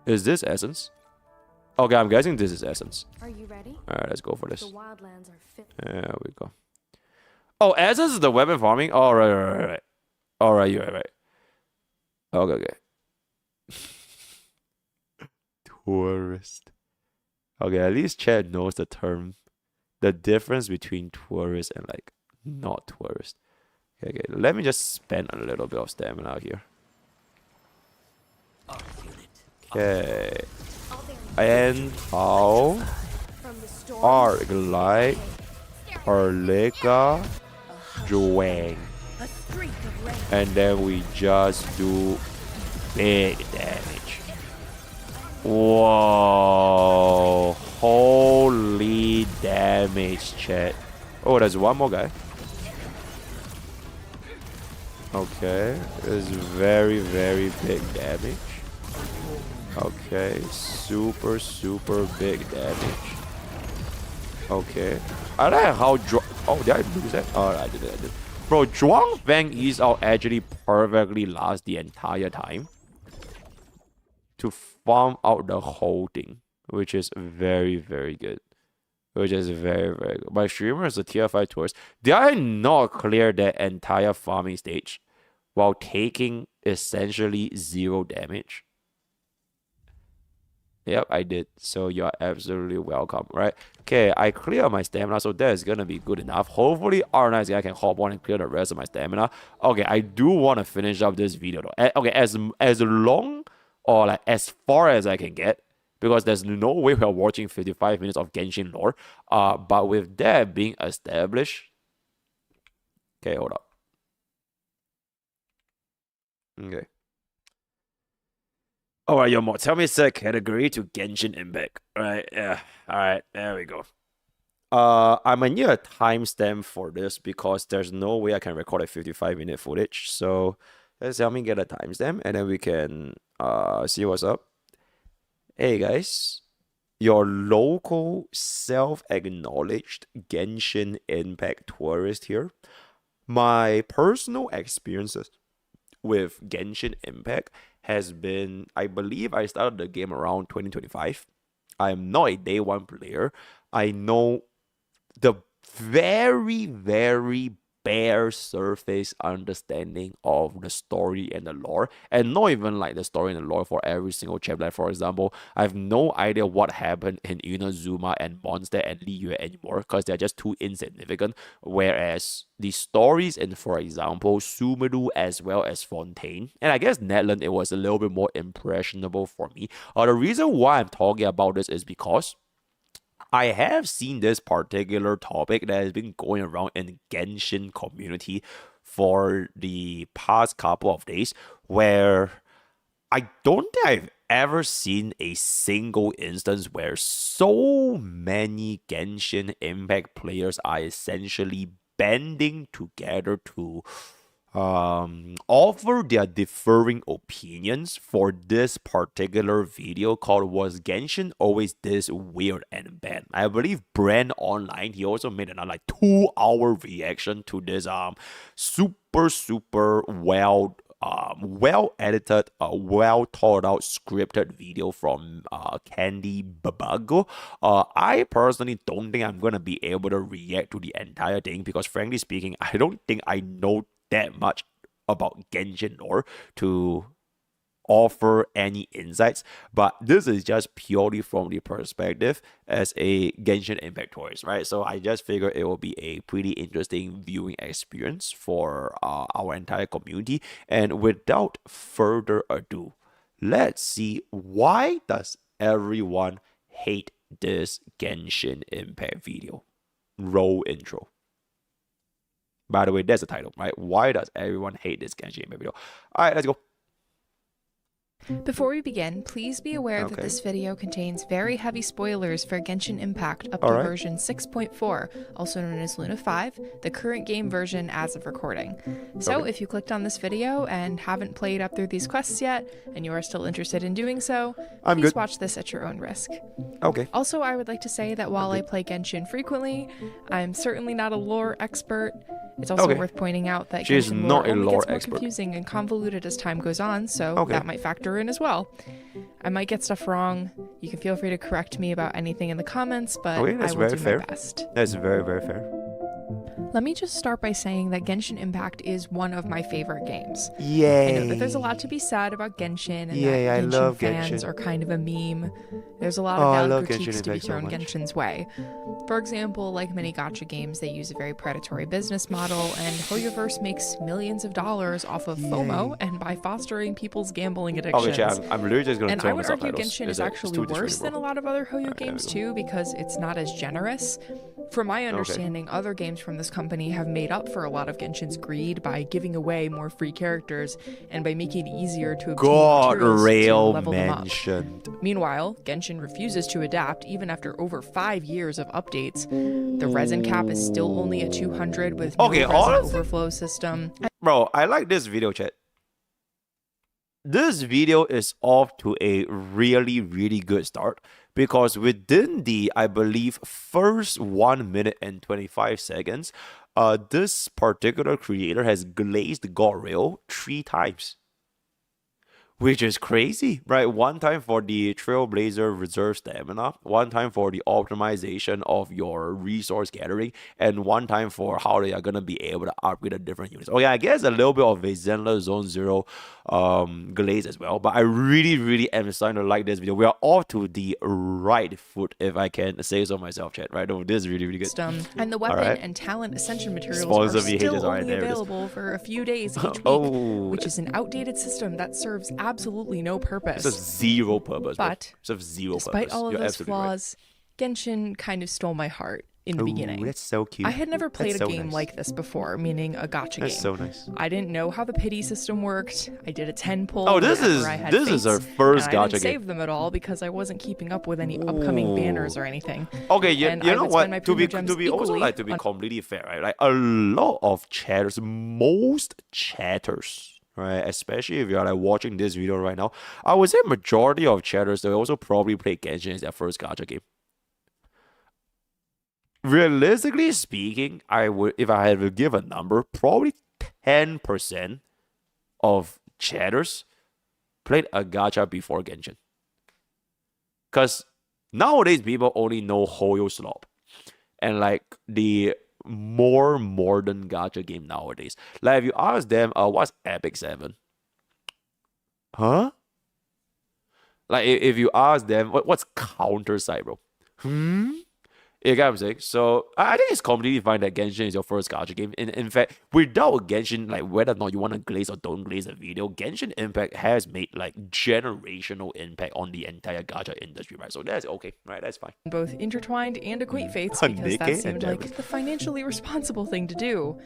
Is this essence? Okay, I'm guessing this is essence. Are you ready? Alright, let's go for this. The wildlands are fit. There we go. Oh, essence is the weapon farming? Oh, right. Alright, you're right. Okay. Tourist. Okay, at least Chad knows the term. The difference between tourist and like not tourist. Okay, let me just spend a little bit of stamina here. Okay. And how Arglite Arleka Joang. And then we just do big damage. Whoa. Holy damage, chat. Oh, there's one more guy. Okay. It's very, very big damage. Okay. Super, super big damage. Okay. I like how... Oh, did I lose that? Oh, I did. Bro, Zhuang Fang is out actually perfectly last the entire time to farm out the whole thing, which is very, very good. Which is very, very good. My streamer is a tier 5 tourist. Did I not clear that entire farming stage while taking essentially 0 damage? Yep, I did. So you're absolutely welcome, right? Okay, I clear my stamina, so that is gonna be good enough. Hopefully, R9 guy can hop on and clear the rest of my stamina. Okay, I do want to finish up this video though. Okay, as long or like as far as I can get, because there's no way we're watching 55 minutes of Genshin lore. But with that being established, okay, hold up. Okay. Alright, Yomo, tell me set category to Genshin Impact. Alright, yeah. Alright, there we go. I might need a timestamp for this because there's no way I can record a 55-minute footage. So let's help me get a timestamp and then we can see what's up. Hey guys, your local self-acknowledged Genshin Impact tourist here. My personal experiences with Genshin Impact has been, I believe I started the game around 2025. I'm not a day one player. I know the very, very bare surface understanding of the story and the lore, and not even like the story and the lore for every single chapter. Like, for example, I have no idea what happened in Inazuma and Monster and Liyue anymore because they're just too insignificant. Whereas the stories in, for example, Sumeru as well as Fontaine, and I guess Netland, it was a little bit more impressionable for me. The reason why I'm talking about this is because I have seen this particular topic that has been going around in the Genshin community for the past couple of days, where I don't think I've ever seen a single instance where so many Genshin Impact players are essentially banding together to offer their differing opinions for this particular video called "Was Genshin Always This Weird and Bad?" I believe Brand Online, he also made another like 2-hour reaction to this super well edited, well thought out scripted video from Candy Babago. I personally don't think I'm gonna be able to react to the entire thing because frankly speaking, I don't think I know that much about Genshin lore to offer any insights, but this is just purely from the perspective as a Genshin Impact tourist, right? So I just figure it will be a pretty interesting viewing experience for our entire community. And without further ado, let's see, why does everyone hate this Genshin Impact video? Roll intro. By the way, that's the title, right? Why does everyone hate this Genshin Impact video? All right, let's go. Before we begin, please be aware that this video contains very heavy spoilers for Genshin Impact up to version 6.4, also known as Luna 5, the current game version as of recording. So if you clicked on this video and haven't played up through these quests yet, and you are still interested in doing so, please watch this at your own risk. Also, I would like to say that while I play Genshin frequently, I'm certainly not a lore expert. It's also worth pointing out that Genshin lore only gets more confusing and convoluted as time goes on, so that might factor in as well. I might get stuff wrong. You can feel free to correct me about anything in the comments, but I will do my best. That's very, very fair. Let me just start by saying that Genshin Impact is one of my favorite games. Yay! I know that there's a lot to be said about Genshin, and that I Genshin love fans Genshin. are kind of a meme. There's a lot of valid critiques Genshin to be Impact so thrown much. Genshin's way. For example, like many gacha games, they use a very predatory business model, and Hoyoverse makes millions of dollars off of FOMO and by fostering people's gambling addictions. I'm literally just going to And turn I would myself argue Genshin is actually worse than a lot of other Hoyo games too, because it's not as generous. From my understanding, other games from this company have made up for a lot of Genshin's greed by giving away more free characters and by making it easier to obtain materials to level them up. Meanwhile, Genshin refuses to adapt even after over 5 years of updates. The resin cap is still only at 200 with no resin overflow system. Bro, I like this video, chat. This video is off to a really, really good start because within the, I believe, first 1 minute and 25 seconds, this particular creator has glazed Goril 3 times. Which is crazy, right? One time for the Trailblazer reserve stamina, one time for the optimization of your resource gathering, and one time for how they are going to be able to upgrade the different units. I guess a little bit of a Zenler Zone 0 glaze as well, but I really, really am starting to like this video. We are off to the right foot, if I can say so myself, chat, right? Oh, this is really, really good. And the weapon and talent ascension materials are still only available for a few days each week, which is an outdated system that serves absolutely no purpose. It's zero purpose, but zero despite purpose. all of those flaws, Genshin kind of stole my heart in the beginning. That's so cute. I had never played a game like this before, meaning a gacha game. That's so nice. I didn't know how the pity system worked. I did a 10 pull. This is our first gacha game. I didn't save them at all because I wasn't keeping up with any upcoming banners or anything. Okay, you know what? To be completely fair, right? Like a lot of chatters, most chatters, right? Especially if you're like watching this video right now, I would say majority of chatters they also probably play Genshin as their first gacha game. Realistically speaking, I would, if I had to give a number, probably 10% of chatters played a gacha before Genshin. Because nowadays people only know Hoyo Slop and like the more modern gacha game nowadays. Like if you ask them, what's Epic 7? Huh? Like if you ask them, what's Counter Side, bro? You get what I'm saying? So I think it's completely fine that Genshin is your first gacha game. In fact, without Genshin, like whether or not you want to glaze or don't glaze a video, Genshin Impact has made like generational impact on the entire gacha industry, right? So that's okay, right? That's fine. Both intertwined and equate fates because that seemed like the financially responsible thing to do.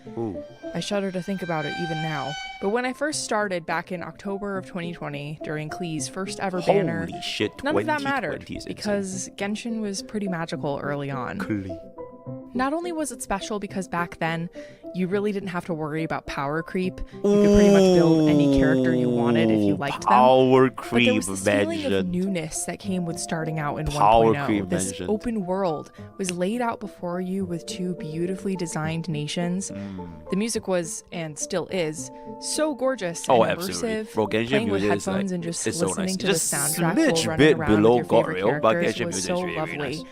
I shudder to think about it even now. But when I first started back in October of 2020 during Klee's first ever banner, holy shit, none of that mattered because Genshin was pretty magical early on. Not only was it special because back then you really didn't have to worry about power creep. You could pretty much build any character you wanted if you liked them. Power But creep, there was this feeling of newness that came with starting out in 1.0. This open world was laid out before you with 2 beautifully designed nations. The music was, and still is, so gorgeous and immersive. Bro, Genshin playing with music is headphones like, and just it's so listening nice. to the Just soundtrack smidge while bit running around below with your favorite Goril, but characters Genshin was music so is really, lovely. really nice.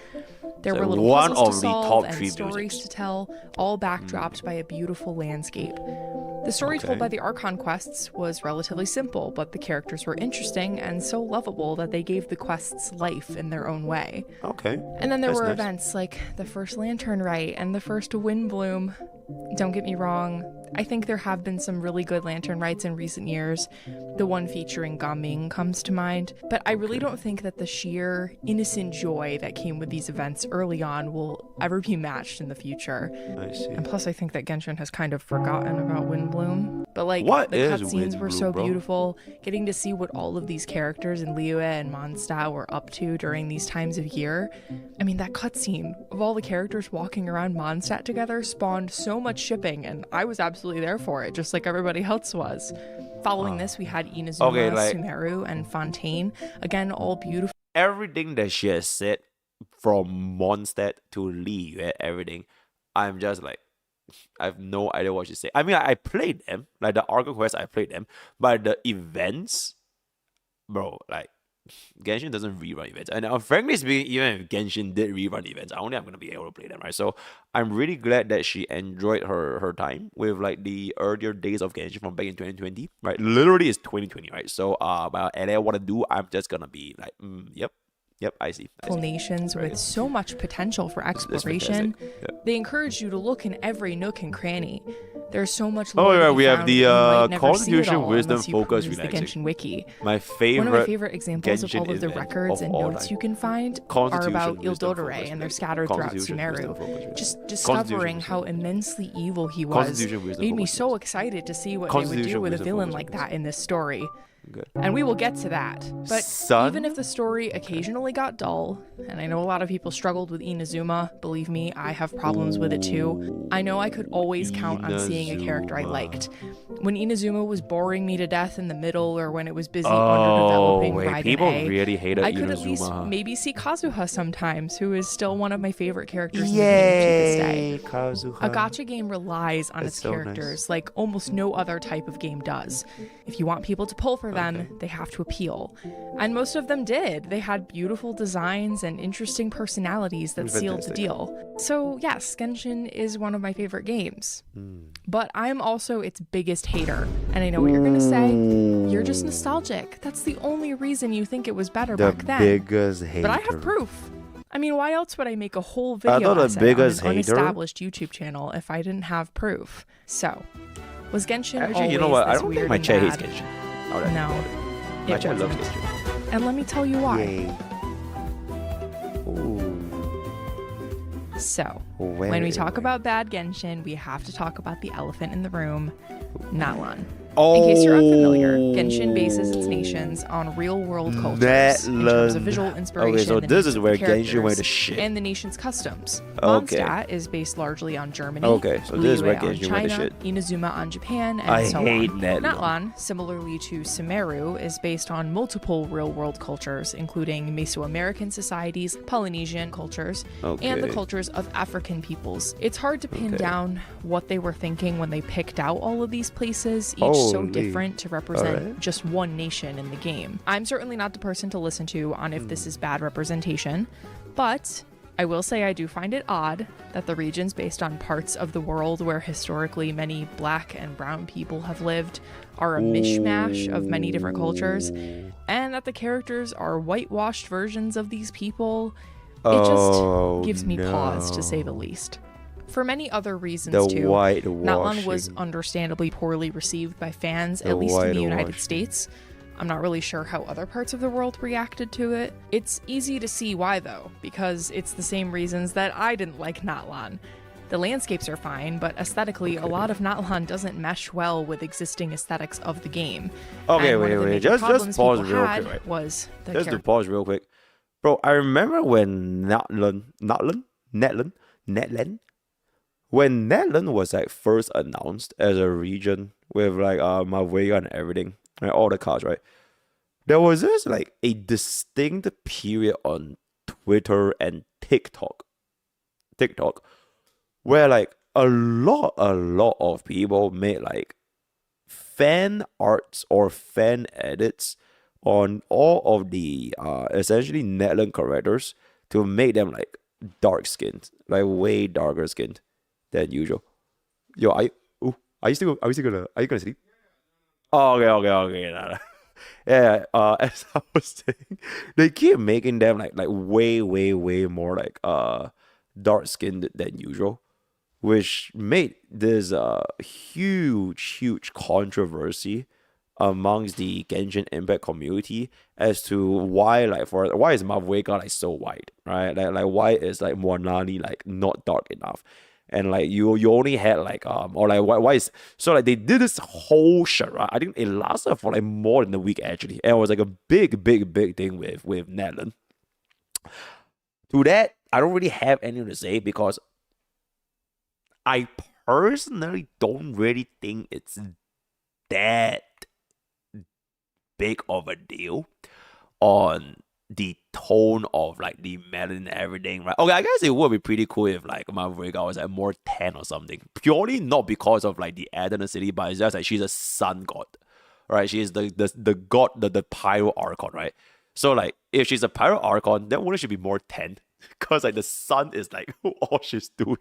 There were It's little one puzzles of to the solve top and 3 stories musics. to tell, all backdropped by a beautiful landscape. The story told by the Archon quests was relatively simple, but the characters were interesting and so lovable that they gave the quests life in their own way. Okay. And then there That's were nice. events like the first Lantern Rite and the first Wind Bloom. Don't get me wrong, I think there have been some really good lantern rights in recent years. The one featuring Gaming comes to mind, but I really don't think that the sheer innocent joy that came with these events early on will ever be matched in the future. I see. And plus I think that Genshin has kind of forgotten about Windbloom. But like, What the is cutscenes were Windbloom, so bro? beautiful, getting to see what all of these characters in Liyue and Mondstadt were up to during these times of year. I mean, that cutscene of all the characters walking around Mondstadt together spawned so much shipping, and I was absolutely there for it, just like everybody else was. Following this, we had Inazuma, Okay, like- Sumeru, and Fontaine. Again, all beautiful. Everything that she has said, from Mondstadt to Liyue, everything, I'm just like, I have no idea what she's saying. I mean, I played them, like the Arca Quest, I played them, but the events, bro, like, Genshin doesn't rerun events. And frankly speaking, even if Genshin did rerun events, I don't think I'm going to be able to play them, right? So I'm really glad that she enjoyed her time with like the earlier days of Genshin from back in 2020, right? Literally it's 2020, right? So but and I want to do, I'm just going to be like, yep, I see. Nations Very with good. so much potential for That's exploration. fantastic. Yeah. They encourage you to look in every nook and cranny. There's so much Oh, lore yeah, to be we have found the, that you might never see it Constitution, all Wisdom, unless you Focus, peruse the Relaxing. Genshin Wiki. My favorite One of my favorite examples of Genshin all of the event records of and all notes time. you can find are Constitution, about Wisdom, Ildodore, Focus, and they're Relaxing. scattered throughout Constitution, Wisdom, Sumeru. Focus, Relaxing. Just Constitution, discovering Wisdom, how Focus. immensely evil he was Constitution, Wisdom, made me Focus, so Relaxing. excited to see what they would do Constitution, with a Wisdom, villain Focus, like Relaxing. that in this story. Good. And we will get to that. But Son? even if the story occasionally got dull, and I know a lot of people struggled with Inazuma, believe me, I have problems with it too. I know I could always count on seeing a character I Inazuma. liked. When Inazuma was boring me to death in the middle, or when it was busy Oh, underdeveloping wait, Raiden people A, really hated I could at least Inazuma, huh? maybe see Kazuha sometimes, who is still one of my favorite characters in the game to this day. Kazuha. A gacha game relies on That's its so nice. characters like almost no other type of game does. If you want people to pull for them, they have to appeal. And most of them did. They had beautiful designs and interesting personalities that sealed the Fantastic. deal. So yes, Genshin is one of my favorite games. Hmm. But I'm also its biggest hater. And I know what you're gonna say. You're just nostalgic. That's the only reason you think it was better The back then. biggest hater. But I have proof. I mean, why else would I make a whole I video thought the essay on an biggest hater- unestablished YouTube channel if I didn't have proof? So, was Genshin Actually, always you know what? I this don't weird think my and chat hates bad? Genshin. Now that I No, think about it. My it chat loves wasn't. Genshin. And let me tell you why. Yay. Ooh. So, Wait, when we wait, talk wait. about bad Genshin, we have to talk about the elephant in the room, Natlan. Oh. In case you're unfamiliar, Genshin bases its nations on real-world cultures in terms of visual inspiration. Okay, so the this names is of where the Genshin went to characters, shit. and the nation's customs. Okay. Mondstadt is based largely on Germany. Okay, so this is where Liyue on Genshin went to China, shit. Inazuma on Japan, and I so hate on. Natlan. Natlan, similarly to Sumeru, is based on multiple real-world cultures, including Mesoamerican societies, Polynesian cultures, and the Okay. cultures of African peoples. It's hard to pin Okay. down what they were thinking when they picked out all of these places, each so Holy. different to represent Alright. just one nation in the game. I'm certainly not the person to listen to on if this is bad representation, but I will say I do find it odd that the regions based on parts of the world where historically many black and brown people have lived are a mishmash of many different cultures, and that the characters are whitewashed versions of these people. It just gives me pause, to say the least. For many other reasons, The too, Natlan was whitewashing. understandably poorly received by fans, The at least in the United whitewashing. States. I'm not really sure how other parts of the world reacted to it. It's easy to see why, though, because it's the same reasons that I didn't like Natlan. The landscapes are fine, but aesthetically, a lot of Natlan doesn't mesh well with existing aesthetics of the game. Okay, And one wait, of the wait. major Just problems pause people real had quick, right? was the Just to character. pause real quick. Bro, I remember when when Netland was like first announced as a region with like Mavega and everything, and all the cards, right? There was this like a distinct period on Twitter and TikTok, where like a lot of people made like fan arts or fan edits on all of the essentially Netland characters to make them like dark skinned, like way darker skinned than usual. Yo, are you gonna sleep? Oh, okay. Nah. Yeah, as I was saying, they keep making them like way more like dark skinned than usual. which made this huge controversy amongst the Genshin Impact community as to why why is MrPokke like so white, right? Like why is like Mornani like not dark enough? And like you only had like or like why is so like they did this whole charade. I think it lasted for like more than a week actually, and it was like a big thing with Netland. To that, I don't really have anything to say because I personally don't really think it's that big of a deal on the tone of like the melon and everything, right? Okay, I guess it would be pretty cool if like MrPokke was like more tan or something. Purely not because of like the ethnicity, but it's just like she's a sun god, right? She is the god, the pyro archon, right? So like if she's a pyro archon, then wouldn't she be more tan? Because like the sun is like all she's doing.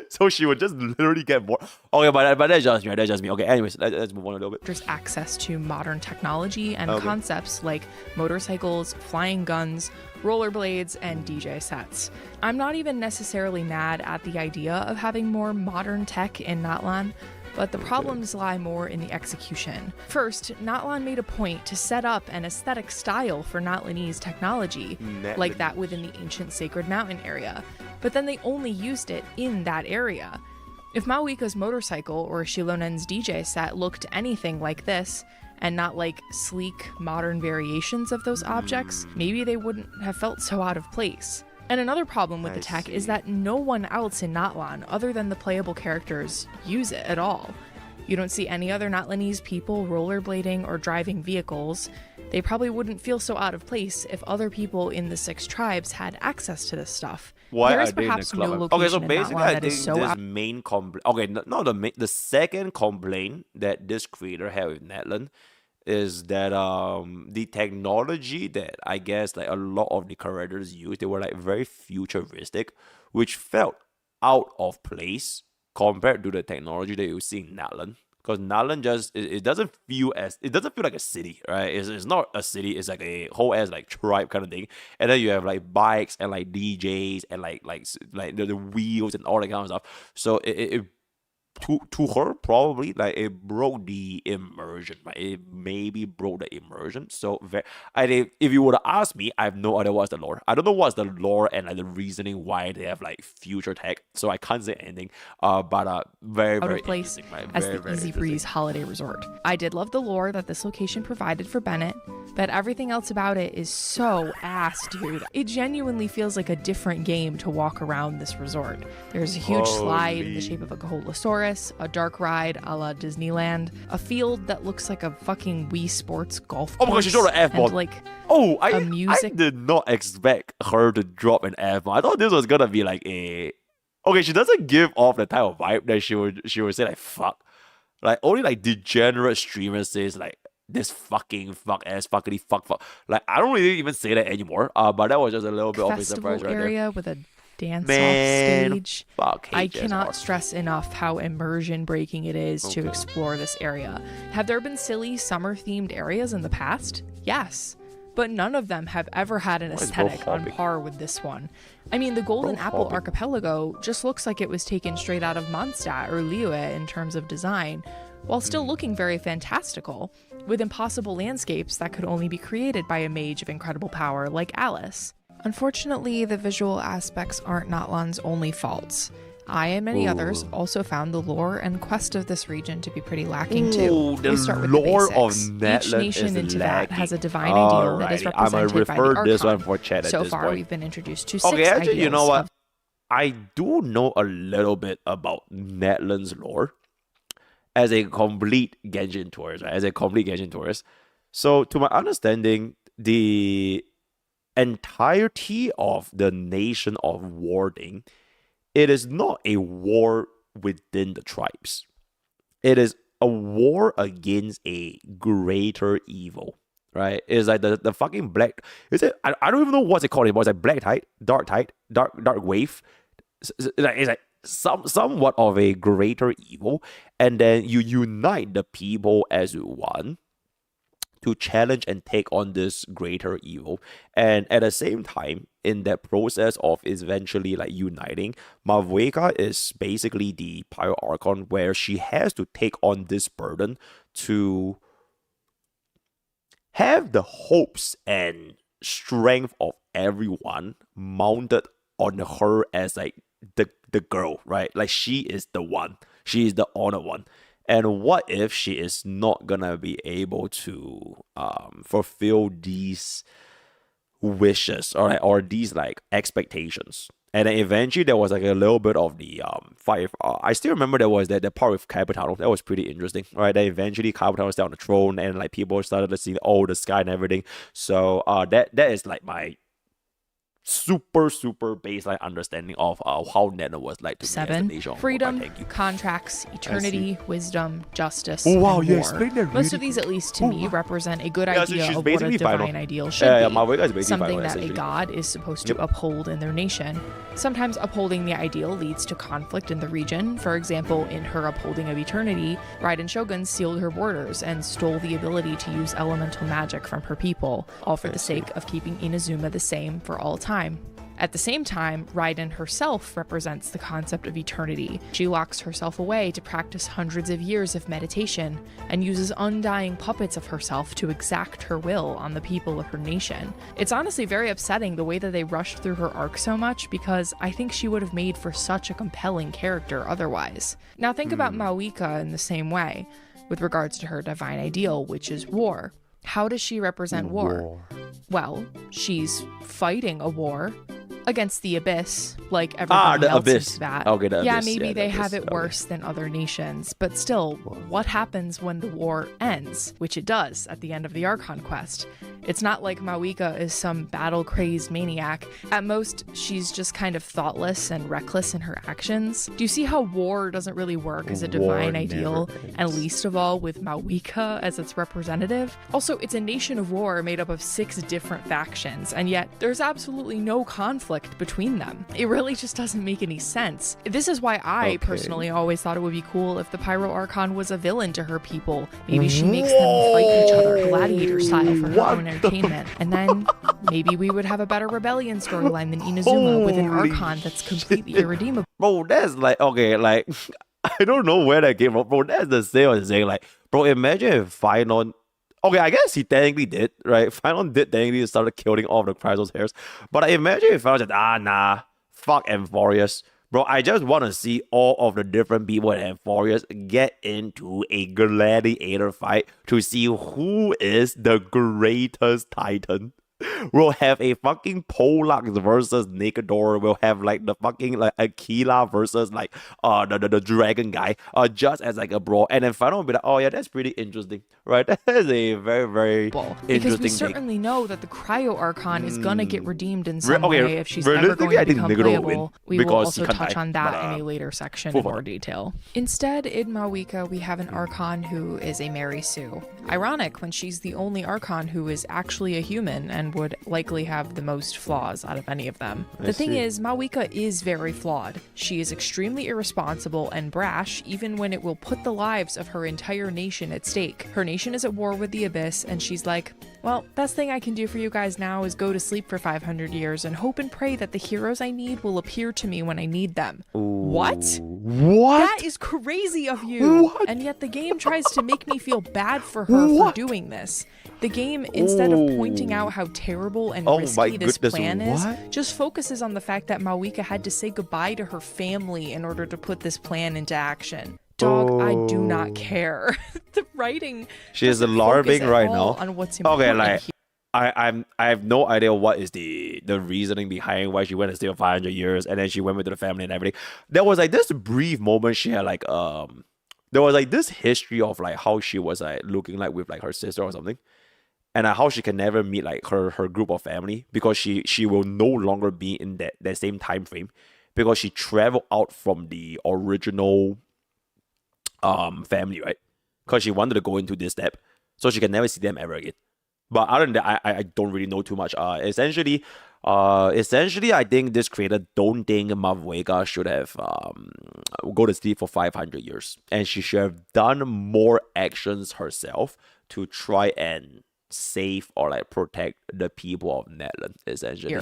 So she would just literally get more. Okay, but that's just me. Right? That's just me. Okay, anyways, let's move on a little bit. There's access to modern technology and concepts like motorcycles, flying guns, rollerblades, and DJ sets. I'm not even necessarily mad at the idea of having more modern tech in Natlan, but the problems lie more in the execution. First, Natlan made a point to set up an aesthetic style for Natlanese technology, like that within the ancient Sacred Mountain area, but then they only used it in that area. If Mawika's motorcycle or Shilonen's DJ set looked anything like this, and not like sleek, modern variations of those objects, maybe they wouldn't have felt so out of place. And another problem with the tech is that no one else in Natlan, other than the playable characters, use it at all. You don't see any other Natlanese people rollerblading or driving vehicles. They probably wouldn't feel so out of place if other people in the 6 tribes had access to this stuff. Why there are is they in the perhaps club? no location Okay, so in basically, Natlan I that think is so this main complaint. Okay, not the second complaint that this creator had with Netland is that the technology that I guess like a lot of the characters used, they were like very futuristic, which felt out of place compared to the technology that you see in Natlan. Because Natlan just it doesn't feel like a city, right? It's not a city. It's like a whole ass like tribe kind of thing. And then you have like bikes and like DJs and like the wheels and all that kind of stuff. So it to her probably like it broke the immersion, right? It maybe broke the immersion. So I think if you would have asked me, I have no idea what's the lore. I don't know what's the lore and like the reasoning why they have like future tech. So I can't say anything. But very out very of place right? as very, the very Easy Breeze holiday resort. I did love the lore that this location provided for Bennett, but everything else about it is so ass, dude. It genuinely feels like a different game to walk around this resort. There's a huge slide in the shape of a Koholosaurus, a dark ride a la Disneyland, a field that looks like a fucking Wii Sports golf course. Oh my gosh, she showed an F-bomb. And like I did not expect her to drop an F-bomb. I thought this was gonna be like a... Okay, she doesn't give off the type of vibe that she would say like fuck. Like only like degenerate streamers says like this fucking fuck ass fuckity fuck. Like I don't really even say that anymore. But that was just a little bit of a surprise right area there. with a dance-off stage. I cannot stress enough how immersion breaking it is to explore this area. Have there been silly summer-themed areas in the past? Yes. But none of them have ever had an aesthetic on par with this one. I mean, the Golden Apple Archipelago just looks like it was taken straight out of Mondstadt or Liyue in terms of design, while still looking very fantastical, with impossible landscapes that could only be created by a mage of incredible power like Alice. Unfortunately, the visual aspects aren't Natlan's only faults. I and many others also found the lore and quest of this region to be pretty lacking too. The We start with lore the of basics. Netland Each nation is in Tibet lacking. has a divine ideal that is Alrighty, I'ma represented by the refer this Archon. one for chat at So this far, point. we've been introduced to 6 Okay, actually, you know ideals what? of I do know a little bit about Netland's lore as a complete Genshin tourist. So, to my understanding, the entirety of the nation of Warding, it is not a war within the tribes. It is a war against a greater evil, right? It's like the fucking black... Is it? I don't even know what's it called anymore. It's like Black Tide, Dark Wave. It's like somewhat of a greater evil, and then you unite the people as one to challenge and take on this greater evil. And at the same time, in that process of eventually like uniting, Mavueka is basically the Pyro Archon, where she has to take on this burden to have the hopes and strength of everyone mounted on her as like the girl, right? Like she is the one. She is the honored one. And what if she is not gonna be able to fulfill these wishes or these like expectations? And then eventually there was like a little bit of the fight. I still remember there was that part with Capitano. That was pretty interesting. Right? Then eventually Capitano was down on the throne and like people started to see the sky and everything. So that is like my super baseline understanding of how Nana was like to 7. me as the Nation. Freedom, Thank you. contracts, eternity, wisdom, justice, Oh, wow, and you war. explained that Most really of these, at least to Oh, me, wow. represent a good Yeah, so idea she's of what a basically divine final. ideal should Yeah, be. Mavueka is basically Something final, that a essentially. god is supposed to Yep. uphold in their nation. Sometimes upholding the ideal leads to conflict in the region. For example, in her upholding of eternity, Raiden Shogun sealed her borders and stole the ability to use elemental magic from her people, all for the sake of keeping Inazuma the same for all time. At the same time, Raiden herself represents the concept of eternity. She locks herself away to practice hundreds of years of meditation and uses undying puppets of herself to exact her will on the people of her nation. It's honestly very upsetting the way that they rushed through her arc so much, because I think she would have made for such a compelling character otherwise. Now think about Mavueka in the same way, with regards to her divine ideal, which is war. How does she represent war? Well, she's fighting a war against the Abyss, like everybody the else Abyss. is that. Okay, the yeah, Abyss. maybe Yeah, the they have Abyss. it worse than other nations, but still, what happens when the war ends? Which it does at the end of the Archon quest. It's not like Mavueka is some battle-crazed maniac. At most, she's just kind of thoughtless and reckless in her actions. Do you see how war doesn't really work as a divine ideal, and least of all with Mavueka as its representative? Also, it's a nation of war made up of 6 different factions, and yet there's absolutely no conflict between them. It really just doesn't make any sense. This is why I personally always thought it would be cool if the Pyro Archon was a villain to her people. Maybe she makes them fight each other gladiator style for her own entertainment, and then maybe we would have a better rebellion storyline than Inazuma with an Holy Archon that's completely irredeemable. Bro, that's like, okay, like, I don't know where that came from, bro. That's the same as saying, like, bro, imagine if Finon. Okay, I guess he technically did, right? Finon did technically started killing all of the Chrysos hairs. But I imagine if Finon said, nah, fuck Amphorius. Bro, I just want to see all of the different people at Amphorius get into a gladiator fight to see who is the greatest Titan. We'll have a fucking Polak versus Nikodor. We'll have like the fucking like Aquila versus like the dragon guy. Just as like a brawl. And then final will be like, oh yeah, that's pretty interesting. Right? That is a very Because interesting we take. certainly know that the Cryo Archon is gonna get redeemed in some okay, way if she's ever realistically, going I to think become Nikodor will win, playable. We will because also he can't touch die, on that but, in a later section full in more fun. detail. Instead, in Mavueka, we have an Archon who is a Mary Sue. Ironic when she's the only Archon who is actually a human and would likely have the most flaws out of any of them. The thing is, Mavueka is very flawed. She is extremely irresponsible and brash, even when it will put the lives of her entire nation at stake. Her nation is at war with the Abyss, and she's like, well, best thing I can do for you guys now is go to sleep for 500 years and hope and pray that the heroes I need will appear to me when I need them. What? What? That is crazy of you. What? And yet the game tries to make me feel bad for her for doing this. The game, instead of pointing out how terrible and Oh my risky this goodness, plan is, what? just focuses on the fact that Mavueka had to say goodbye to her family in order to put this plan into action. Dog, I do not care. The writing She is doesn't focus larving at right all now. on what's Okay, important like here. I have no idea what is the reasoning behind why she went to stay for 500 years and then she went with the family and everything. There was like this brief moment she had like there was like this history of like how she was like looking like with like her sister or something. And how she can never meet like her group of family because she will no longer be in that same time frame because she traveled out from the original family, right? Because she wanted to go into this step, so she can never see them ever again. But other than that, I don't really know too much. Essentially, I think this creator don't think Mavueka should have go to sleep for 500 years, and she should have done more actions herself to try and save or like protect the people of Netland, essentially.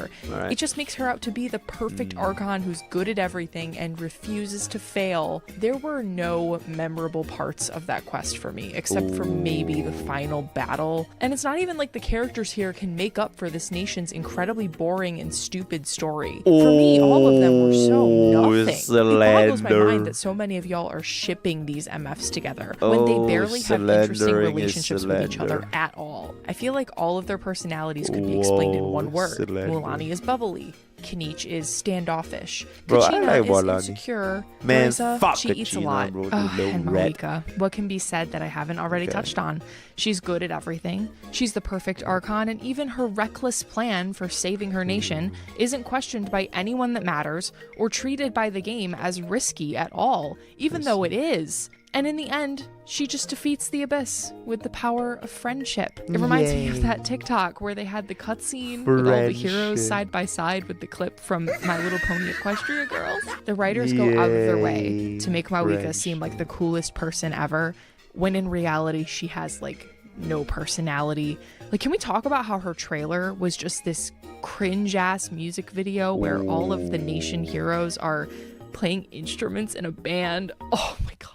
It just makes her out to be the perfect Archon who's good at everything and refuses to fail. There were no memorable parts of that quest for me, except for maybe the final battle. And it's not even like the characters here can make up for this nation's incredibly boring and stupid story. For me, all of them were so nothing. It boggles my mind that so many of y'all are shipping these MFs together when they barely have interesting relationships with each other at all. I feel like all of their personalities could be explained in one word. Mualani is bubbly. Kaniche is standoffish. Kachina is insecure. Marisa, fuck she eats a lot. bro, And Mawika. What can be said that I haven't already touched on? She's good at everything. She's the perfect Archon, and even her reckless plan for saving her nation isn't questioned by anyone that matters or treated by the game as risky at all, even though it is. And in the end, she just defeats the Abyss with the power of friendship. It reminds me of that TikTok where they had the cutscene with all the heroes side by side with the clip from My Little Pony Equestria Girls. The writers go out of their way to make Mawika seem like the coolest person ever, when in reality she has like no personality. Like, can we talk about how her trailer was just this cringe ass music video where all of the nation heroes are playing instruments in a band? Oh my god.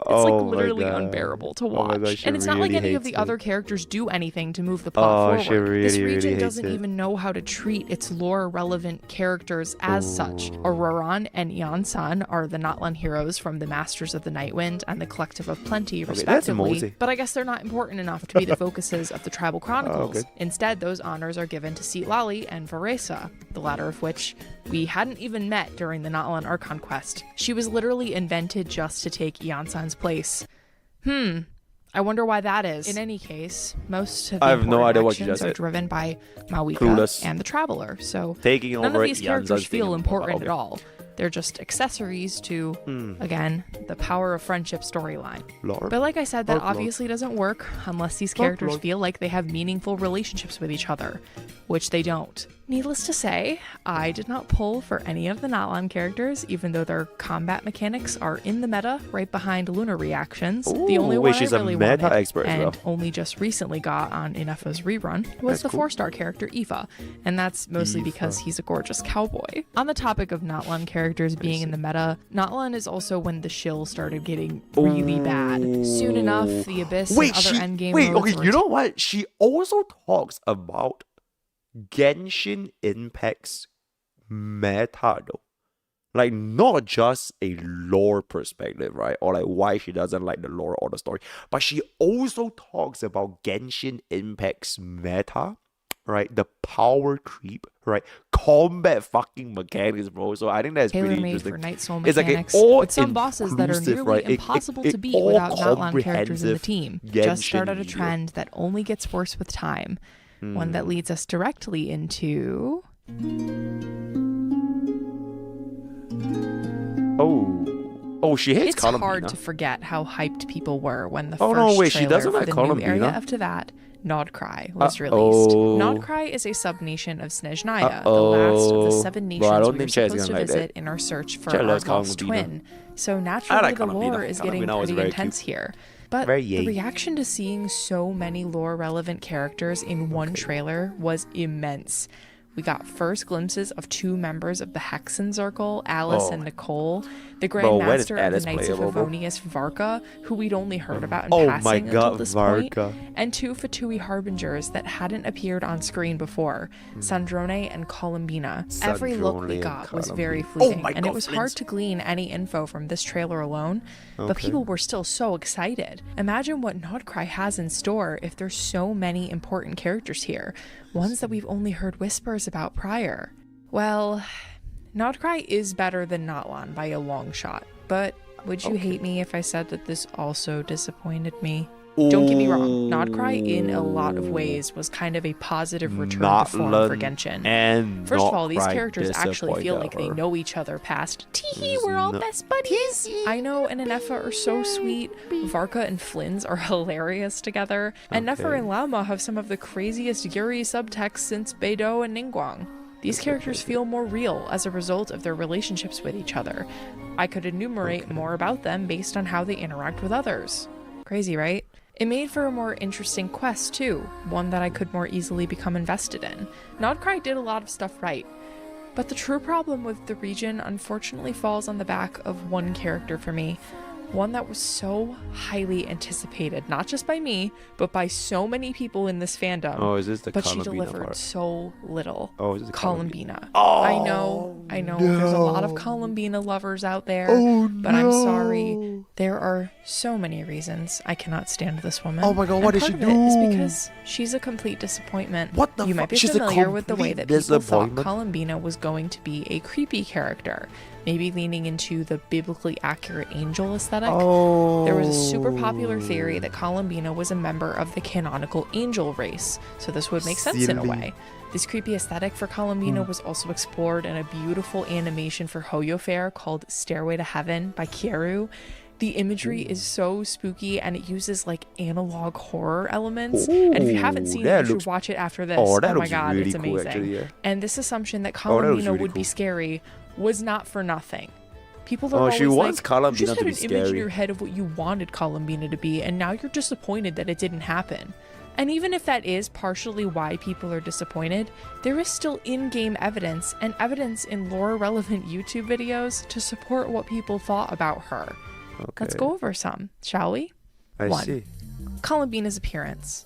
It's like literally unbearable to watch. God, and it's not like any of the other characters do anything to move the plot forward. This region doesn't even know how to treat its lore relevant characters as such. Auroran and Ian-san are the Natlan heroes from the Masters of the Nightwind and the Collective of Plenty, respectively. But I guess they're not important enough to be the focuses of the Tribal Chronicles. Instead, those honors are given to Citlali and Varesa, the latter of which we hadn't even met during the Natlan Archon quest. She was literally invented just to take Ian-san's place. I wonder why that is. In any case, most of the actions are driven by Mawika and the Traveler, so none of these characters feel important at all. They're just accessories to, again, the power of friendship storyline. But like I said, that obviously doesn't work unless these characters feel like they have meaningful relationships with each other, which they don't. Needless to say, I did not pull for any of the Natlan characters, even though their combat mechanics are in the meta, right behind lunar reactions. The only one I really wanted, and only just recently got on Inefa's rerun, was the 4-star character Aoife, and that's mostly because he's a gorgeous cowboy. On the topic of Natlan characters being in the meta, Natlan is also when the shill started getting really bad. Soon enough, the Abyss and other endgame modes you know what? She also talks about Genshin Impact's meta though. Like, not just a lore perspective, right? Or like why she doesn't like the lore or the story. But she also talks about Genshin Impact's meta, right? The power creep, right? Combat fucking mechanics, bro. So I think that's pretty interesting. For Night Soul mechanics, with some bosses that are nearly impossible to beat without Natlan characters in the team. Just started a trend that only gets worse with time. One that leads us directly into... she hates It's Columbina. hard to forget how hyped people were when the first trailer for the new area after that, Nodcry, was released. Nodcry is a sub-nation of Snezhnaya, the last of the 7 nations we were supposed to visit in our search for our lost twin. So naturally the lore is getting pretty intense here. But the reaction to seeing so many lore-relevant characters in one trailer was immense. We got first glimpses of 2 members of the Hexen Circle, Alice and Nicole, the Grand Master of the Knights of Favonius, Varka, who we'd only heard about in passing until this point, and 2 Fatui Harbingers that hadn't appeared on screen before, Sandrone and Columbina. Every look we got was very fleeting, and it was hard to glean any info from this trailer alone, but people were still so excited. Imagine what Nodcry has in store if there's so many important characters here, ones that we've only heard whispers about prior. Well, Nodcry is better than Natlan by a long shot, but would you hate me if I said that this also disappointed me? Don't get me wrong, Nodcry in a lot of ways was kind of a positive return to form for Genshin. First of all, these characters actually feel like they know each other past teehee, we're all best buddies. Aino and Inefa are so sweet, Varka and Flynn's are hilarious together, and Nefer and Lauma have some of the craziest Yuri subtext since Beidou and Ningguang. These characters feel more real as a result of their relationships with each other. I could enumerate more about them based on how they interact with others. Crazy, right? It made for a more interesting quest too, one that I could more easily become invested in. Nodcry did a lot of stuff right, but the true problem with the region unfortunately falls on the back of one character for me. One that was so highly anticipated, not just by me, but by so many people in this fandom. Oh, is this the but she Columbina delivered part? so little. Oh, is this the Columbina. Oh, I know. There's a lot of Columbina lovers out there, but I'm sorry. There are so many reasons I cannot stand this woman. Oh my god, what did she do? Part of it is because she's a complete disappointment. What the You might fuck? be She's a familiar with the way that people thought disappointment? Columbina was going to be a creepy character, maybe leaning into the biblically accurate angel aesthetic. Oh. There was a super popular theory that Columbina was a member of the canonical angel race, so this would make sense in a way. This creepy aesthetic for Columbina was also explored in a beautiful animation for Hoyo Fair called Stairway to Heaven by Kieru. The imagery is so spooky and it uses like analog horror elements. And if you haven't seen it, you should watch it after this. Oh, that my looks god, really it's cool, amazing. actually, yeah. And this assumption that that looks Columbina really would be cool. scary was not for nothing. People are Oh, always she wants like, Columbina you just to had be an image in scary. your head of what you wanted Columbina to be, and now you're disappointed that it didn't happen. And even if that is partially why people are disappointed, there is still in-game evidence and evidence in lore-relevant YouTube videos to support what people thought about her. Okay. Let's go over some, shall we? I 1. see. Columbina's appearance.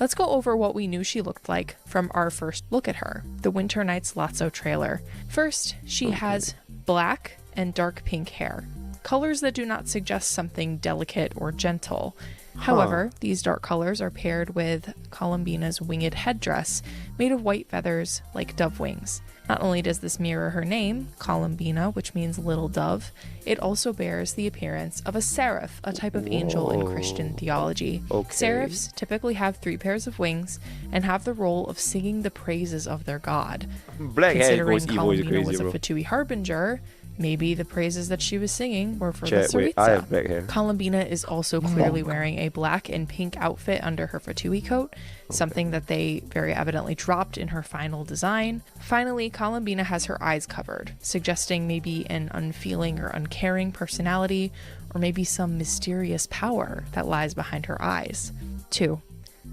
Let's go over what we knew she looked like from our first look at her, the Winter Nights Lotso trailer. First, she has black and dark pink hair, colors that do not suggest something delicate or gentle. However, these dark colors are paired with Columbina's winged headdress, made of white feathers like dove wings. Not only does this mirror her name, Columbina, which means little dove, it also bears the appearance of a seraph, a type of angel in Christian theology. Okay. Seraphs typically have 3 pairs of wings and have the role of singing the praises of their god. Black hair Considering goes evil is Columbina crazy, was a bro. Fatui harbinger, maybe the praises that she was singing were for Chat, the wait, Tsaritsa. I have black hair. Columbina is also clearly wearing a black and pink outfit under her Fatui coat, something that they very evidently dropped in her final design. Finally, Columbina has her eyes covered, suggesting maybe an unfeeling or uncaring personality, or maybe some mysterious power that lies behind her eyes. 2.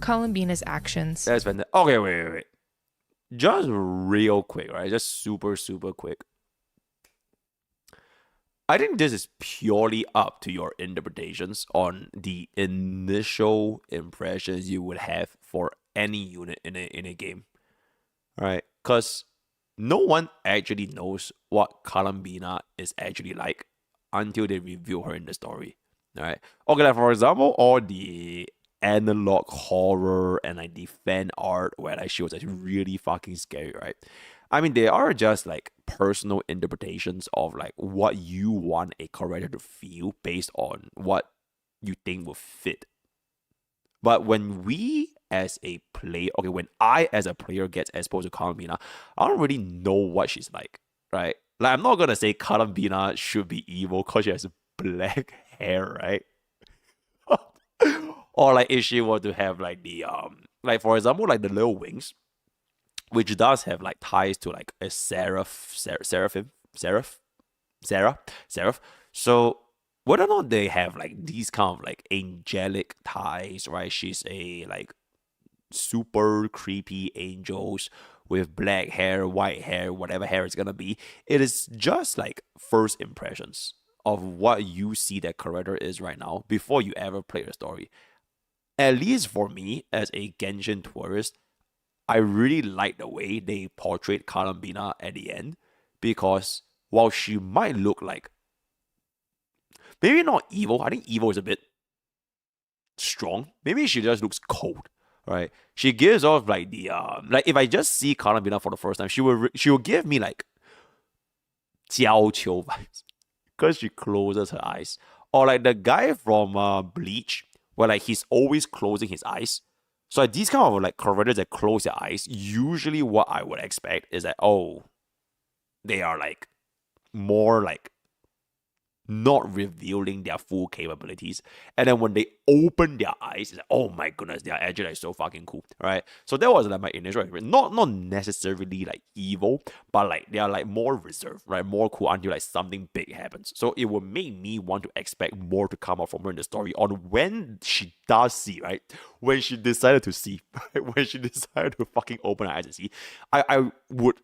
Columbina's actions. That's fantastic. Okay, wait. Just real quick, right? Just super quick. I think this is purely up to your interpretations on the initial impressions you would have for any unit in a game, right? Because no one actually knows what Columbina is actually like until they reveal her in the story, right? Okay, like for example, all the analog horror and like the fan art where like she was like really fucking scary, right? I mean, they are just like personal interpretations of like what you want a character to feel based on what you think will fit. But when we as a player, okay, when I as a player gets exposed to Columbina, I don't really know what she's like, right? Like, I'm not gonna say Columbina should be evil because she has black hair, right? Or like if she were to have like the like for example like the little wings, which does have like ties to like a seraph. So whether or not they have like these kind of like angelic ties, right? She's a like super creepy angels with black hair, white hair, whatever hair it's gonna be. It is just like first impressions of what you see that character is right now before you ever play the story. At least for me, as a Genshin tourist, I really like the way they portrayed Columbina at the end, because while she might look like maybe not evil, I think evil is a bit strong. Maybe she just looks cold, right? She gives off like the like if I just see Columbina for the first time, she will give me like Jiao Qiu vibes because she closes her eyes, or like the guy from Bleach, where like he's always closing his eyes. So like, these kind of like characters that close their eyes, usually what I would expect is that, oh, they are like more like not revealing their full capabilities. And then when they open their eyes, it's like, oh my goodness, they're actually like so fucking cool, right? So that was like my initial experience. Not necessarily like evil, but like they are like more reserved, right? More cool until like something big happens. So it would make me want to expect more to come out from her in the story on when she does see, right? When she decided to see, right? When she decided to fucking open her eyes and see, I would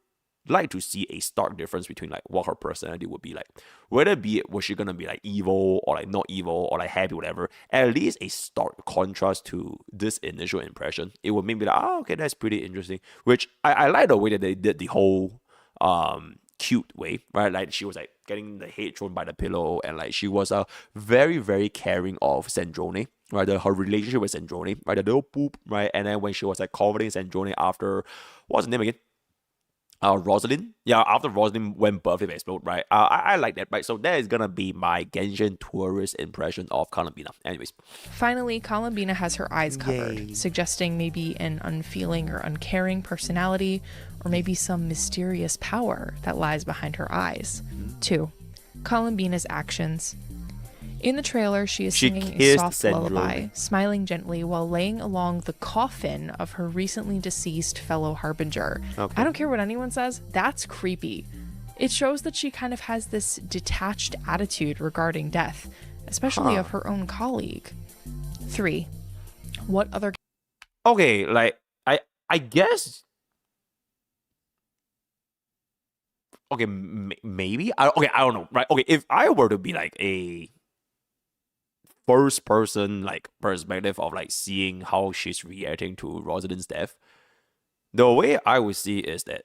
like to see a stark difference between like what her personality would be like. Whether it be was she gonna be like evil or like not evil or like happy, whatever. At least a stark contrast to this initial impression. It would make me like, oh, okay, that's pretty interesting. Which I like the way that they did the whole cute way, right? Like she was like getting the head thrown by the pillow, and like she was very, very caring of Sandrone, right? Her relationship with Sandrone, right? The little poop, right? And then when she was like comforting Sandrone after, what's the name again? Rosalind. Yeah, after Rosalind went birthday explode, right? I like that, right? So that is gonna be my Genshin tourist impression of Columbina. Anyways. Finally, Columbina has her eyes covered, suggesting maybe an unfeeling or uncaring personality, or maybe some mysterious power that lies behind her eyes. 2. Columbina's actions. In the trailer, she is singing a soft lullaby, smiling gently while laying along the coffin of her recently deceased fellow Harbinger. Okay. I don't care what anyone says, that's creepy. It shows that she kind of has this detached attitude regarding death, especially of her own colleague. 3. What other... Okay, like, I guess... Okay, maybe? I don't know, right? Okay, if I were to be like a first person like perspective of like seeing how she's reacting to Rosalind's death, the way I would see is that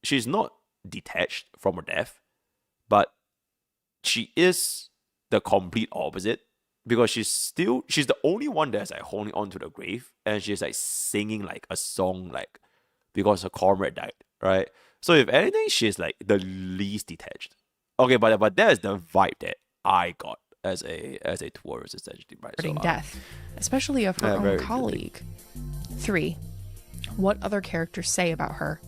she's not detached from her death, but she is the complete opposite, because she's the only one that's like holding on to the grave, and she's like singing like a song like because her comrade died, right? So if anything, she's like the least detached. Okay, but that is the vibe that I got as a tourist, essentially, right? So, death, especially of her own colleague. 3. What other characters say about her.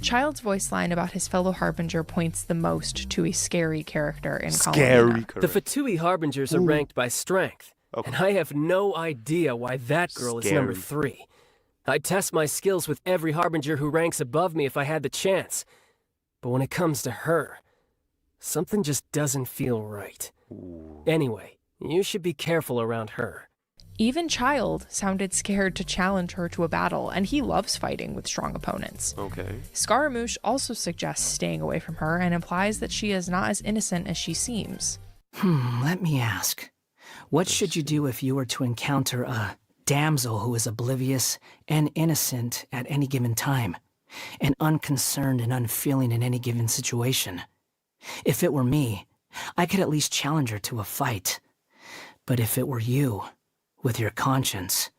Child's voice line about his fellow Harbinger points the most to a scary character in Columbina. The Fatui Harbingers are ranked by strength, and I have no idea why that girl is number 3. I'd test my skills with every Harbinger who ranks above me if I had the chance, but when it comes to her, something just doesn't feel right. Anyway, you should be careful around her. Even Child sounded scared to challenge her to a battle, and he loves fighting with strong opponents. Okay. Scaramouche also suggests staying away from her and implies that she is not as innocent as she seems. Let me ask. What should you do if you were to encounter a damsel who is oblivious and innocent at any given time, and unconcerned and unfeeling in any given situation? If it were me, I could at least challenge her to a fight. But if it were you, with your conscience,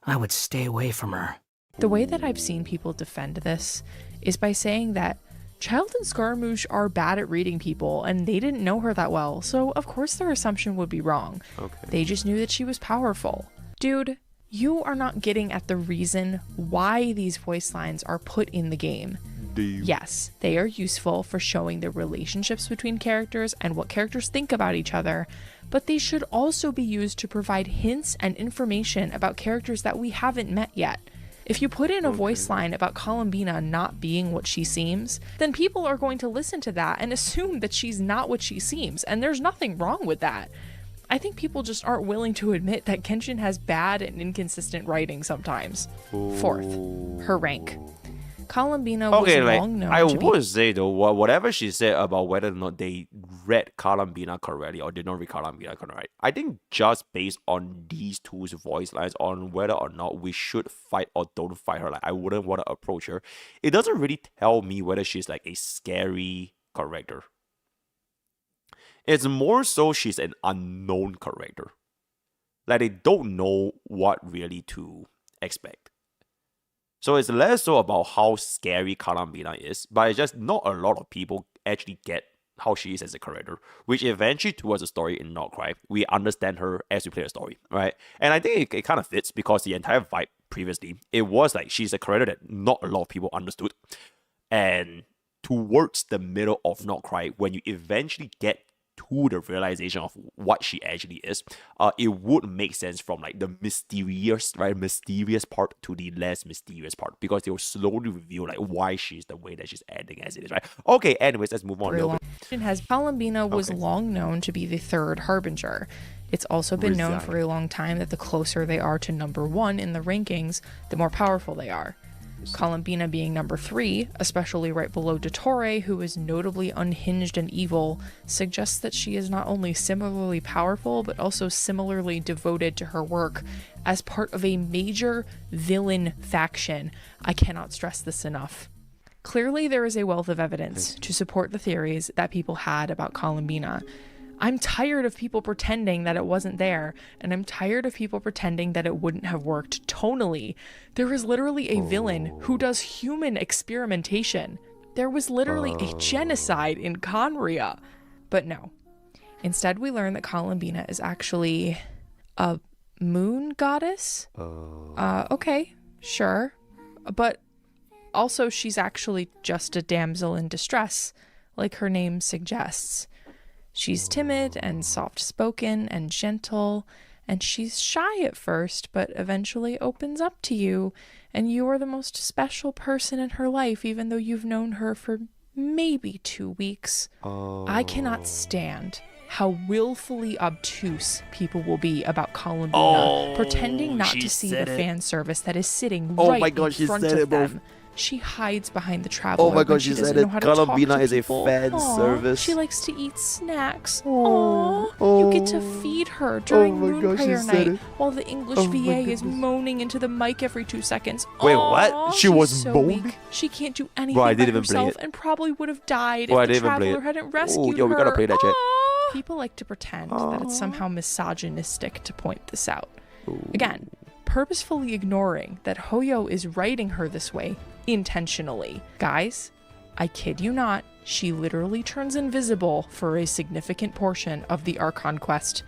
I would stay away from her. The way that I've seen people defend this is by saying that Child and Scaramouche are bad at reading people, and they didn't know her that well, so of course their assumption would be wrong. Okay. They just knew that she was powerful. Dude, you are not getting at the reason why these voice lines are put in the game. Yes, they are useful for showing the relationships between characters and what characters think about each other, but they should also be used to provide hints and information about characters that we haven't met yet. If you put in a voice line about Columbina not being what she seems, then people are going to listen to that and assume that she's not what she seems, and there's nothing wrong with that. I think people just aren't willing to admit that Genshin has bad and inconsistent writing sometimes. 4th, her rank. Columbina was long known to be... I would say though, whatever she said about whether or not they read Columbina correctly or did not read Columbina correctly, I think just based on these two voice lines on whether or not we should fight or don't fight her, like I wouldn't want to approach her, it doesn't really tell me whether she's like a scary character. It's more so she's an unknown character. Like they don't know what really to expect. So it's less so about how scary Columbina is, but it's just not a lot of people actually get how she is as a character, which eventually towards the story in Nordcry, we understand her as we play the story, right? And I think it kind of fits because the entire vibe previously, it was like she's a character that not a lot of people understood. And towards the middle of Not Cry, when you eventually get to the realization of what she actually is, it would make sense from like the mysterious part to the less mysterious part, because they will slowly reveal like why she's the way that she's acting as it is, right? Okay, anyways, let's move on a little bit. Columbina was long known to be the third Harbinger. It's also been known for a long time that the closer they are to number 1 in the rankings, the more powerful they are. Columbina being number 3, especially right below Dottore, who is notably unhinged and evil, suggests that she is not only similarly powerful, but also similarly devoted to her work as part of a major villain faction. I cannot stress this enough. Clearly, there is a wealth of evidence to support the theories that people had about Columbina. I'm tired of people pretending that it wasn't there, and I'm tired of people pretending that it wouldn't have worked tonally. There is literally a villain who does human experimentation. There was literally a genocide in Conria. But no. Instead, we learn that Columbina is actually a moon goddess? Okay, sure. But also, she's actually just a damsel in distress, like her name suggests. She's timid and soft-spoken and gentle, and she's shy at first, but eventually opens up to you, and you are the most special person in her life, even though you've known her for maybe 2 weeks. I cannot stand how willfully obtuse people will be about Columbina, pretending not to see the fan service that is sitting right in front of them. She hides behind the traveler. Oh my god, she she said doesn't it. know how to Columbina talk to is a people. fan Aw, service. She likes to eat snacks. Aww. You get to feed her during moon prayer night while the English VA is moaning into the mic every 2 seconds. Wait, Aw, what? She she's was so moaning? weak. She can't do anything Bro, I by didn't even play herself it. and probably would have died Bro, I if the didn't even play traveler it. hadn't rescued Yo, we gotta her. play that shit. Aw. People like to pretend that it's somehow misogynistic to point this out. Again, purposefully ignoring that Hoyo is writing her this way intentionally. Guys, I kid you not, she literally turns invisible for a significant portion of the Archon quest.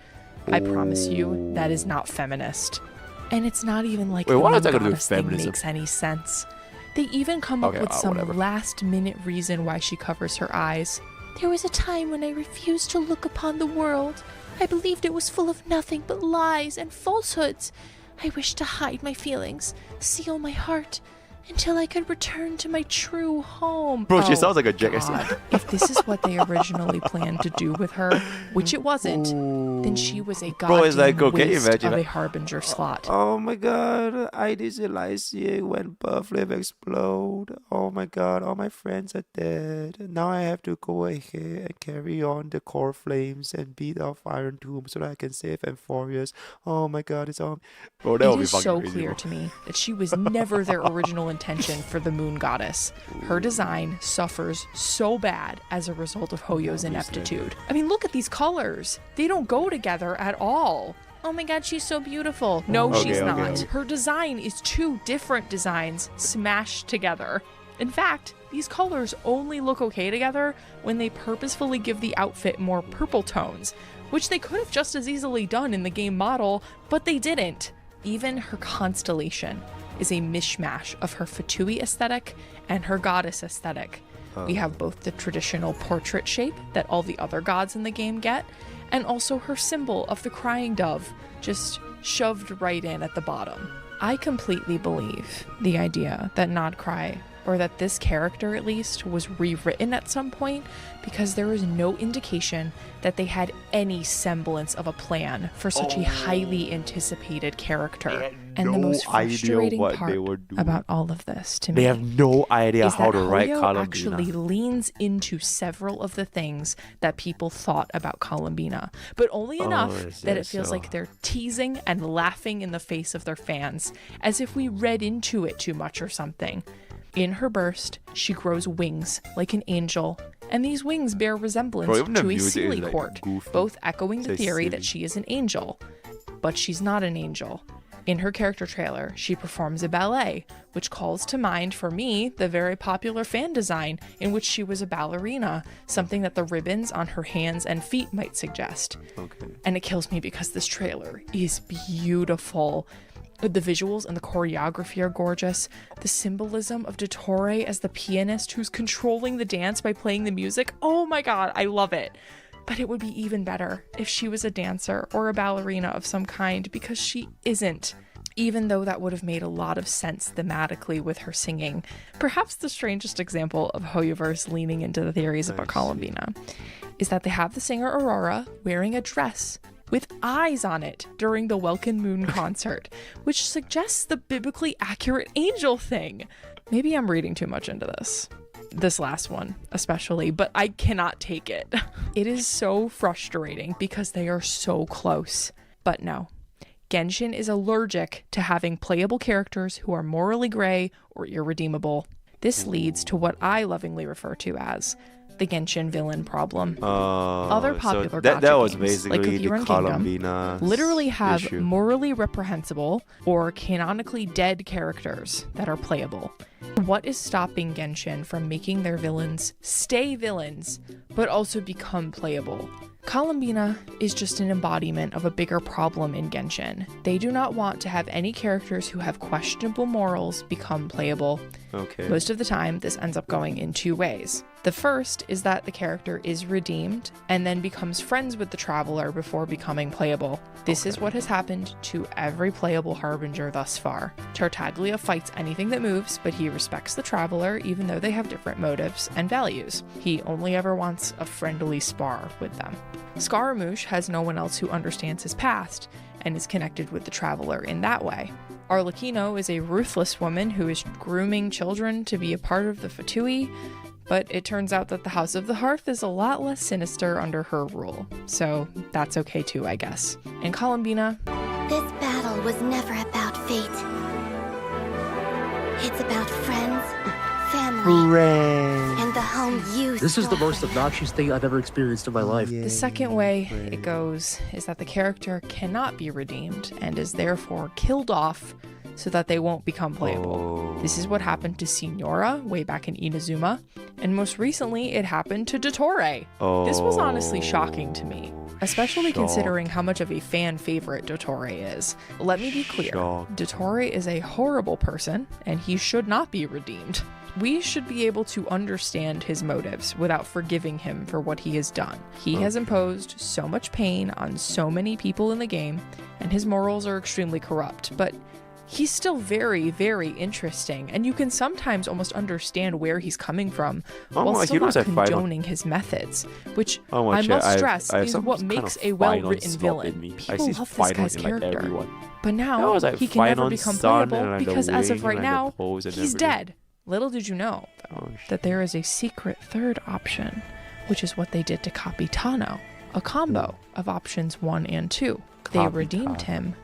I promise you, that is not feminist. And it's not even like Wait, the what moon is that gonna do with goddess thing feminism? makes any sense. They even come up with some whatever. last-minute reason why she covers her eyes. There was a time when I refused to look upon the world. I believed it was full of nothing but lies and falsehoods. I wished to hide my feelings, seal my heart, until I could return to my true home. Bro, she sounds like a jackass. God. If this is what they originally planned to do with her, which it wasn't, then she was a Bro, it's goddamn like, okay, waste imagine of a that. Harbinger slot. Oh my god, I visualize when Bufflip explode. Oh my god, all my friends are dead. Now I have to go ahead and carry on the core flames and beat off Iron Tomb so that I can save Amphorius. Oh my god, it's all... Bro, that would It be is fucking so crazy, clear bro. to me that she was never their original intention for the moon goddess. Her design suffers so bad as a result of Hoyo's ineptitude. I mean, look at these colors. They don't go together at all. Oh my god, she's so beautiful. No, she's not. Her design is 2 different designs smashed together. In fact, these colors only look okay together when they purposefully give the outfit more purple tones, which they could have just as easily done in the game model, but they didn't. Even her constellation is a mishmash of her Fatui aesthetic and her goddess aesthetic. We have both the traditional portrait shape that all the other gods in the game get, and also her symbol of the crying dove, just shoved right in at the bottom. I completely believe the idea that Nodcry, or that this character at least, was rewritten at some point because there is no indication that they had any semblance of a plan for such a highly anticipated character. And the no most idea frustrating what part they were doing. about all of this to They me have no idea is how that to write Hoyo Columbina. actually leans into several of the things that people thought about Columbina, but only enough is that that it feels so? like they're teasing and laughing in the face of their fans, as if we read into it too much or something. In her burst, she grows wings like an angel, and these wings bear resemblance Bro, even the to a music is, Seelie like, court, goofy. both echoing the Say theory silly. that she is an angel. But she's not an angel. In her character trailer, she performs a ballet, which calls to mind for me the very popular fan design in which she was a ballerina, something that the ribbons on her hands and feet might suggest. Okay. And it kills me because this trailer is beautiful. The visuals and the choreography are gorgeous. The symbolism of Dottore as the pianist who's controlling the dance by playing the music. Oh my god, I love it. But it would be even better if she was a dancer or a ballerina of some kind, because she isn't. Even though that would have made a lot of sense thematically with her singing. Perhaps the strangest example of Hoyoverse leaning into the theories about Columbina is that they have the singer Aurora wearing a dress with eyes on it during the Welkin Moon concert, which suggests the biblically accurate angel thing. Maybe I'm reading too much into this last one especially, but I cannot take it. It is so frustrating because they are so close. But no, Genshin is allergic to having playable characters who are morally gray or irredeemable. This leads to what I lovingly refer to as the Genshin villain problem. Other popular so that was games, basically like the Kingdom, Columbina literally have issue. morally reprehensible or canonically dead characters that are playable. What is stopping Genshin from making their villains stay villains, but also become playable? Columbina is just an embodiment of a bigger problem in Genshin. They do not want to have any characters who have questionable morals become playable. Okay. Most of the time, this ends up going in two ways. The first is that the character is redeemed and then becomes friends with the Traveler before becoming playable. This is what has happened to every playable Harbinger thus far. Tartaglia fights anything that moves, but he respects the Traveler even though they have different motives and values. He only ever wants a friendly spar with them. Scaramouche has no one else who understands his past and is connected with the Traveler in that way. Arlecchino is a ruthless woman who is grooming children to be a part of the Fatui, but it turns out that the House of the Hearth is a lot less sinister under her rule, so that's okay too, I guess. And Columbina? This battle was never about fate. It's about friends, family, and the home you This is the stole. most obnoxious thing I've ever experienced in my life. The second way it goes is that the character cannot be redeemed and is therefore killed off so that they won't become playable. This is what happened to Signora way back in Inazuma, and most recently it happened to Dottore. This was honestly shocking to me, especially considering how much of a fan favorite Dottore is. Let me be clear, Dottore is a horrible person and he should not be redeemed. We should be able to understand his motives without forgiving him for what he has done. He has imposed so much pain on so many people in the game, and his morals are extremely corrupt, but he's still very, very interesting, and you can sometimes almost understand where he's coming from while still not condoning his methods, which I must stress is what makes a well-written villain. People love this guy's character. But now, he can never become playable because as of right now, he's dead. Little did you know, though, that there is a secret third option, which is what they did to Capitano, a combo of options 1 and 2. They redeemed him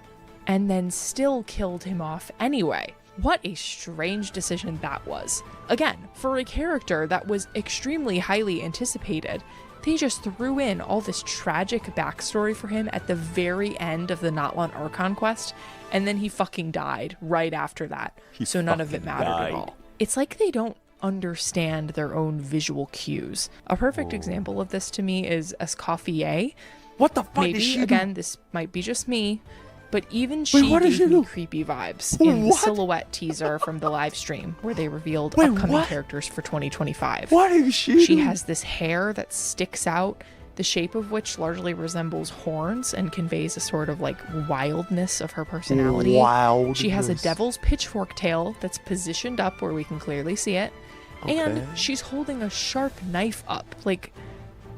and then still killed him off anyway. What a strange decision that was. Again, for a character that was extremely highly anticipated, they just threw in all this tragic backstory for him at the very end of the Natlan Archon quest, and then he fucking died right after that, so none of it mattered at all. It's like they don't understand their own visual cues. A perfect example of this to me is Escoffier. What the fuck Maybe, did she again, do? this might be just me, but even she gave me creepy vibes in the Silhouette teaser from the live stream where they revealed upcoming characters for 2025. What is she? She has this hair that sticks out, the shape of which largely resembles horns and conveys a sort of like wildness of her personality. She has a devil's pitchfork tail that's positioned up where we can clearly see it. And she's holding a sharp knife up. Like,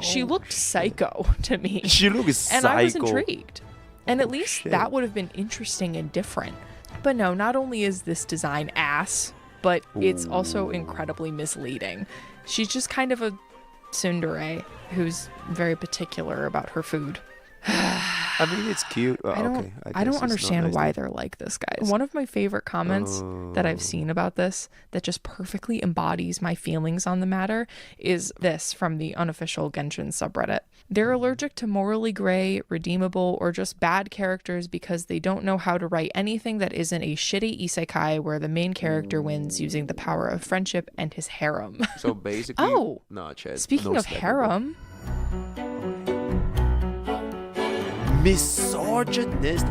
she looked psycho to me. She looked psycho. And I was intrigued. And at least that would have been interesting and different. But no, not only is this design ass, but it's also incredibly misleading. She's just kind of a tsundere who's very particular about her food. I mean, it's cute. I don't understand why they're like this, guys. One of my favorite comments that I've seen about this that just perfectly embodies my feelings on the matter is this from the unofficial Genshin subreddit. They're allergic to morally gray, redeemable, or just bad characters because they don't know how to write anything that isn't a shitty isekai where the main character wins using the power of friendship and his harem. So basically, speaking of harem, misogynist.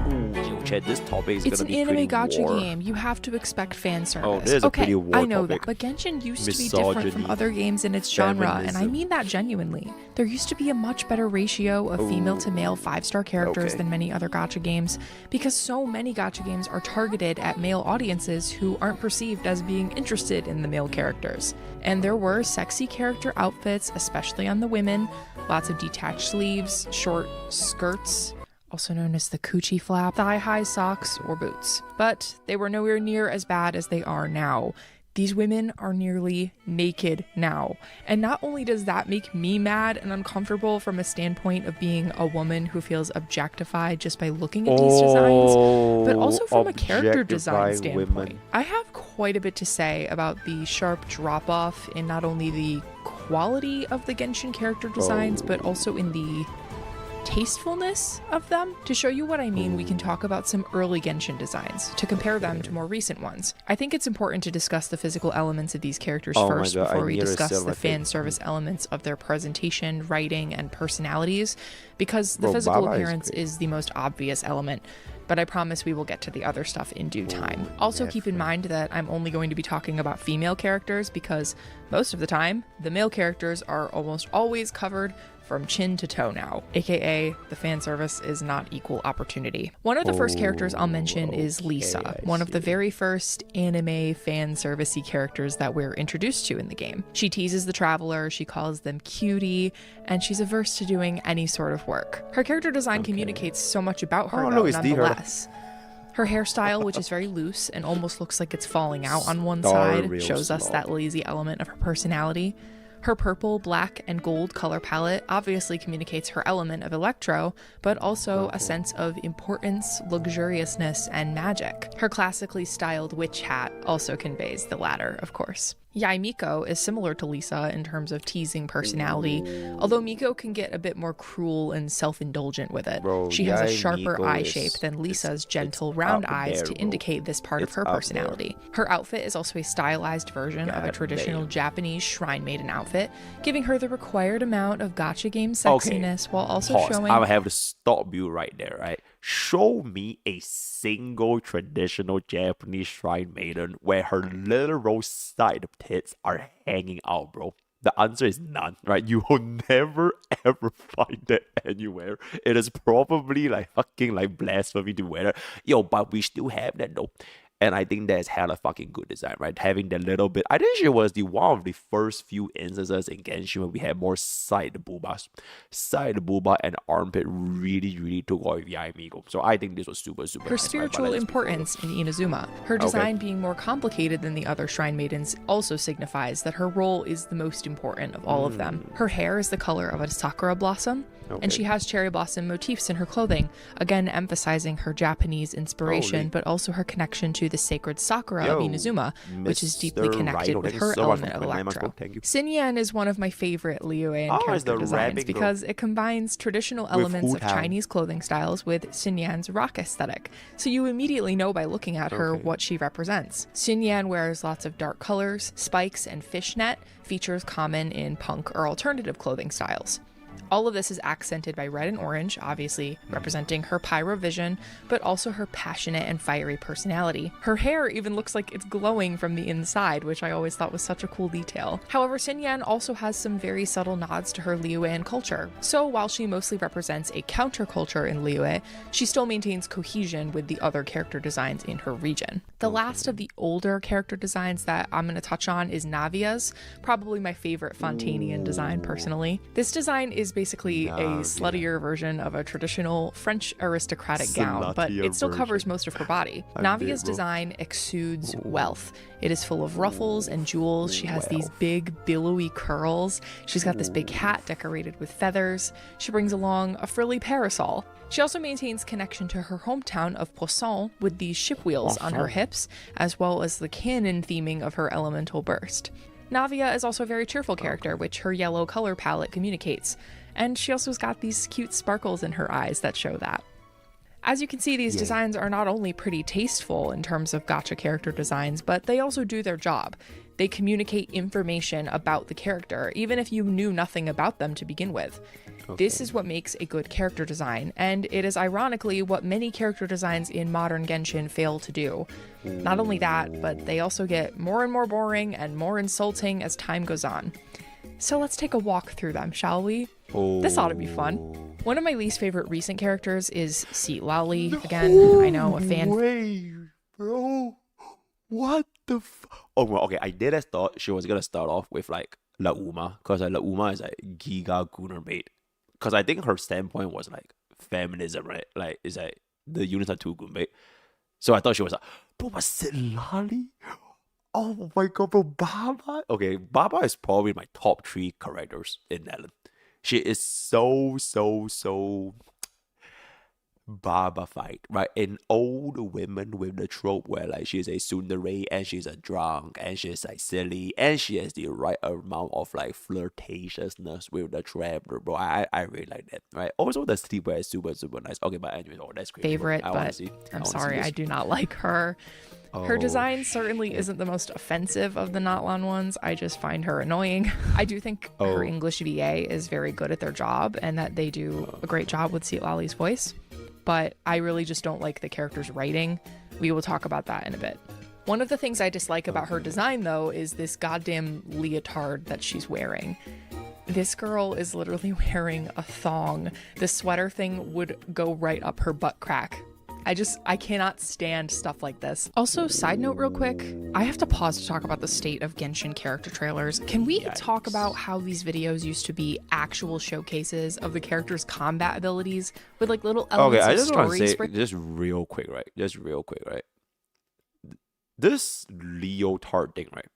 chat, this topic is It's gonna an be anime pretty gacha war. game. You have to expect fan service. Oh, this is a okay, pretty war I know topic. that, but Genshin used to be different from Misogyny, other games in its genre, and I feminism. mean that genuinely. There used to be a much better ratio of female to male 5-star characters okay. than many other gacha games, because so many gacha games are targeted at male audiences who aren't perceived as being interested in the male characters. And there were sexy character outfits, especially on the women, lots of detached sleeves, short skirts, also known as the coochie flap, thigh-high socks, or boots. But they were nowhere near as bad as they are now. These women are nearly naked now. And not only does that make me mad and uncomfortable from a standpoint of being a woman who feels objectified just by looking at these designs, but also from a character design standpoint. Women. I have quite a bit to say about the sharp drop-off in not only the quality of the Genshin character designs, but also in the tastefulness of them. To show you what I mean, we can talk about some early Genshin designs to compare them to more recent ones. I think it's important to discuss the physical elements of these characters first before we discuss the fan service elements of their presentation, writing, and personalities, because the physical appearance is the most obvious element. But I promise we will get to the other stuff in due time. Also keep in mind that I'm only going to be talking about female characters because most of the time, the male characters are almost always covered from chin to toe now, aka the fan service is not equal opportunity. One of the first characters I'll mention is Lisa, one of the very first anime fan servicey characters that we're introduced to in the game. She teases the traveler, she calls them cutie, and she's averse to doing any sort of work. Her character design communicates so much about her though, nonetheless. Her hairstyle, which is very loose and almost looks like it's falling out on one side, shows us that lazy element of her personality. Her purple, black, and gold color palette obviously communicates her element of electro, but also a sense of importance, luxuriousness, and magic. Her classically styled witch hat also conveys the latter, of course. Yae Miko is similar to Lisa in terms of teasing personality, although Miko can get a bit more cruel and self-indulgent with it. She has a sharper eye shape than Lisa's gentle round eyes to indicate this part of her personality. Her outfit is also a stylized version of a traditional Japanese shrine maiden outfit, giving her the required amount of gacha game sexiness while also showing... I'm gonna have to stop you right there, right? Show me a single traditional Japanese shrine maiden where her literal side of tits are hanging out, bro. The answer is none, right? You will never ever find that anywhere. It is probably like fucking like blasphemy to wear it. Yo, but we still have that though. And I think that's hella fucking good design, right? Having that little bit. I think she was the one of the first few instances in Genshin where we had more side boobas. Side booba and armpit really took off Yae Miko. So I think this was super her nice, spiritual right? importance in Inazuma. Her design being more complicated than the other shrine maidens also signifies that her role is the most important of all of them. Her hair is the color of a sakura blossom, and she has cherry blossom motifs in her clothing, again emphasizing her Japanese inspiration, but also her connection to the sacred sakura of Inazuma, which is deeply connected with her element of electro. Xinyan is one of my favorite Liyuean character designs because it combines traditional elements of Chinese clothing styles with Xinyan's rock aesthetic, so you immediately know by looking at her what she represents. Xinyan wears lots of dark colors, spikes, and fishnet, features common in punk or alternative clothing styles. All of this is accented by red and orange, obviously representing her pyro vision, but also her passionate and fiery personality. Her hair even looks like it's glowing from the inside, which I always thought was such a cool detail. However, Xinyan also has some very subtle nods to her Liyuean culture. So while she mostly represents a counterculture in Liyue, she still maintains cohesion with the other character designs in her region. The last of the older character designs that I'm going to touch on is Navia's, probably my favorite Fontanian design personally. This design is basically a sluttier version of a traditional French aristocratic gown, but it still covers most of her body. Navia's design exudes wealth. It is full of ruffles and jewels. She has these big, billowy curls. She's got this big hat decorated with feathers. She brings along a frilly parasol. She also maintains connection to her hometown of Poisson with these ship wheels on her hips, as well as the canon theming of her elemental burst. Navia is also a very cheerful character, which her yellow color palette communicates. And she also has got these cute sparkles in her eyes that show that. As you can see, these designs are not only pretty tasteful in terms of gacha character designs, but they also do their job. They communicate information about the character, even if you knew nothing about them to begin with. This is what makes a good character design, and it is ironically what many character designs in modern Genshin fail to do. Not only that, but they also get more and more boring and more insulting as time goes on. So let's take a walk through them, shall we? This ought to be fun. One of my least favorite recent characters is Slop. Again, I know a fan. Wait, bro. What the Oh, well, okay, I did thought she was gonna start off with like La Uma, because like, La Uma is like Giga Gunner mate. Because I think her standpoint was like feminism, right? Like, it's like the units are too good, mate. So I thought she was like, bro, but Silali? Oh my god, bro, Baba? Okay, Baba is probably my top 3 characters in Netherlands. She is so Baba fight, right? An old woman with the trope where like she's a tsundere and she's a drunk and she's like silly and she has the right amount of like flirtatiousness with the trapper, bro. I really like that, right? Also the sleepwear is super nice. Okay, but anyway, that's great. Favorite, but I'm sorry, I do not like her. Her design certainly isn't the most offensive of the Natlan ones. I just find her annoying. I do think her English VA is very good at their job and that they do a great job with Citlali's voice. But I really just don't like the character's writing. We will talk about that in a bit. One of the things I dislike about her design, though, is this goddamn leotard that she's wearing. This girl is literally wearing a thong. The sweater thing would go right up her butt crack. I cannot stand stuff like this. Also, side note real quick, I have to pause to talk about the state of Genshin character trailers. Can we talk about how these videos used to be actual showcases of the character's combat abilities with like little elements I of just want story? to say, just real quick, right? This leotard thing, right?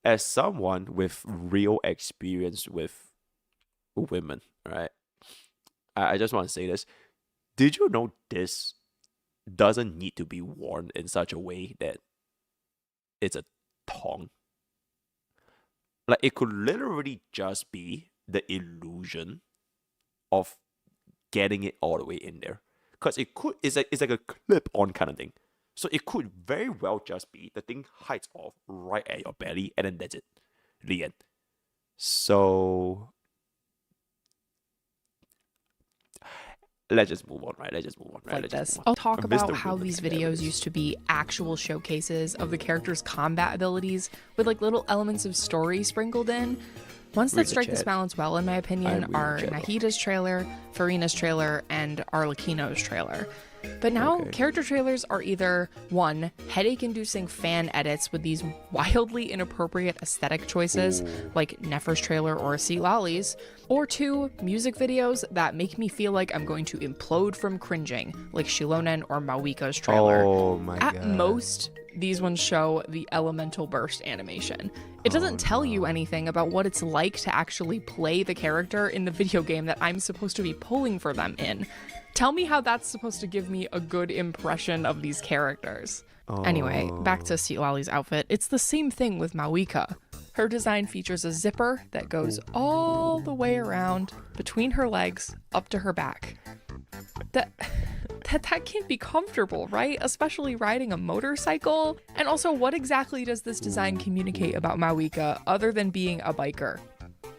As someone with real experience with women, right? I just want to say this. Did you know this doesn't need to be worn in such a way that it's a thong? Like, it could literally just be the illusion of getting it all the way in there. Because it's like a clip-on kind of thing. So it could very well just be the thing hides off right at your belly, and then that's it. The end. So let's just move on, right? I'll talk about how these videos used to be actual showcases of the character's combat abilities with like little elements of story sprinkled in. Ones that strike this balance well, in my opinion, are Nahida's trailer, Farina's trailer, and Arlecchino's trailer. But now, character trailers are either, 1, headache-inducing fan edits with these wildly inappropriate aesthetic choices, like Nefer's trailer or Citlali's, or 2, music videos that make me feel like I'm going to implode from cringing, like Shilonen or Mawika's trailer. Oh my god. At most, these ones show the elemental burst animation. It doesn't tell you anything about what it's like to actually play the character in the video game that I'm supposed to be pulling for them in. Tell me how that's supposed to give me a good impression of these characters. Anyway, back to Citlali's outfit. It's the same thing with Mawika. Her design features a zipper that goes all the way around between her legs up to her back. That can't be comfortable, right? Especially riding a motorcycle. And also, what exactly does this design communicate about Mawika other than being a biker?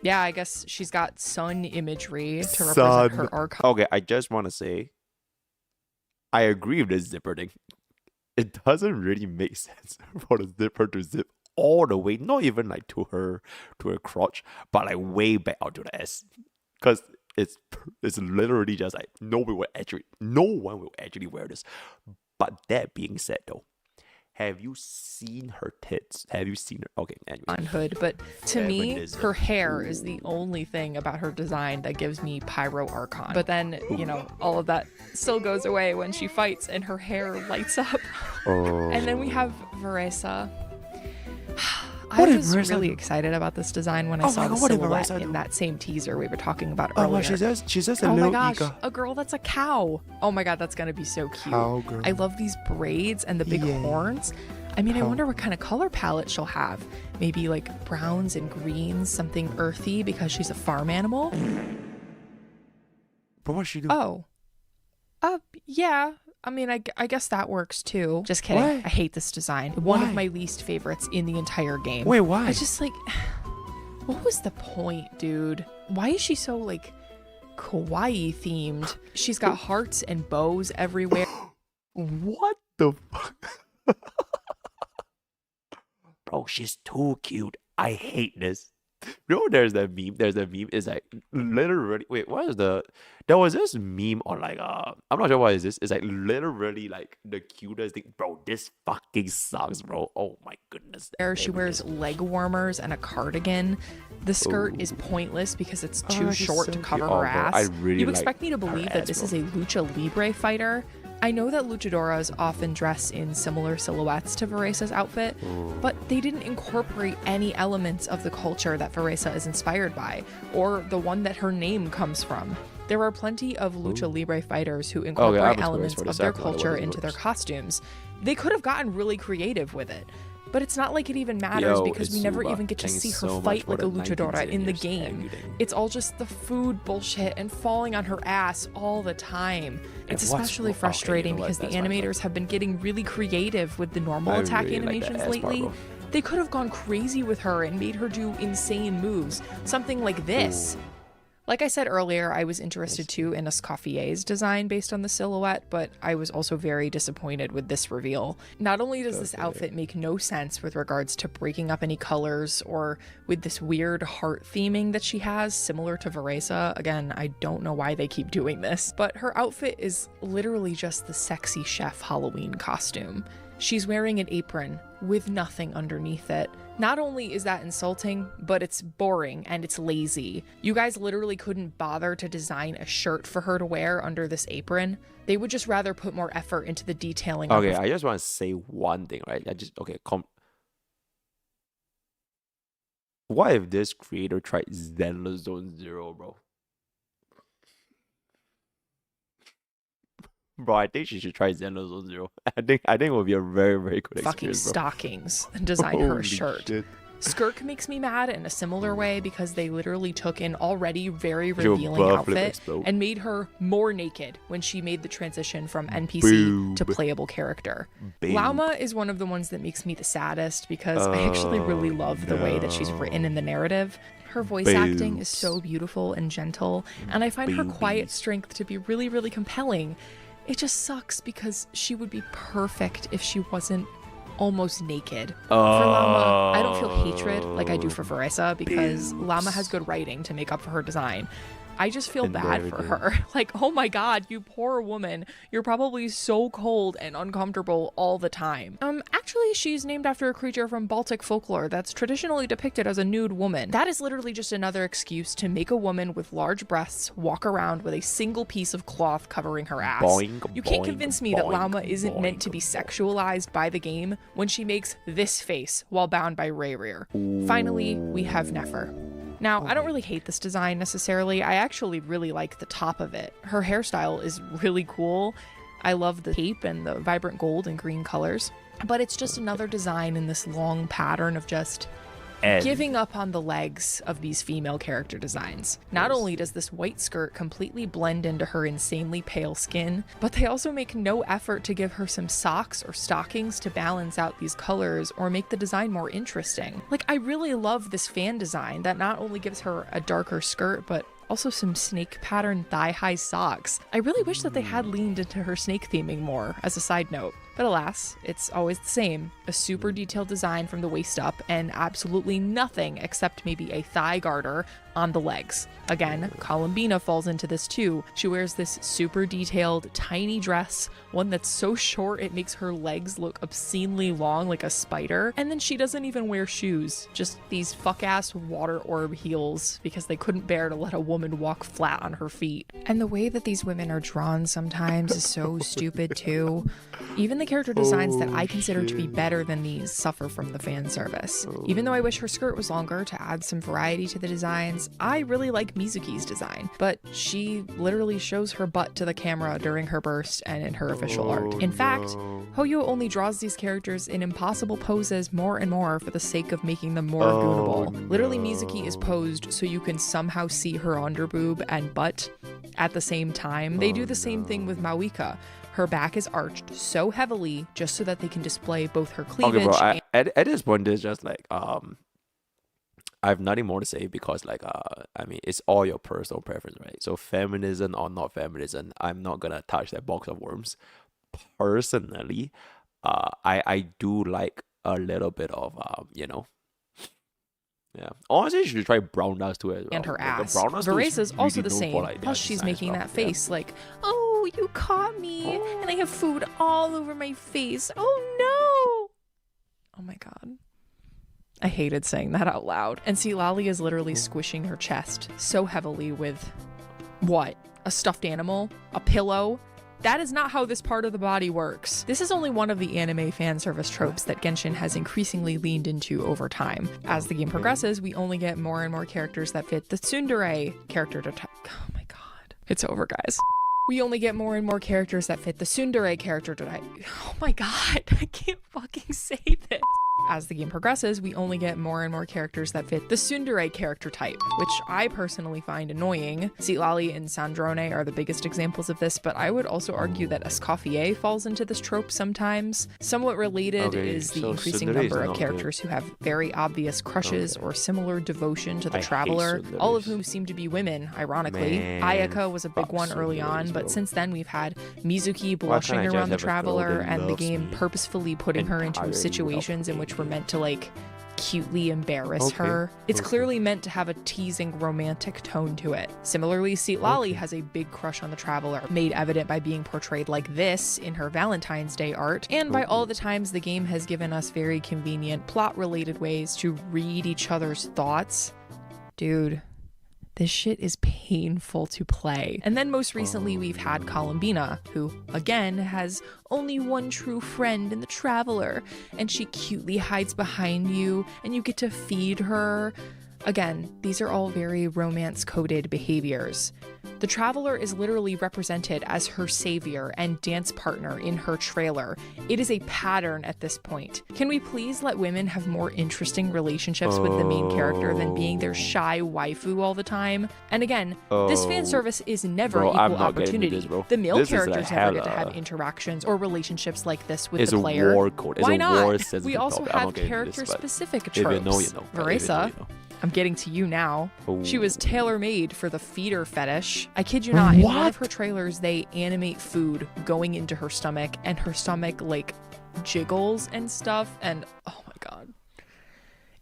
Yeah, I guess she's got sun imagery to represent her archive. Okay, I just want to say, I agree with this zipper thing. It doesn't really make sense for the zipper to zip all the way, not even like to her crotch, but like way back out to the ass. Because it's literally just like no one will actually wear this. But that being said, though, have you seen her tits? Have you seen her? Okay, anyway. On hood, but to me, her hair is the only thing about her design that gives me Pyro Archon. But then, all of that still goes away when she fights and her hair lights up. And then we have Veresa. I was really excited about this design when I saw the silhouette in that same teaser we were talking about earlier. She's just a little eager. A girl that's a cow. Oh my god, that's gonna be so cute. Cowgirl. I love these braids and the big horns. I mean, I wonder what kind of color palette she'll have. Maybe like browns and greens, something earthy because she's a farm animal. But what's she doing? Yeah. I mean, I guess that works too. Just kidding. Why? I hate this design. One of my least favorites in the entire game. Wait, why? I just like, what was the point, dude? Why is she so like kawaii themed. She's got hearts and bows everywhere. What the fuck? Bro, she's too cute. I hate this. You know, there's that meme. It's like literally. Wait, what is the? There was this meme on like I'm not sure what is this. It's like literally like the cutest thing. Bro, this fucking sucks, bro. Oh my goodness. She wears leg warmers and a cardigan. The skirt is pointless because it's too short to cover her ass. You expect me to believe that this is a lucha libre fighter? I know that luchadoras often dress in similar silhouettes to Veresa's outfit, but they didn't incorporate any elements of the culture that Veresa is inspired by, or the one that her name comes from. There are plenty of lucha libre fighters who incorporate elements of their culture into their costumes. They could have gotten really creative with it. But it's not like it even matters because we never even get to see her fight like a luchadora in the game. It's all just the food bullshit and falling on her ass all the time. It's especially frustrating because the animators have been getting really creative with the normal attack animations lately. They could have gone crazy with her and made her do insane moves. Something like this. Like I said earlier, I was interested too in Escoffier's design based on the silhouette, but I was also very disappointed with this reveal. Not only does this outfit make no sense with regards to breaking up any colors or with this weird heart theming that she has, similar to Veresa. Again, I don't know why they keep doing this, but her outfit is literally just the sexy chef Halloween costume. She's wearing an apron with nothing underneath it. Not only is that insulting, but it's boring and it's lazy. You guys literally couldn't bother to design a shirt for her to wear under this apron. They would just rather put more effort into the detailing. Okay, I just want to say one thing, right? What if this creator tried Zenless Zone Zero, bro? Bro, I think she should try Zenless Zone Zero. I think it would be a very, very good experience, bro. Stockings and design her a shirt. Shit. Skirk makes me mad in a similar way because they literally took an already very revealing outfit and made her more naked when she made the transition from NPC to playable character. Lauma is one of the ones that makes me the saddest because I actually really love the way that she's written in the narrative. Her voice acting is so beautiful and gentle, and I find her quiet strength to be really, really compelling. It just sucks because she would be perfect if she wasn't almost naked. For Lauma, I don't feel hatred like I do for Veresa because Lauma has good writing to make up for her design. I just feel bad for her. Like, oh my god, you poor woman. You're probably so cold and uncomfortable all the time. Actually, she's named after a creature from Baltic folklore that's traditionally depicted as a nude woman. That is literally just another excuse to make a woman with large breasts walk around with a single piece of cloth covering her ass. You can't convince me that Lauma isn't meant to be sexualized by the game when she makes this face while bound by Rayrir. Finally, we have Nefer. Now, I don't really hate this design necessarily. I actually really like the top of it. Her hairstyle is really cool. I love the cape and the vibrant gold and green colors. But it's just another design in this long pattern of just giving up on the legs of these female character designs. Not only does this white skirt completely blend into her insanely pale skin, but they also make no effort to give her some socks or stockings to balance out these colors or make the design more interesting. Like, I really love this fan design that not only gives her a darker skirt, but also some snake pattern thigh-high socks. I really wish that they had leaned into her snake theming more, as a side note. But alas, it's always the same. A super detailed design from the waist up and absolutely nothing except maybe a thigh garter on the legs. Again, Columbina falls into this too. She wears this super detailed tiny dress, one that's so short it makes her legs look obscenely long like a spider. And then she doesn't even wear shoes, just these fuck-ass water orb heels because they couldn't bear to let a woman walk flat on her feet. And the way that these women are drawn sometimes is so stupid too. Even the character designs that I consider to be better than these suffer from the fan service. Even though I wish her skirt was longer to add some variety to the designs, I really like Mizuki's design, but she literally shows her butt to the camera during her burst and in her official art. In fact, Hoyo only draws these characters in impossible poses more and more for the sake of making them more goonable. Literally, Mizuki is posed so you can somehow see her underboob and butt at the same time. They do the same thing with Mawika. Her back is arched so heavily just so that they can display both her cleavage at this point, there's just like I have nothing more to say because like I mean it's all your personal preference, right? So feminism or not feminism, I'm not gonna touch that box of worms. Personally, I do like a little bit of you know. Yeah. Honestly, you should try brown nuts too as well. And her Like, ass. Veresa's Veresa's also the same. Plus, she's making that face like, oh, you caught me, and I have food all over my face. Oh no! Oh my god. I hated saying that out loud. And see, Lolly is literally squishing her chest so heavily with what? A stuffed animal? A pillow? That is not how this part of the body works. This is only one of the anime fan service tropes that Genshin has increasingly leaned into over time. As the game progresses, we only get more and more characters that fit the tsundere character type. Oh my god. It's over, guys. We only get more and more characters that fit the tsundere character type. Oh my god, I can't fucking say this. As the game progresses, we only get more and more characters that fit the tsundere character type, which I personally find annoying. Lolly and Sandrone are the biggest examples of this, but I would also argue that Escoffier falls into this trope sometimes. Somewhat related is the increasing number of characters who have very obvious crushes or similar devotion to the Traveler, all of whom seem to be women, ironically. Ayaka was a big one early on, but since then we've had Mizuki blushing around the Traveler and the game purposefully putting her into situations in which were meant to like cutely embarrass her. It's clearly meant to have a teasing romantic tone to it. Similarly, Lolly has a big crush on the Traveler, made evident by being portrayed like this in her Valentine's Day art, and by all the times the game has given us very convenient plot-related ways to read each other's thoughts. Dude, this shit is painful to play. And then most recently we've had Columbina, who again has only one true friend in the Traveler, and she cutely hides behind you and you get to feed her. Again, these are all very romance-coded behaviors. The Traveler is literally represented as her savior and dance partner in her trailer. It is a pattern at this point. Can we please let women have more interesting relationships with the main character than being their shy waifu all the time? And again, this fan service is never equal opportunity. The male characters never get to have interactions or relationships like this with the player. Why not? We also have character-specific tropes. Veresa, I'm getting to you now. She was tailor-made for the feeder fetish. I kid you not, in one of her trailers, they animate food going into her stomach, and her stomach, like, jiggles and stuff, and oh my god.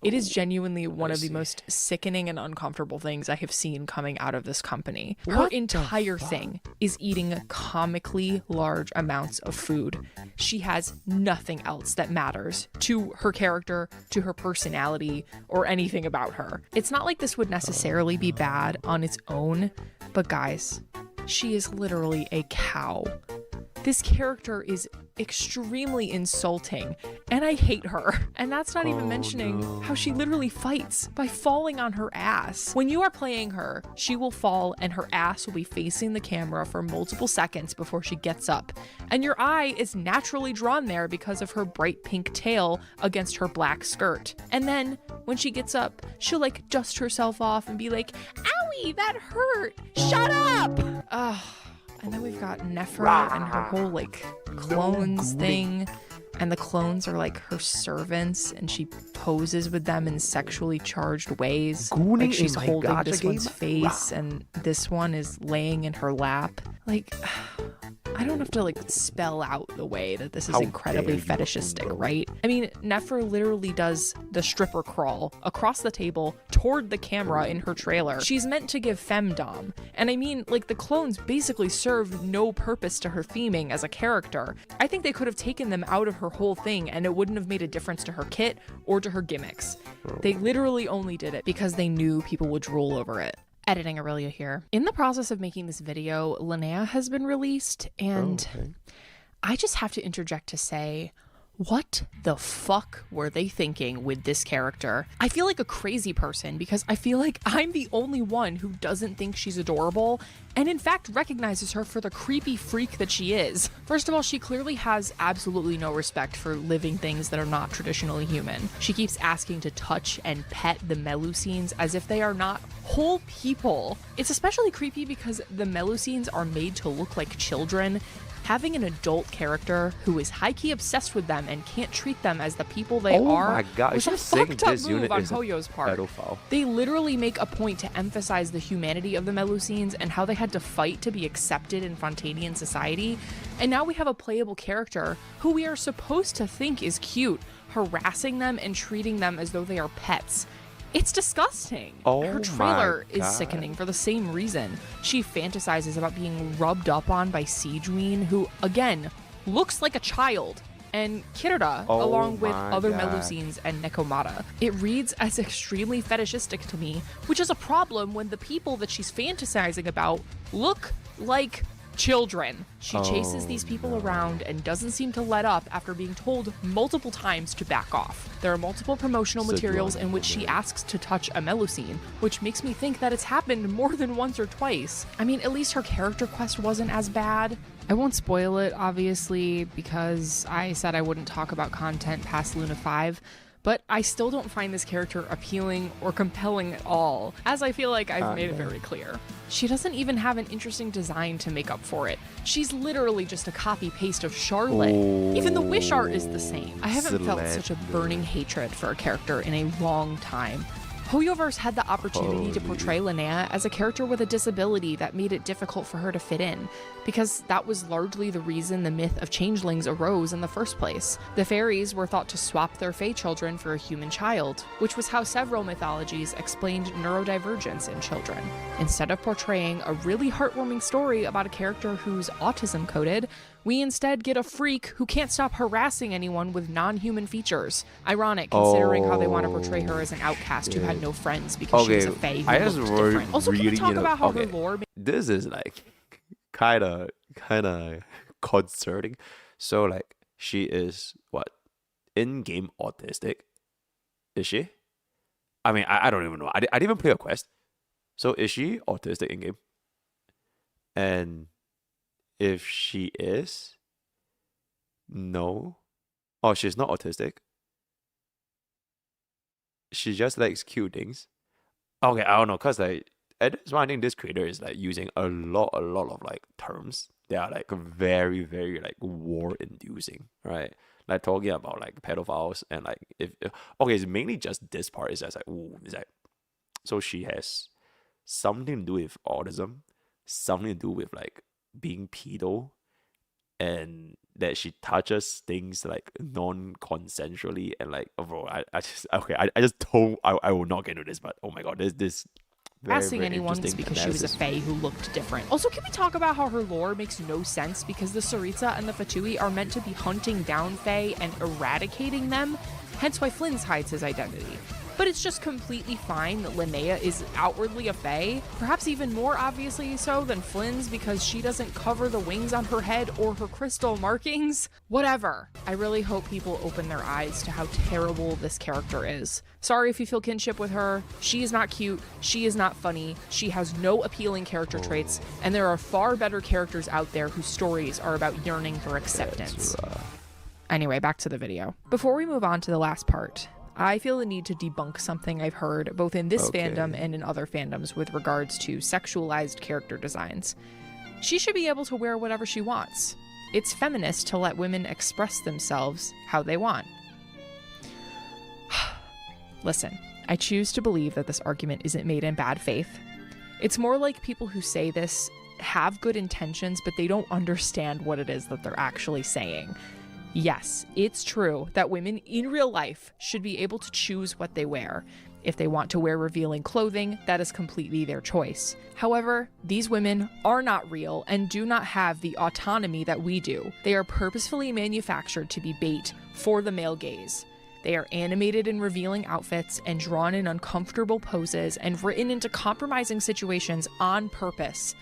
It is genuinely one of the most sickening and uncomfortable things I have seen coming out of this company. Her entire thing is eating comically large amounts of food. She has nothing else that matters to her character, to her personality, or anything about her. It's not like this would necessarily be bad on its own, but guys, she is literally a cow. This character is extremely insulting, and I hate her. And that's not even mentioning how she literally fights by falling on her ass. When you are playing her, she will fall and her ass will be facing the camera for multiple seconds before she gets up. And your eye is naturally drawn there because of her bright pink tail against her black skirt. And then when she gets up, she'll like dust herself off and be like, "Owie, that hurt! Shut up!" Ugh. And then we've got Nefer and her whole like clones thing, and the clones are like her servants, and she poses with them in sexually charged ways. Like she's holding this one's face and this one is laying in her lap. Like, I don't have to like spell out the way that this is incredibly fetishistic, right? I mean, Nefer literally does the stripper crawl across the table toward the camera in her trailer. She's meant to give femdom. And I mean, like, the clones basically serve no purpose to her theming as a character. I think they could have taken them out of her whole thing and it wouldn't have made a difference to her kit or to her gimmicks. They literally only did it because they knew people would drool over it. Editing Aurelia here. In the process of making this video, Linnea has been released, and I just have to interject to say, what the fuck were they thinking with this character? I feel like a crazy person because I feel like I'm the only one who doesn't think she's adorable and in fact recognizes her for the creepy freak that she is. First of all, she clearly has absolutely no respect for living things that are not traditionally human. She keeps asking to touch and pet the Melusines as if they are not whole people. It's especially creepy because the Melusines are made to look like children, Having an adult character who is high-key obsessed with them and can't treat them as the people they are my God, was a just saying fucked up this unit move on is a Hoyo's part. pedophile. They literally make a point to emphasize the humanity of the Melusines and how they had to fight to be accepted in Fontanian society, and now we have a playable character who we are supposed to think is cute, harassing them and treating them as though they are pets. It's disgusting. Her trailer is sickening for the same reason. She fantasizes about being rubbed up on by Siegeween, who, again, looks like a child, and Kirida, along with other Melusines and Nekomata. It reads as extremely fetishistic to me, which is a problem when the people that she's fantasizing about look like children. She chases these people around and doesn't seem to let up after being told multiple times to back off. There are multiple promotional materials in which she asks to touch a Melusine, which makes me think that it's happened more than once or twice. I mean, at least her character quest wasn't as bad. I won't spoil it, obviously, because I said I wouldn't talk about content past Luna 5, but I still don't find this character appealing or compelling at all, as I feel like I've made it very clear. She doesn't even have an interesting design to make up for it. She's literally just a copy-paste of Charlotte. Even the wish art is the same. I haven't felt such a burning hatred for a character in a long time. Hoyoverse had the opportunity to portray Linnea as a character with a disability that made it difficult for her to fit in, because that was largely the reason the myth of changelings arose in the first place. The fairies were thought to swap their fae children for a human child, which was how several mythologies explained neurodivergence in children. Instead of portraying a really heartwarming story about a character who's autism-coded, we instead get a freak who can't stop harassing anyone with non-human features. Ironic, considering how they want to portray her as an outcast who had no friends because she was a fae who looked different. Also, can we talk about how her lore... This is like kind of concerning. So like she is what, in-game autistic? Is she? I mean, I don't even know. I didn't even play a quest. So is she autistic in-game? And if she is, no. Oh, she's not autistic. She just likes cute things. Okay, I don't know, cause like at this one, I think this creator is like using a lot of like terms that are like very, very like war-inducing, right? Like talking about like pedophiles and like if okay, it's mainly just this part. It's just like ooh, it's like so she has something to do with autism, something to do with like being pedo, and that she touches things like non-consensually and like bro, I just okay, I just don't I will not get into this, but oh my god, this asking anyone was because she was a fae who looked different. Also, can we talk about how her lore makes no sense because the Tsaritsa and the Fatui are meant to be hunting down fae and eradicating them, hence why Flynn's hides his identity. But it's just completely fine that Linnea is outwardly a fae, perhaps even more obviously so than Flynn's because she doesn't cover the wings on her head or her crystal markings. Whatever. I really hope people open their eyes to how terrible this character is. Sorry if you feel kinship with her. She is not cute. She is not funny. She has no appealing character traits, and there are far better characters out there whose stories are about yearning for acceptance. Anyway, back to the video. Before we move on to the last part, I feel the need to debunk something I've heard both in this fandom and in other fandoms with regards to sexualized character designs. She should be able to wear whatever she wants. It's feminist to let women express themselves how they want. Listen, I choose to believe that this argument isn't made in bad faith. It's more like people who say this have good intentions, but they don't understand what it is that they're actually saying. Yes, it's true that women in real life should be able to choose what they wear. If they want to wear revealing clothing, that is completely their choice. However, these women are not real and do not have the autonomy that we do. They are purposefully manufactured to be bait for the male gaze. They are animated in revealing outfits and drawn in uncomfortable poses and written into compromising situations on purpose.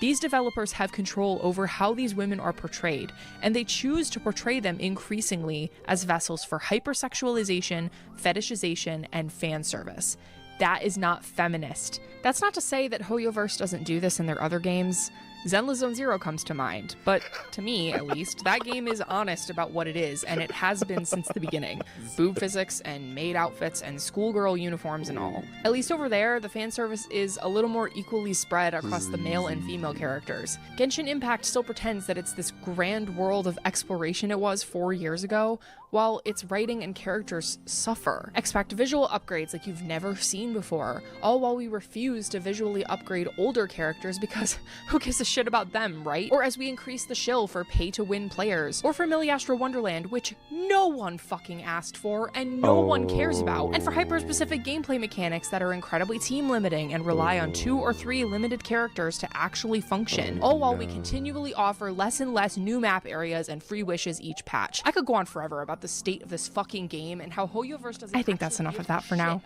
These developers have control over how these women are portrayed, and they choose to portray them increasingly as vessels for hypersexualization, fetishization, and fan service. That is not feminist. That's not to say that Hoyoverse doesn't do this in their other games. Zenless Zone Zero comes to mind, but to me, at least, that game is honest about what it is, and it has been since the beginning. Boob physics and maid outfits and schoolgirl uniforms and all. At least over there, the fan service is a little more equally spread across the male and female characters. Genshin Impact still pretends that it's this grand world of exploration it was 4 years ago, while its writing and characters suffer. Expect visual upgrades like you've never seen before, all while we refuse to visually upgrade older characters because who gives a shit about them, right? Or as we increase the shill for pay-to-win players, or for Astro Wonderland, which no one fucking asked for and no one cares about, and for hyper-specific gameplay mechanics that are incredibly team-limiting and rely on 2 or 3 limited characters to actually function, all while we continually offer less and less new map areas and free wishes each patch. I could go on forever about the state of this fucking game and how Hoyoverse doesn't. I think that's enough of that for now.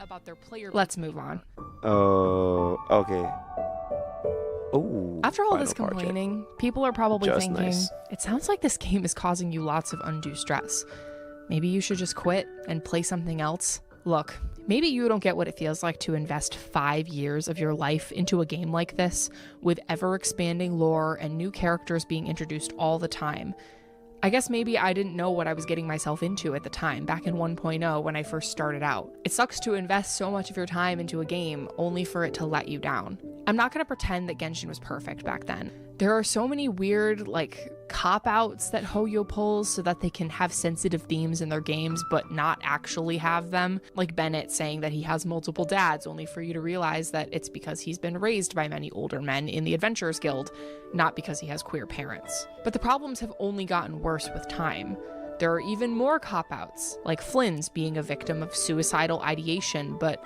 Let's move on. Okay. Oh. After all this complaining, people are probably thinking, nice. It sounds like this game is causing you lots of undue stress. Maybe you should just quit and play something else. Look, maybe you don't get what it feels like to invest 5 years of your life into a game like this, with ever-expanding lore and new characters being introduced all the time. I guess maybe I didn't know what I was getting myself into at the time, back in 1.0 when I first started out. It sucks to invest so much of your time into a game only for it to let you down. I'm not gonna pretend that Genshin was perfect back then. There are so many weird, cop-outs that Hoyo pulls so that they can have sensitive themes in their games but not actually have them. Like Bennett saying that he has multiple dads, only for you to realize that it's because he's been raised by many older men in the Adventurers Guild, not because he has queer parents. But the problems have only gotten worse with time. There are even more cop-outs, like Flynn's being a victim of suicidal ideation, but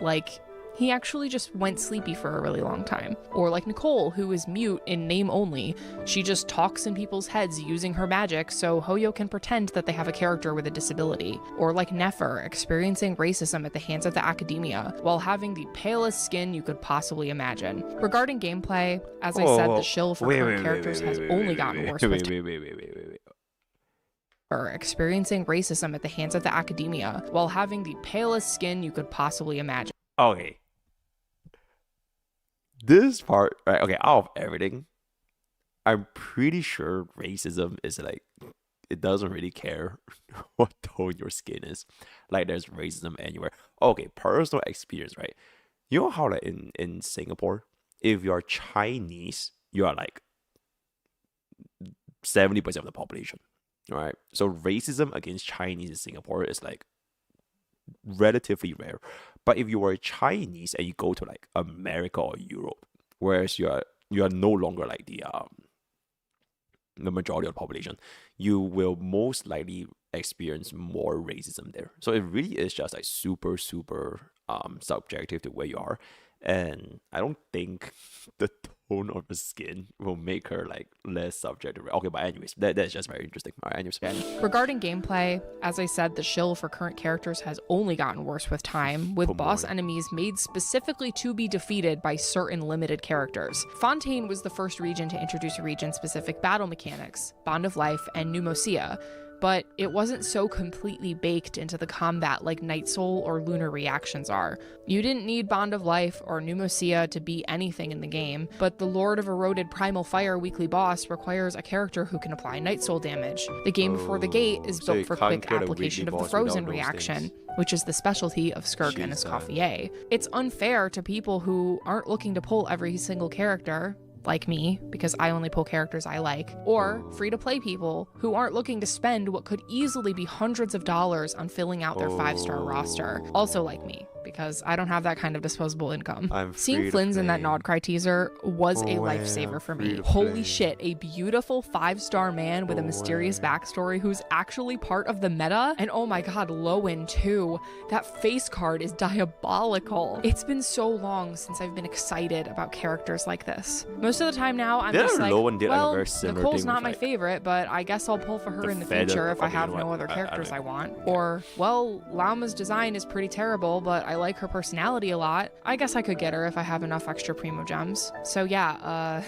he actually just went sleepy for a really long time. Or like Nicole, who is mute in name only. She just talks in people's heads using her magic so Hoyo can pretend that they have a character with a disability. Or like Nefer, experiencing racism at the hands of the academia, while having the palest skin you could possibly imagine. Regarding gameplay, as I said, the shill for current characters has only gotten worse with time. Or experiencing racism at the hands of the academia, while having the palest skin you could possibly imagine. Okay. This part, right? Okay, out of everything, I'm pretty sure racism is it doesn't really care what tone your skin is. There's racism anywhere. Okay, personal experience, right? You know how in Singapore, if you're Chinese, you are 70% of the population, right? So racism against Chinese in Singapore is relatively rare. But if you were Chinese and you go to America or Europe, whereas you are no longer the majority of the population, you will most likely experience more racism there. So it really is just super subjective to where you are. And I don't think the tone of the skin will make her less subjective. Okay, but anyways, that's just very interesting. All right, anyways. Regarding gameplay, as I said, the shill for current characters has only gotten worse with time, with boss enemies made specifically to be defeated by certain limited characters. Fontaine was the first region to introduce region-specific battle mechanics, Bond of Life, and Pneumosia, but it wasn't so completely baked into the combat like Night Soul or Lunar Reactions are. You didn't need Bond of Life or Pneumosia to be anything in the game, but the Lord of Eroded Primal Fire weekly boss requires a character who can apply Night Soul damage. The Game Before the Gate is built for quick application of the Frozen Reaction, which is the specialty of Skirk and Escoffier. It's unfair to people who aren't looking to pull every single character, like me, because I only pull characters I like, or free-to-play people who aren't looking to spend what could easily be hundreds of dollars on filling out their 5-star roster, also like me, because I don't have that kind of disposable income. Seeing Flynn's in that Nodcry teaser was a lifesaver for me. Holy shit, a beautiful 5-star man with a mysterious backstory who's actually part of the meta, and oh my god, Lowen too. That face card is diabolical. It's been so long since I've been excited about characters like this. Most of the time now, I'm just well, Nicole's not my favorite, but I guess I'll pull for her in the future if I have no other characters I want. Or, well, Lauma's design is pretty terrible, but I like her personality a lot. I guess I could get her if I have enough extra Primo Gems. So yeah,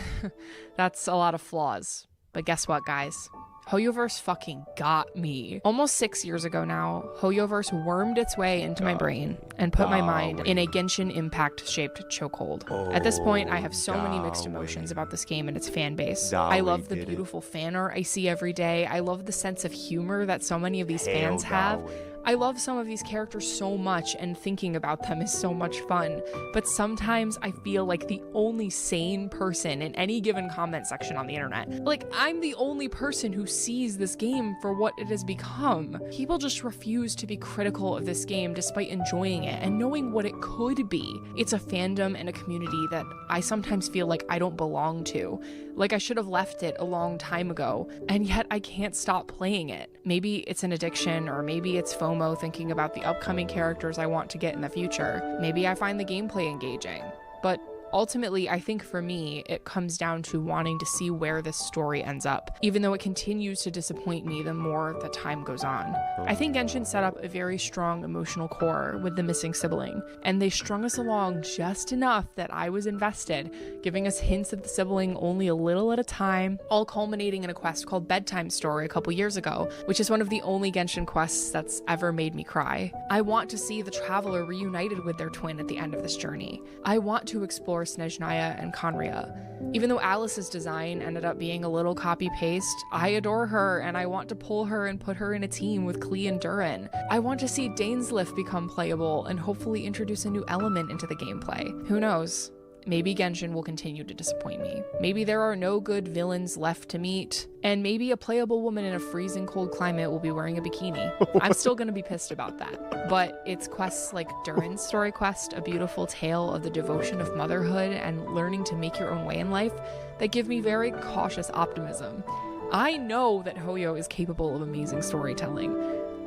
that's a lot of flaws. But guess what, guys? Hoyoverse fucking got me. Almost 6 years ago now, Hoyoverse wormed its way into my brain and put my mind in a Genshin Impact-shaped chokehold. At this point, I have so many mixed emotions about this game and its fan base. I love the beautiful fan art I see every day. I love the sense of humor that so many of these fans have. I love some of these characters so much, and thinking about them is so much fun, but sometimes I feel like the only sane person in any given comment section on the internet. Like, I'm the only person who sees this game for what it has become. People just refuse to be critical of this game despite enjoying it and knowing what it could be. It's a fandom and a community that I sometimes feel like I don't belong to. Like I should have left it a long time ago, and yet I can't stop playing it. Maybe it's an addiction, or maybe it's FOMO thinking about the upcoming characters I want to get in the future. Maybe I find the gameplay engaging. But ultimately, I think for me, it comes down to wanting to see where this story ends up, even though it continues to disappoint me the more the time goes on. I think Genshin set up a very strong emotional core with the missing sibling, and they strung us along just enough that I was invested, giving us hints of the sibling only a little at a time, all culminating in a quest called Bedtime Story a couple years ago, which is one of the only Genshin quests that's ever made me cry. I want to see the Traveler reunited with their twin at the end of this journey. I want to explore Snezhnaya and Conria. Even though Alice's design ended up being a little copy-paste, I adore her and I want to pull her and put her in a team with Klee and Durin. I want to see Dainsleif become playable and hopefully introduce a new element into the gameplay. Who knows? Maybe Genshin will continue to disappoint me. Maybe there are no good villains left to meet, and maybe a playable woman in a freezing cold climate will be wearing a bikini. I'm still gonna be pissed about that. But it's quests like Durin's story quest, a beautiful tale of the devotion of motherhood and learning to make your own way in life, that give me very cautious optimism. I know that Hoyo is capable of amazing storytelling.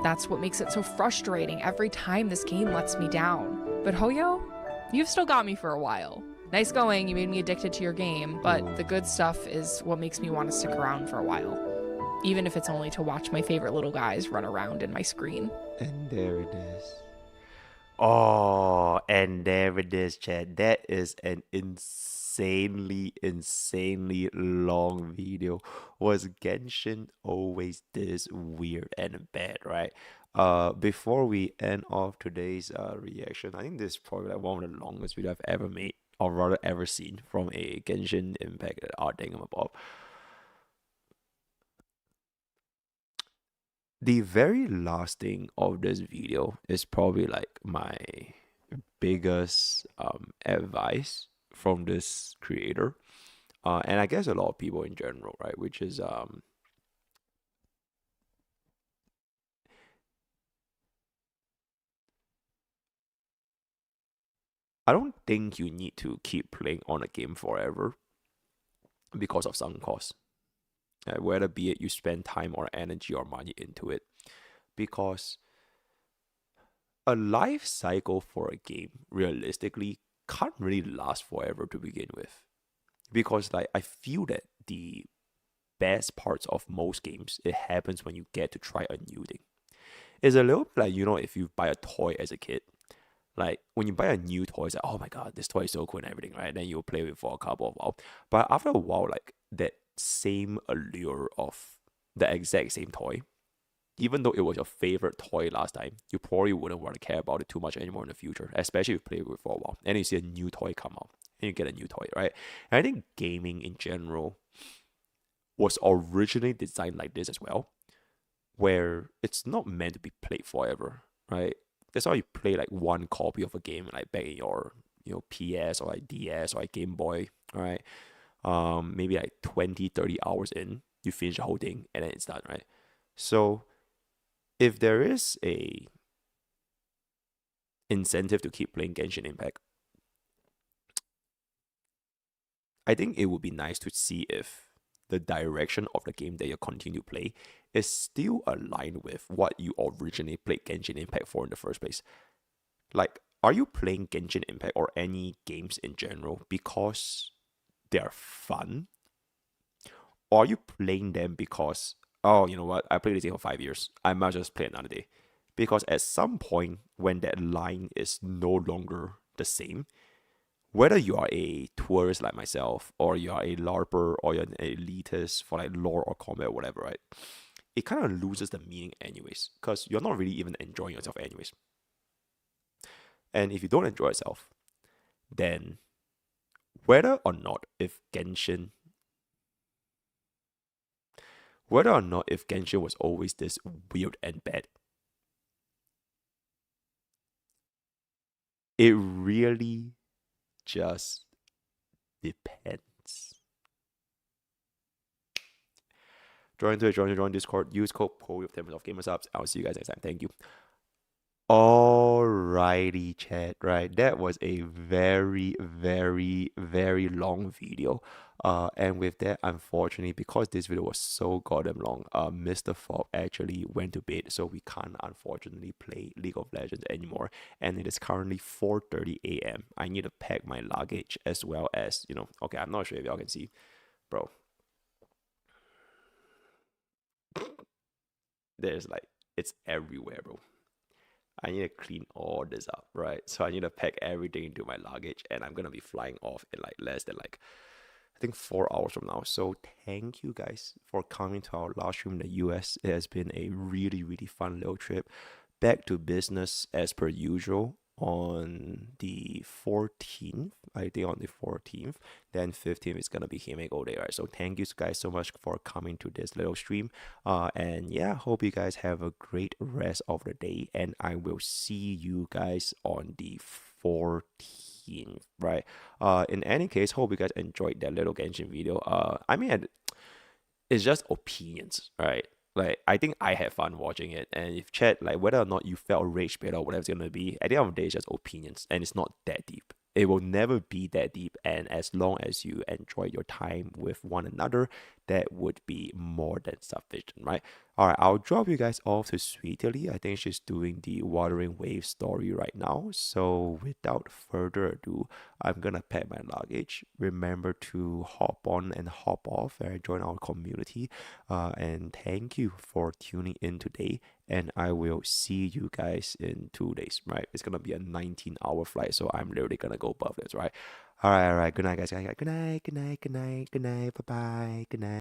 That's what makes it so frustrating every time this game lets me down. But Hoyo, you've still got me for a while. Nice going, you made me addicted to your game, but the good stuff is what makes me want to stick around for a while. Even if it's only to watch my favorite little guys run around in my screen. And there it is. Oh, and there it is, Chad. That is an insanely long video. Was Genshin always this weird and bad, right? Before we end off today's reaction, I think this is probably like one of the longest videos I've ever made, or rather ever seen, from a Genshin Impact art thingamabob. The very last thing of this video is probably like my biggest advice from this creator, and I guess a lot of people in general, right? Which is I don't think you need to keep playing on a game forever because of sunk costs. Whether be it you spend time or energy or money into it. Because a life cycle for a game, realistically, can't really last forever to begin with. Because like I feel that the best parts of most games, it happens when you get to try a new thing. It's a little bit like, you know, if you buy a toy as a kid. Like, when you buy a new toy, it's like, oh my god, this toy is so cool and everything, right? Then you'll play with it for a couple of hours. But after a while, like, that same allure of the exact same toy, even though it was your favorite toy last time, you probably wouldn't want to care about it too much anymore in the future, especially if you play with it for a while. And you see a new toy come out, and you get a new toy, right? And I think gaming in general was originally designed like this as well, where it's not meant to be played forever, right? That's why you play like one copy of a game like back in your PS or like DS or like Game Boy, right? Maybe like 20-30 hours in, you finish the whole thing and then it's done, right? So if there is a incentive to keep playing Genshin Impact, I think it would be nice to see if the direction of the game that you continue to play is still aligned with what you originally played Genshin Impact for in the first place. Like, are you playing Genshin Impact or any games in general because they're fun? Or are you playing them because, oh, you know what, I played this game for 5 years, I might just play another day? Because at some point, when that line is no longer the same, whether you are a tourist like myself, or you are a LARPer, or you're an elitist for like lore or combat or whatever, right? It kind of loses the meaning anyways, because you're not really even enjoying yourself anyways. And if you don't enjoy yourself, then whether or not if Genshin was always this weird and bad, it really just depends. Join Discord, use code POE with 10% off gamer subs. I'll see you guys next time. Thank you. Alrighty, chat, right? That was a very, very, very long video. And with that, unfortunately, because this video was so goddamn long, MrPokke actually went to bed, so we can't unfortunately play League of Legends anymore. And it is currently 4:30 a.m. I need to pack my luggage as well as, okay, I'm not sure if y'all can see, bro. There's like, it's everywhere, bro. I need to clean all this up, right? So I need to pack everything into my luggage, and I'm gonna be flying off in like less than like, I think 4 hours from now. So thank you guys for coming to our last stream in the US. It has been a really, really fun little trip. Back to business as per usual on the 14th. I think on the 14th. Then 15th is gonna be Himeko Day, right? So thank you guys so much for coming to this little stream. And yeah, hope you guys have a great rest of the day, and I will see you guys on the 14th, right? In any case, hope you guys enjoyed that little Genshin video. I mean, it's just opinions, right? Like, I think I had fun watching it, and if chat, like, whether or not you felt rage bait or whatever it's gonna be, at the end of the day, it's just opinions, and it's not that deep. It will never be that deep, and as long as you enjoy your time with one another, that would be more than sufficient, right? Alright, I'll drop you guys off to Sweetly. I think she's doing the Wuthering Waves story right now. So without further ado, I'm gonna pack my luggage. Remember to hop on and hop off and join our community. And thank you for tuning in today. And I will see you guys in 2 days, right? It's gonna be a 19-hour flight, so I'm literally gonna go above this, right? All right. Good night, guys. Good night. Bye-bye. Good night.